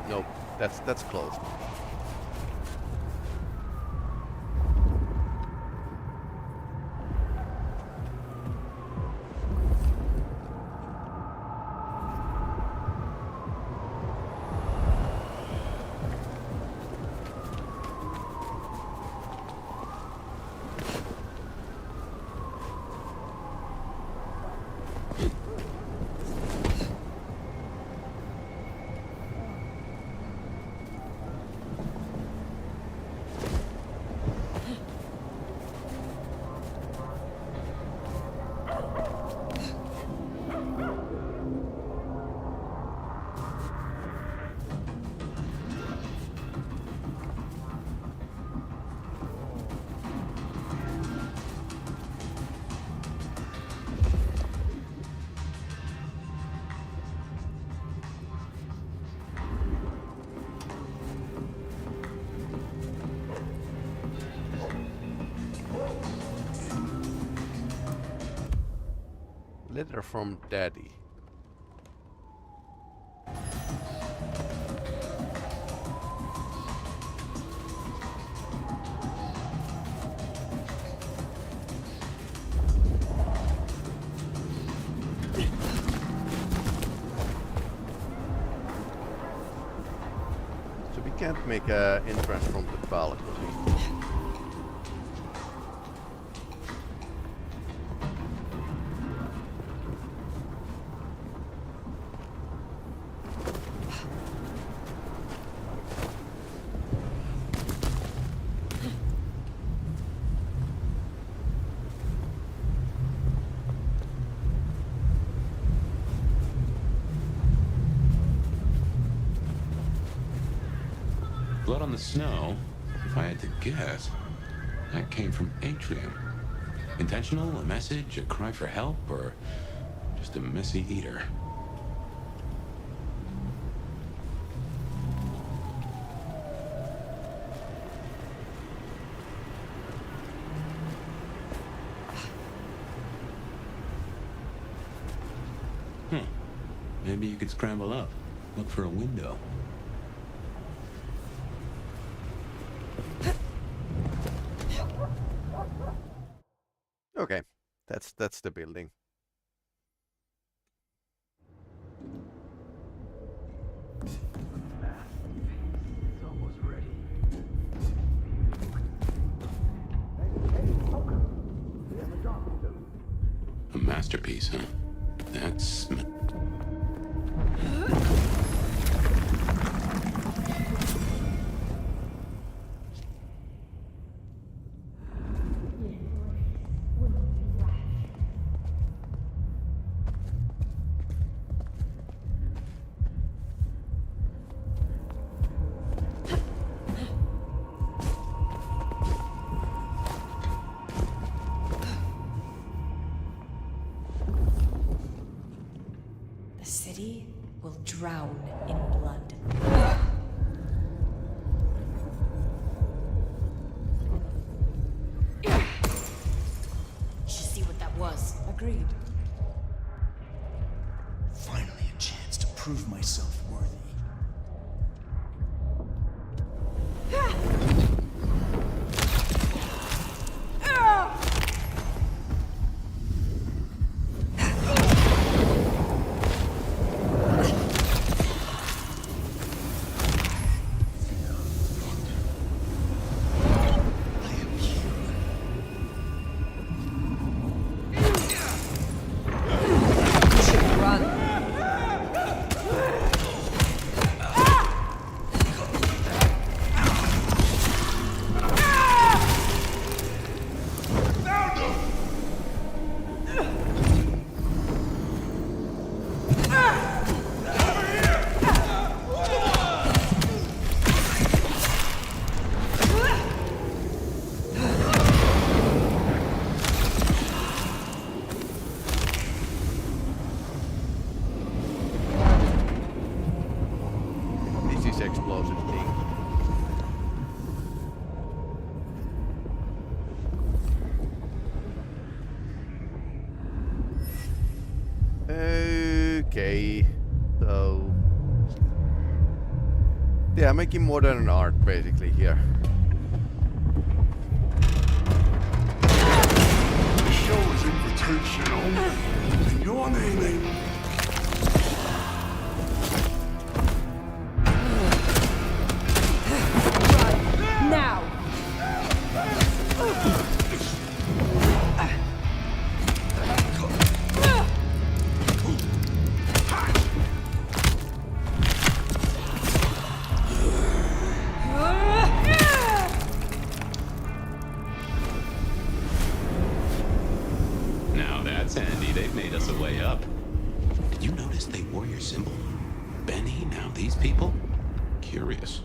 No, that's closed. Letter from Daddy. So we can't make an entrance from the balcony. Blood on the snow, if I had to guess, that came from Atrium. Intentional, a message, a cry for help, or just a messy eater? Maybe you could scramble up, look for a window. Okay, that's the building. It's almost ready. A masterpiece, huh? That's... The city will drown in blood. You should see what that was. Agreed. Finally a chance to prove myself worthy. explosive thing. Okay, so they are making modern art basically here. The show is invitational, and your name ain't. Now! Now that's handy. They've made us a way up. Did you notice they wore your symbol? Benny, now these people? Curious.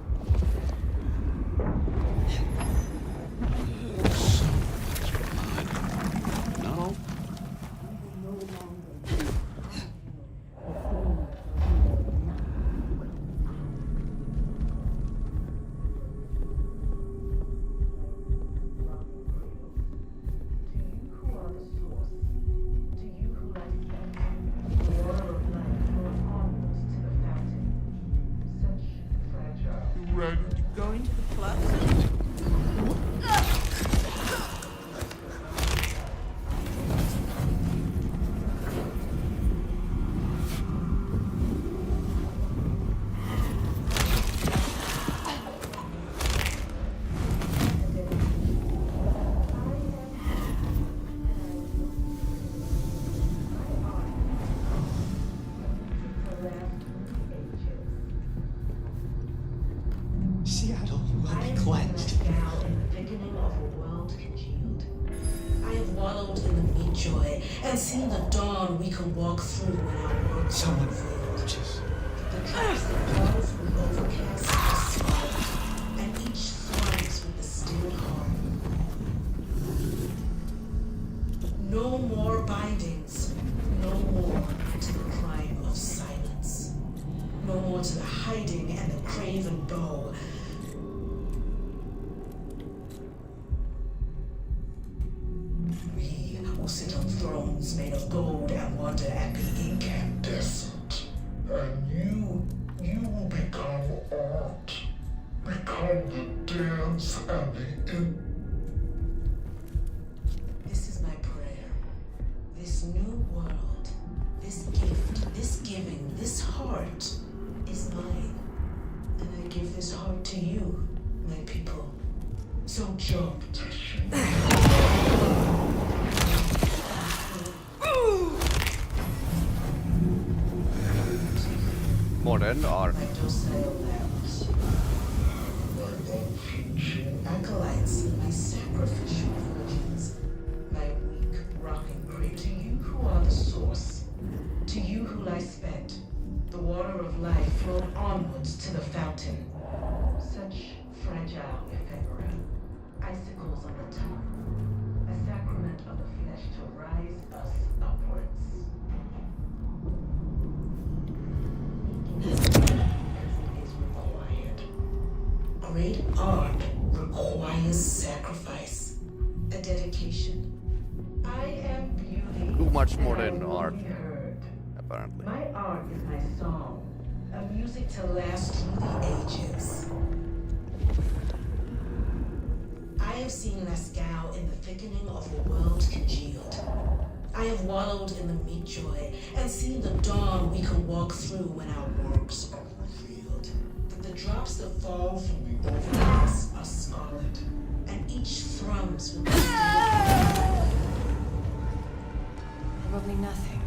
No. To you who are the source, to you who lie standing Going to the club soon? Seattle will be cleansed. Now in the beginning of a world congealed. I have wallowed in the meat joy and seen the dawn we can walk through when our works Someone just the drops that fall from the overcast are scarlet, and each thrives with the stilled heart. No more bindings, no more to the crime of silence, no more to the hiding and the craven bow. We will sit on thrones made of gold and wonder at the incandescent. And you will become art. Become the dance and the This is my prayer. This new world, this gift, this giving, this heart is mine. And I give this heart to you, my people. So jump. Modern art. Acolytes, my sacrificial virgins, my weak rock and grape. To you who are the source, to you who lie spent, the water of life flowed onwards to the fountain. Such fragile ephemera, icicles on the tongue, a sacrament of the flesh to rise us upwards. Is required. Great art requires sacrifice, a dedication. I am beauty. Too much and modern I will art, be heard. apparently. My art is my song, a music to last through the ages. I have seen Lascaux in the thickening of a world congealed. I have wallowed in the meat joy and seen the dawn we can walk through when our works are revealed. The drops that fall from the overcast are scarlet, and each thrums with the Probably nothing.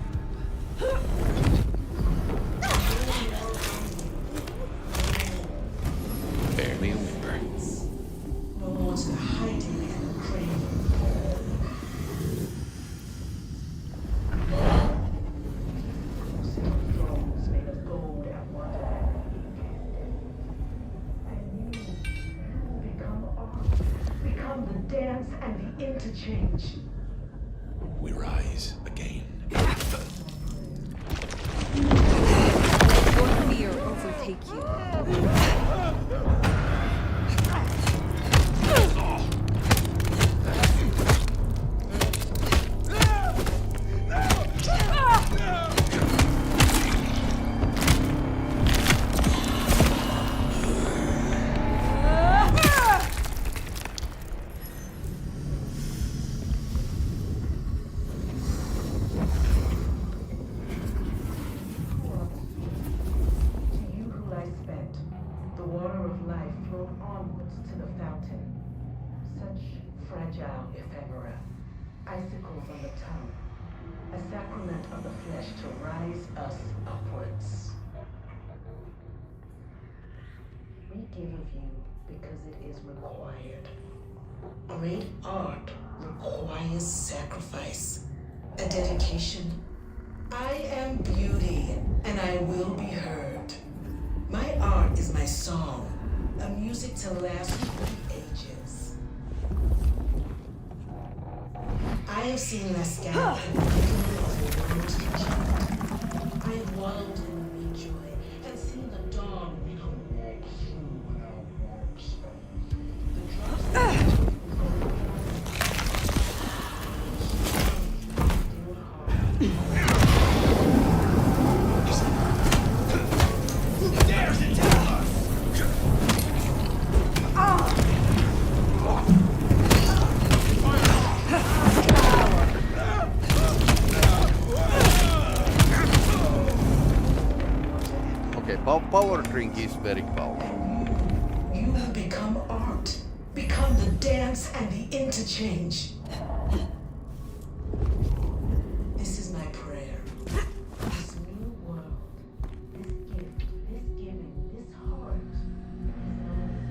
Barely a whimper. no more to the hiding and the craving. Thrones made of gold and wonder. And you become art, become the dance and the interchange. We rise again. Or fear overtake you. Ephemera, icicles on the tongue, a sacrament of the flesh to rise us upwards. We give of you because it is required. Great art requires sacrifice, a dedication. I am beauty, and I will be heard. My art is my song, a music to last through the ages. I have seen Lascaux in the beginning of the world's congealed. I have wallowed in the meat joy and seen the dawn we can walk through when our works are. The drops power drink is very powerful. You have become art. Become the dance and the interchange. This is my prayer. This new world, this gift, this giving, this heart is mine.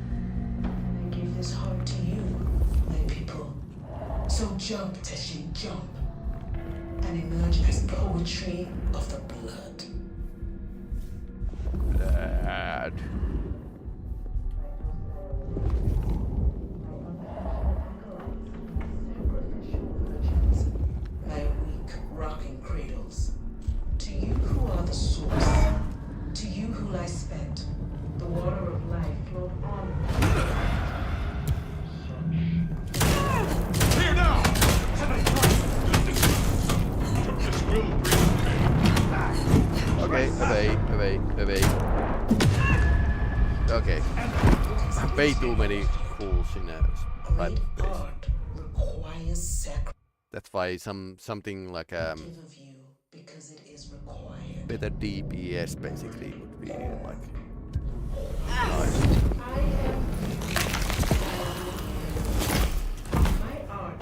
I give this heart to you, my people. So jump, Teshin, jump. And emerge as poetry of the blood. Blood. My weak rocking cradles. To you who are the source. To you who lie spent. The water of life flowed on. Clear now! This will bring Okay, away. Okay. Way too many fools in a right place. Requires sacrifice. That's why something like Give of you because it is required. better DPS basically would be like I nice. am my art.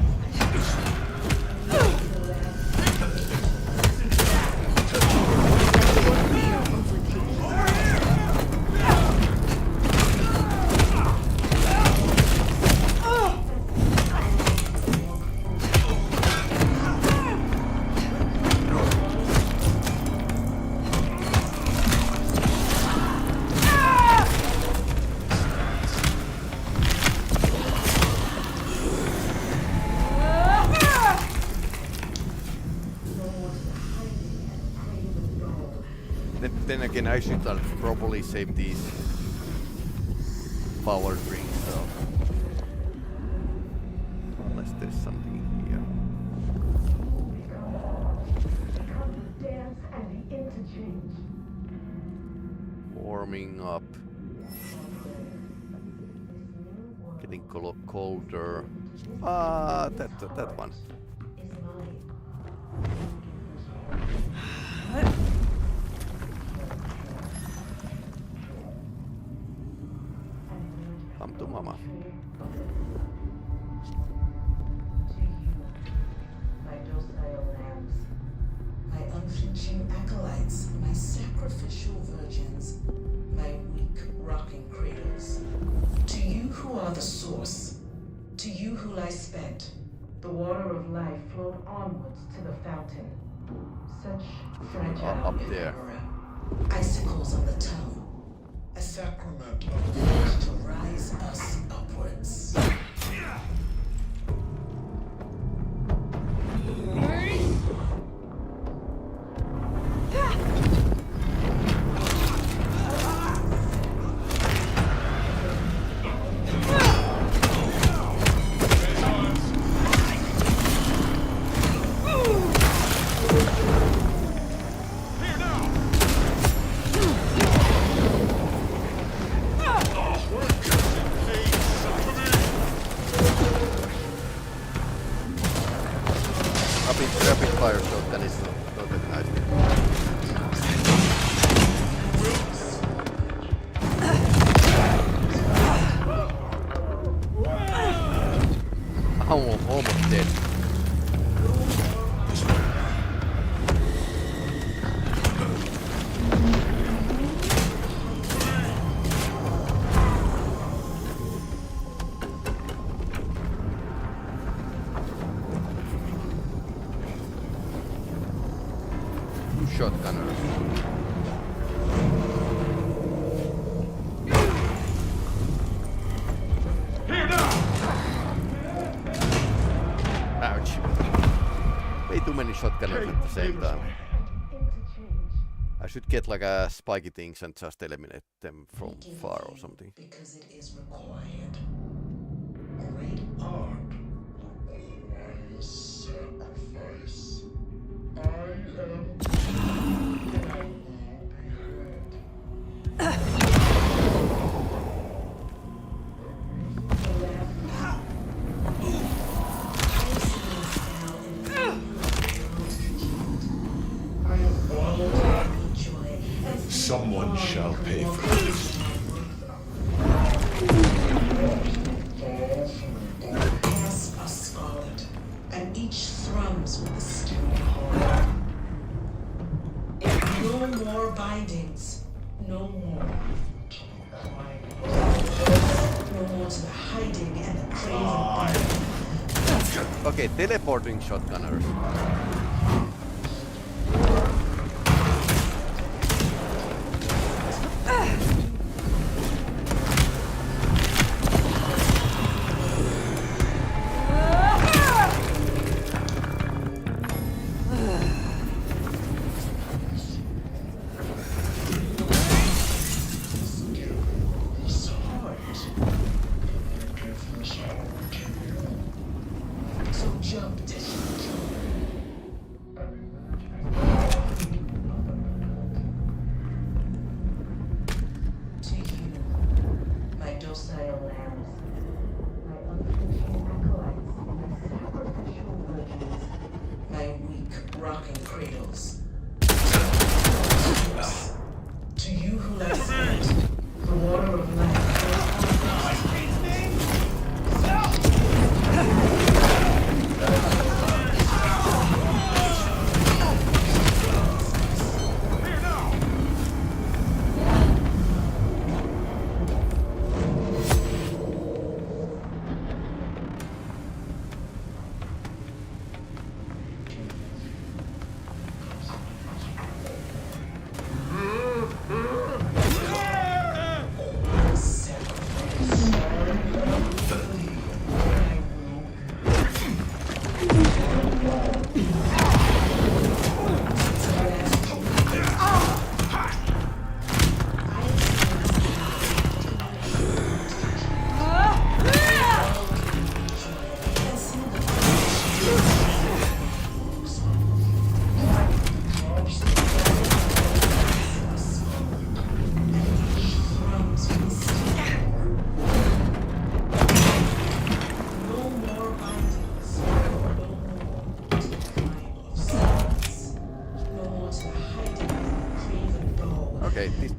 Then again, I should probably save these power drinks, so unless there's something here. Dance and the interchange. Warming up. Getting colder. Ah, that one. Come to mama. My docile lambs, my unflinching acolytes, my sacrificial virgins, my weak rocking cradles. To you who are the source, to you who lie spent, the water of life flowed onwards to the fountain. Such fragile up there. ephemera, icicles on the tongue, a sacrament of the to rise us upwards. Rapid fire shotgun is not that nice. I'm almost dead. Shotgunner. Ouch. Way too many shotgunners at the same time. I should get like a spiky things and just eliminate them from far or something. Because it is required. Great art requires sacrifice. I am and I will be heard. Someone shall pay for No more. No more to the hiding and the craving. Okay, teleporting shotgunners.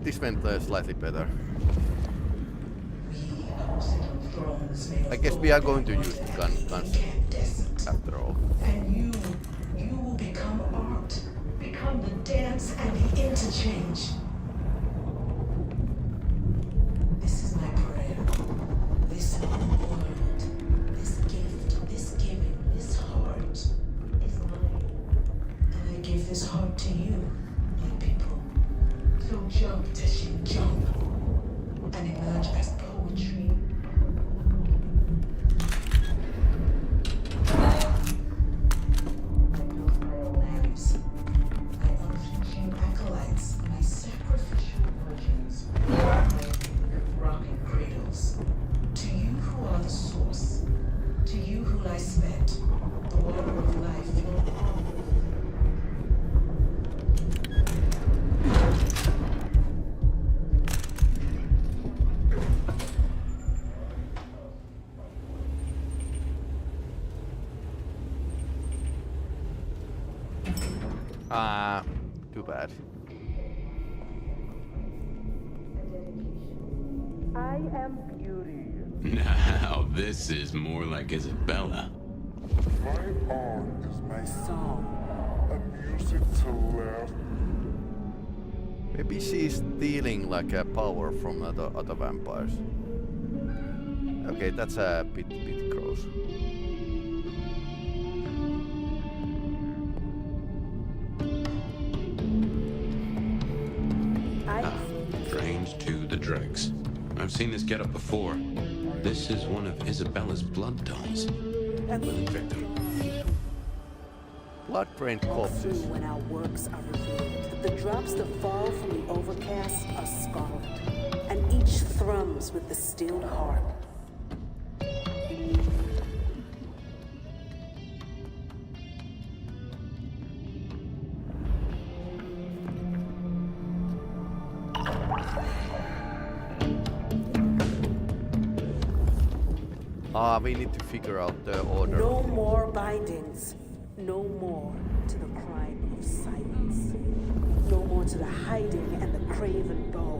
This went slightly better. I guess we are going to use the guns after all. And you will become art. Become the dance and the interchange. This is my prayer. This word, this gift, this giving, this heart is mine. And I give this heart to you, my people. So jump, Teshin, jump, and emerge as poetry. My lambs, my unflinching acolytes, my sacrificial virgins, my rocking cradles. To you who are the source, to you who lie spent, the water of life flow on. Too bad. I am beauty. Now, this is more like Isabella. My art is my song, a music to laugh. Maybe she's stealing like a power from other vampires. Okay, that's a bit gross. Trained to the dregs. I've seen this getup before. This is one of Isabella's blood dolls. Willing victim. Blood-brained corpses. When our works are revealed, the drops that fall from the overcast are scarlet, and each thrums with the stilled harp. We need to figure out the order. No more bindings. No more to the crime of silence. No more to the hiding and the craven bow.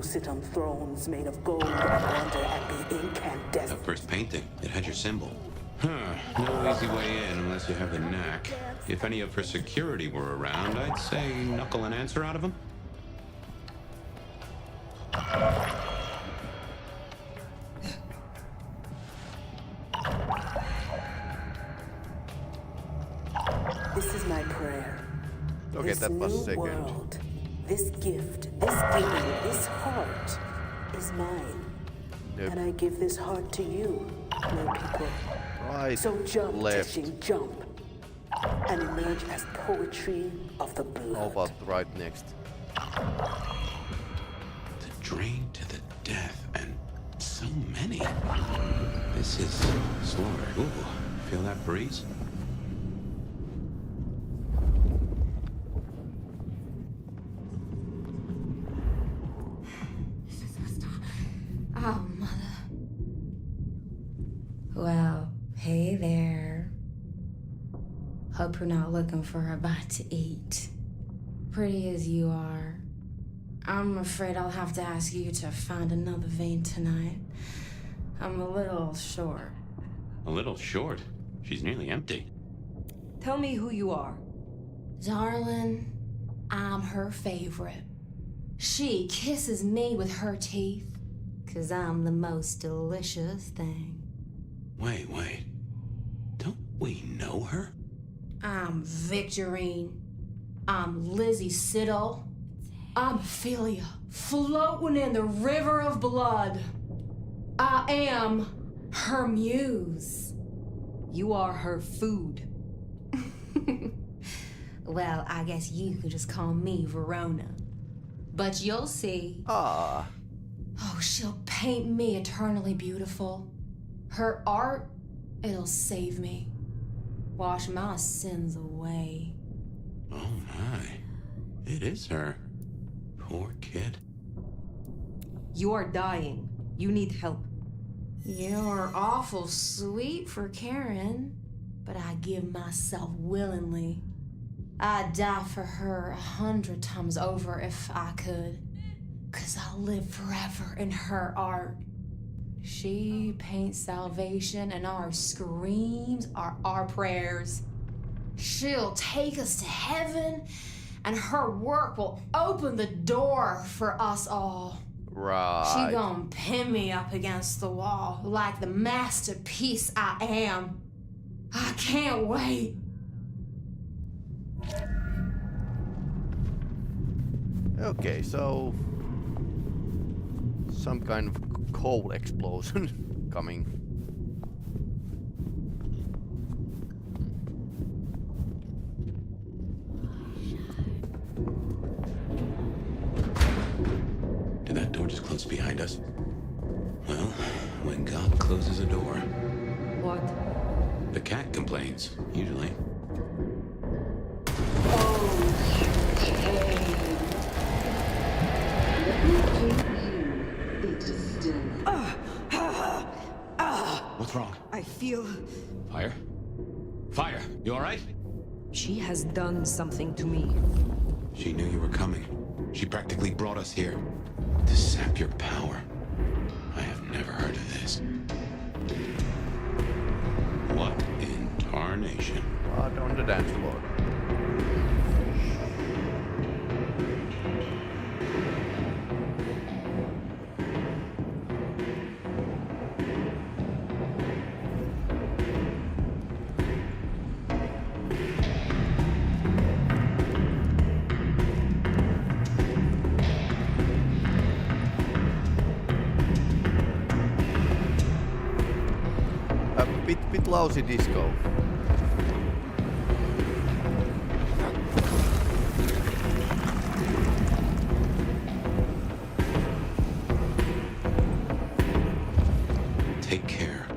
sit on thrones made of gold and wonder at the incandescent. That first painting, it had your symbol. Huh, no easy way in unless you have the knack. If any of her security were around, I'd say knuckle an answer out of them. This is my prayer. Okay, this that was new second. world, this gift, this giving, this heart is mine. Yep. And I give this heart to you, my people. Right, So jump, left. Tishing, jump. And emerge as poetry of the blood. How about right next? The drain to the death, and so many. This is slaughter. Ooh, feel that breeze? Oh, mother. Well, hey there. Hope you're not looking for a bite to eat. Pretty as you are, I'm afraid I'll have to ask you to find another vein tonight. I'm a little short. A little short. She's nearly empty. Tell me who you are. Darling, I'm her favorite. She kisses me with her teeth, 'cause I'm the most delicious thing. Wait. Don't we know her? I'm Victorine. I'm Lizzie Siddle. I'm Ophelia, floating in the river of blood. I am her muse. You are her food. Well, I guess you could just call me Verona. But you'll see. Ah. Oh, she'll paint me eternally beautiful. Her art, it'll save me. Wash my sins away. Oh my. It is her. Poor kid. You are dying. You need help. You're awful sweet for Karen, but I give myself willingly. I'd die for her 100 times over if I could, 'cause I'll live forever in her art. She paints salvation, and our screams are our prayers. She'll take us to heaven, and her work will open the door for us all. Right. She gonna pin me up against the wall like the masterpiece I am. I can't wait. Okay, so some kind of coal explosion coming. Did that door just close behind us? Well, when God closes a door, What? the cat complains, usually. What's wrong? I feel... Phyre? Phyre, you alright? She has done something to me. She knew you were coming. She practically brought us here to sap your power. I have never heard of this. What in tarnation? Blood on the dance floor. Bit lousy disco. Take care.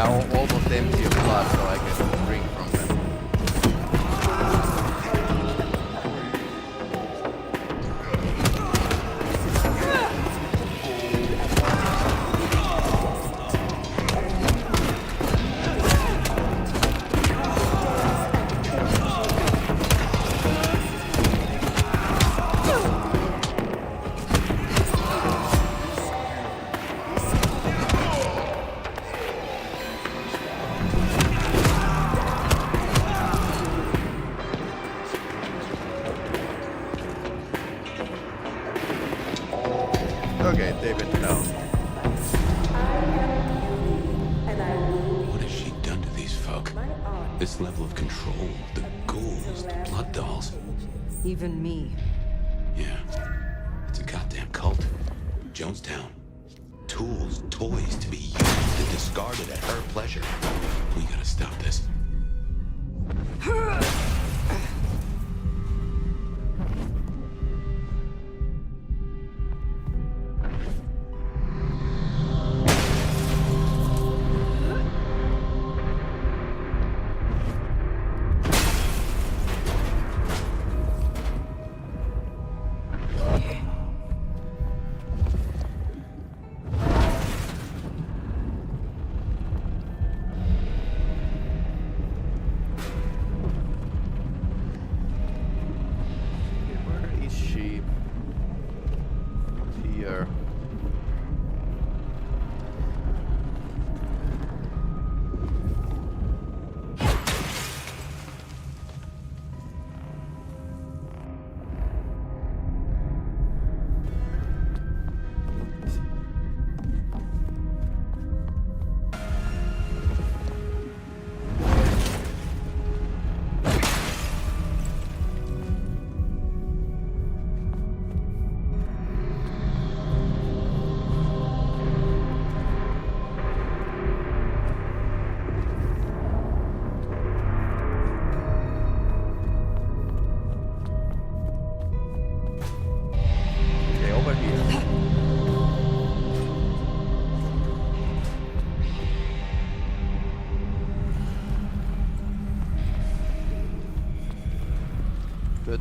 are almost empty of blood, so I can drink from them. Okay, they went down. What has she done to these folk? This level of control, the ghouls, the blood dolls. Even me. Yeah, it's a goddamn cult. Jonestown. Tools, toys to be used and discarded at her pleasure. We gotta stop this.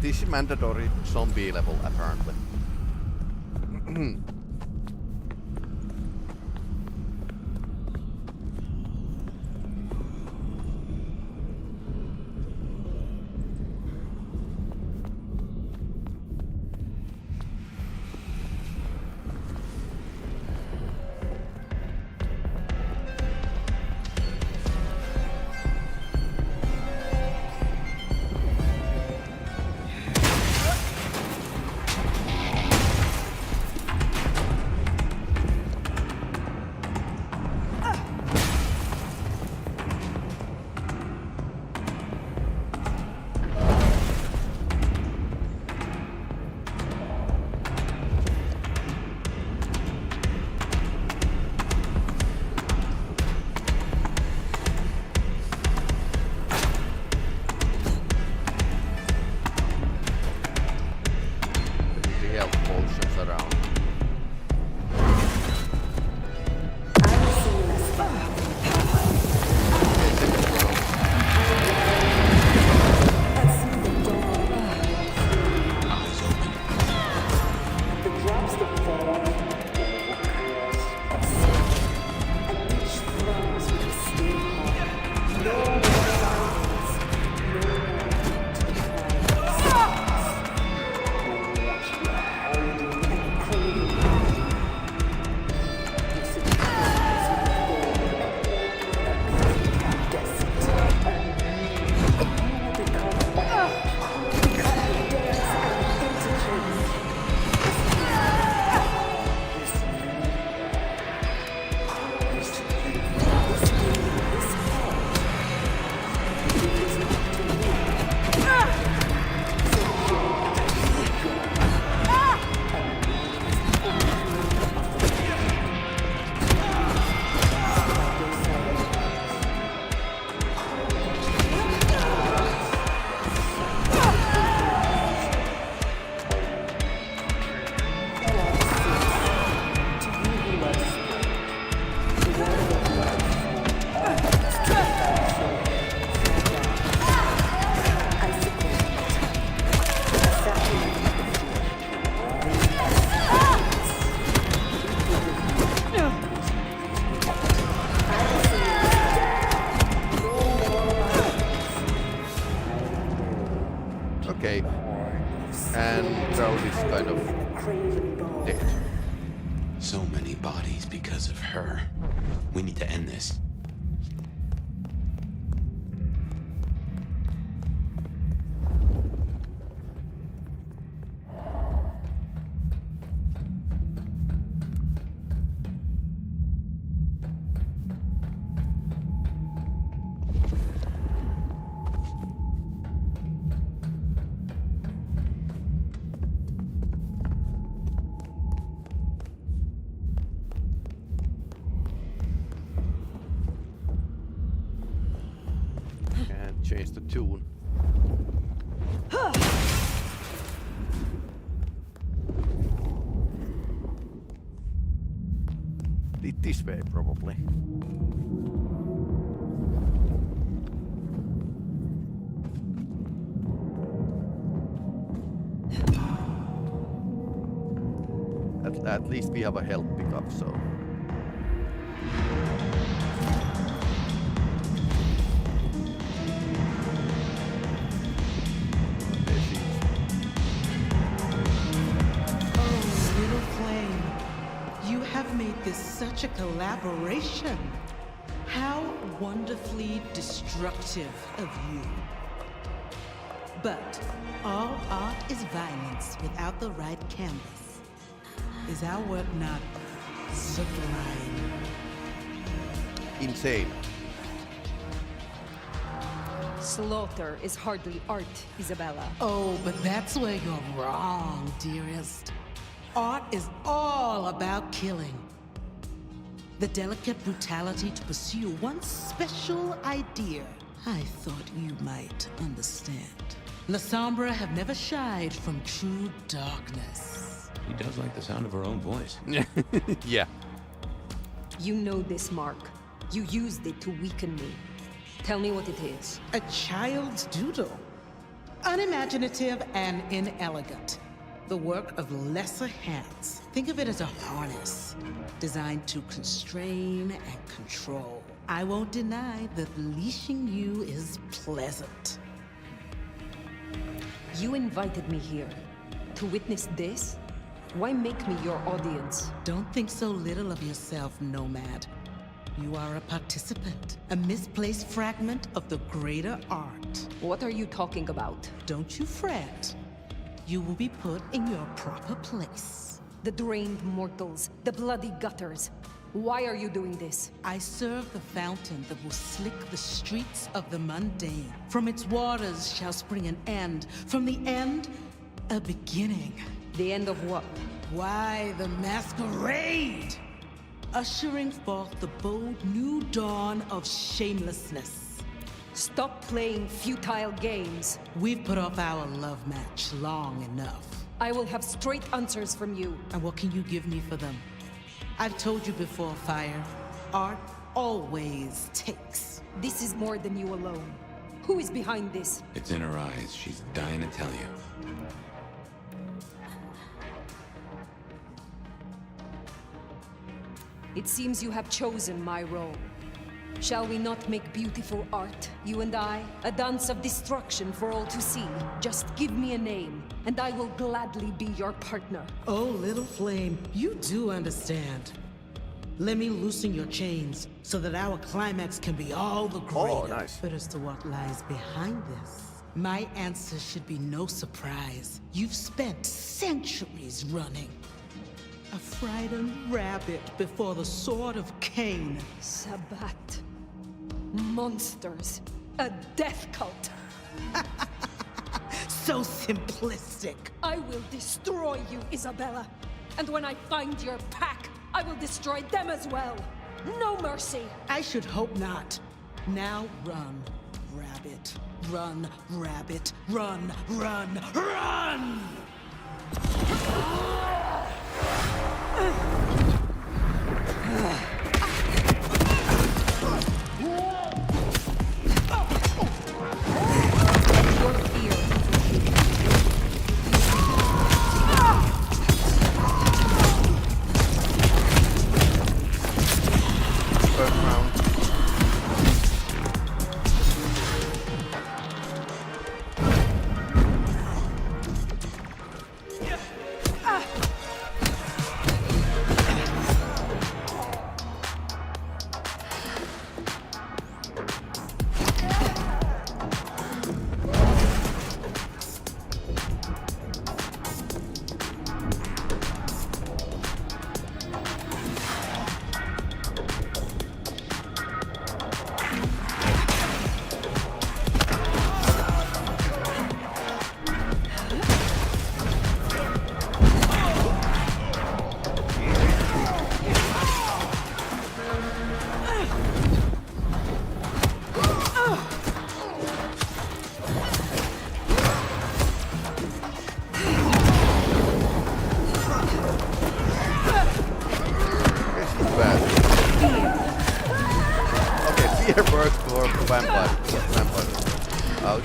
This is mandatory zombie level, apparently. her. We need to end this. Change the tune. This way, probably. At least we have a health pickup, so. Is such a collaboration. How wonderfully destructive of you. But all art is violence without the right canvas. Is our work not sublime? Insane. Slaughter is hardly art, Isabella. Oh, but that's where you're wrong, dearest. Art is all about killing. The delicate brutality to pursue one special idea. I thought you might understand. La Sombra have never shied from true darkness. He does like the sound of her own voice. Yeah. You know this, Mark. You used it to weaken me. Tell me what it is. A child's doodle. Unimaginative and inelegant. The work of lesser hands. Think of it as a harness, designed to constrain and control. I won't deny that leashing you is pleasant. You invited me here to witness this? Why make me your audience? Don't think so little of yourself, Nomad. You are a participant, a misplaced fragment of the greater art. What are you talking about? Don't you fret. You will be put in your proper place. The drained mortals, the bloody gutters. Why are you doing this? I serve the fountain that will slick the streets of the mundane. From its waters shall spring an end. From the end, a beginning. The end of what? Why, the Masquerade! Ushering forth the bold new dawn of shamelessness. Stop playing futile games. We've put off our love match long enough. I will have straight answers from you. And what can you give me for them? I've told you before, Phyre. Art always takes. This is more than you alone. Who is behind this? It's in her eyes. She's dying to tell you. It seems you have chosen my role. Shall we not make beautiful art, you and I? A dance of destruction for all to see. Just give me a name, and I will gladly be your partner. Oh, little flame, you do understand. Let me loosen your chains, so that our climax can be all the greater. Oh, nice. But as to what lies behind this, my answer should be no surprise. You've spent centuries running. A frightened rabbit before the sword of Cain. Sabbat. Monsters. A death cult. So simplistic. I will destroy you, Isabella. And when I find your pack, I will destroy them as well. No mercy. I should hope not. Now run, rabbit. Run, rabbit. Run, run, run! Fear works for vampires. Ouch.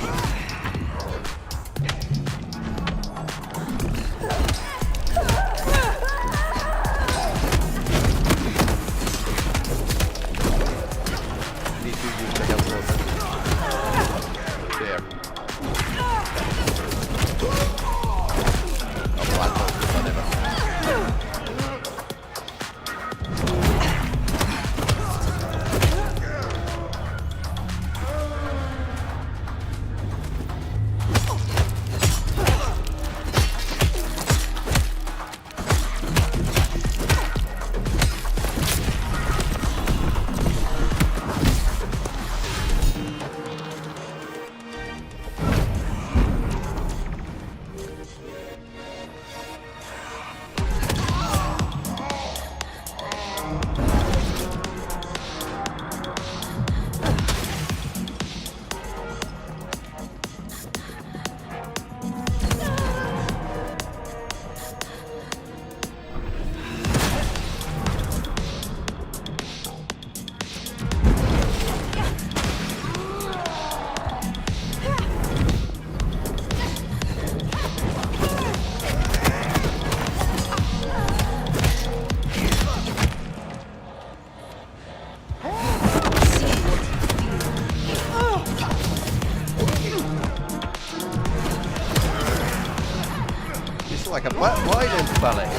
Like a violent ballet.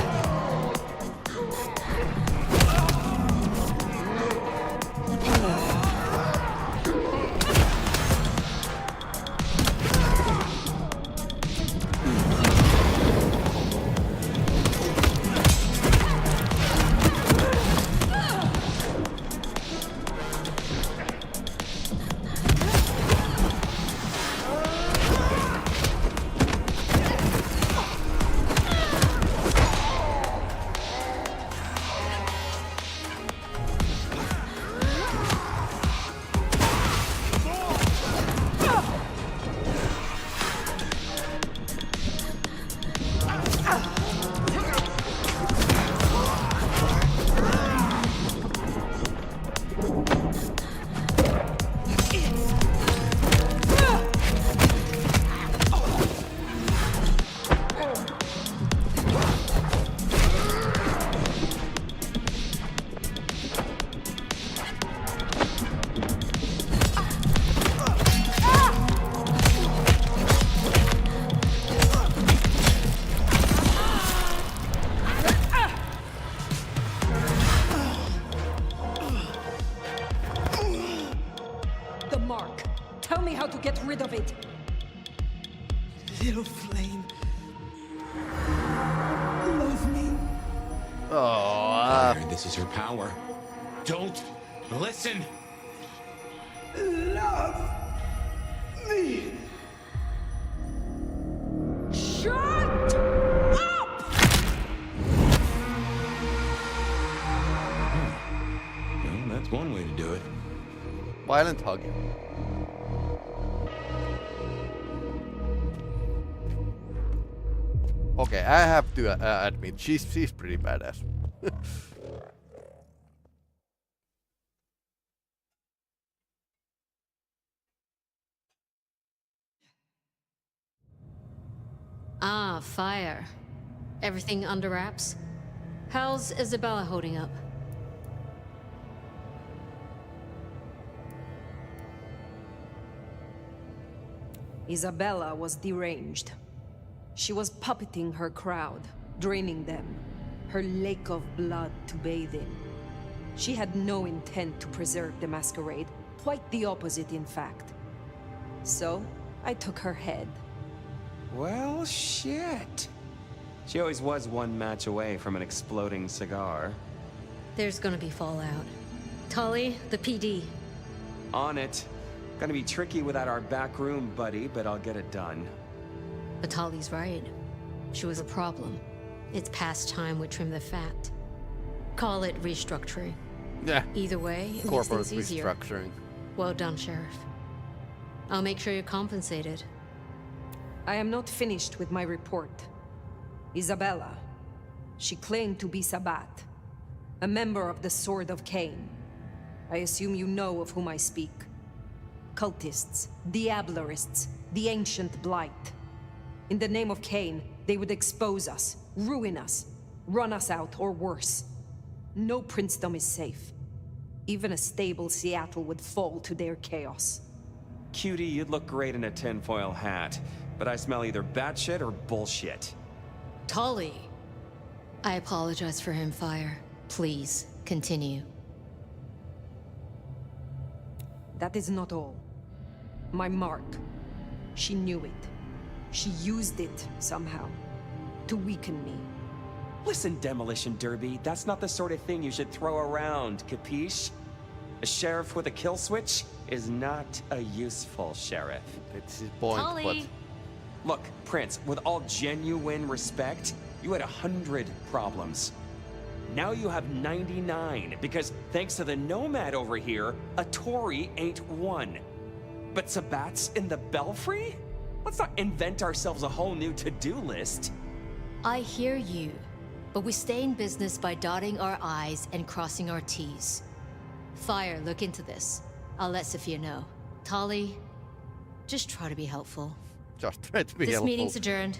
Get rid of it. Little flame. Love me. Oh, this is her power. Don't listen. Love me. Shut up! Well, that's one way to do it. Violent hug. Okay, I have to admit, she's pretty badass. Ah, Phyre. Everything under wraps? How's Isabella holding up? Isabella was deranged. She was puppeting her crowd, draining them, her lake of blood to bathe in. She had no intent to preserve the Masquerade, quite the opposite in fact. So, I took her head. Well, shit. She always was one match away from an exploding cigar. There's gonna be fallout. Tully, the PD. On it. Gonna be tricky without our back room buddy, but I'll get it done. But Tully's right. She was a problem. It's past time we trim the fat. Call it restructuring. Yeah. Either way, it makes Corporate things easier. restructuring. Well done, Sheriff. I'll make sure you're compensated. I am not finished with my report. Isabella. She claimed to be Sabbat, a member of the Sword of Cain. I assume you know of whom I speak. Cultists, Diablerists, the ancient blight. In the name of Cain, they would expose us, ruin us, run us out, or worse. No princedom is safe. Even a stable Seattle would fall to their chaos. Cutie, you'd look great in a tinfoil hat, but I smell either batshit or bullshit. Tali! I apologize for him, Phyre. Please, continue. That is not all. My mark. She knew it. She used it, somehow, to weaken me. Listen, Demolition Derby, that's not the sort of thing you should throw around, capiche? A sheriff with a kill switch is not a useful sheriff. It's his point, Tali! Look, Prince, with all genuine respect, you had 100 problems. Now you have 99, because thanks to the Nomad over here, a Tory ain't one. But Sabat's in the Belfry? Let's not invent ourselves a whole new to-do list. I hear you, but we stay in business by dotting our I's and crossing our T's. Phyre, look into this. I'll let Sophia know. Tali, just try to be helpful. Just try to be This helpful. meeting's adjourned.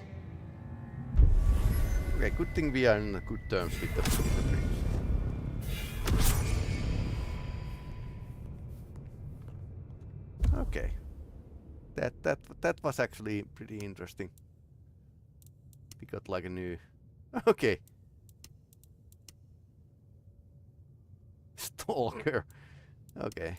Okay, good thing we are in good terms with the prince. Okay. That was actually pretty interesting. We got like a new... Okay. Stalker. Okay.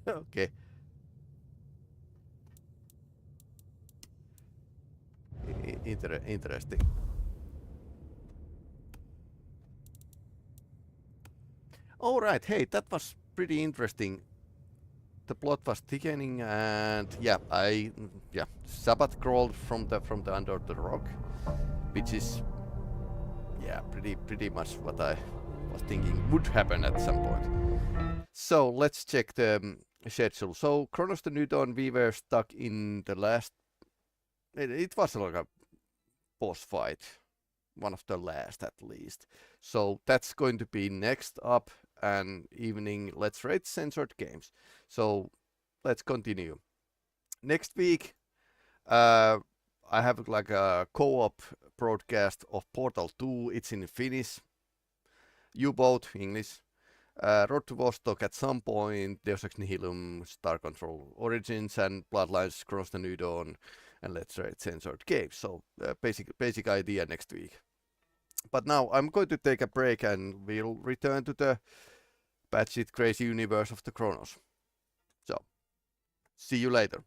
Okay. Interesting. All right. Hey, that was pretty interesting. The plot was thickening, and yeah, Sabbath crawled from the under the rock, which is pretty much what I was thinking would happen at some point. So let's check the schedule. So Chronos the New Dawn, we were stuck in the last. It was like a boss fight, one of the last at least. So that's going to be next up, and evening let's rate censored games. So let's continue. Next week, I have like a co-op broadcast of Portal 2. It's in Finnish. You both English. Road to Vostok at some point, Deus Ex Nihilum, Star Control Origins, and Bloodlines, Cross the New Dawn, and Let's Rate Censored Games. So basic idea next week. But now I'm going to take a break, and we'll return to the batshit crazy universe of the Chronos. So, see you later.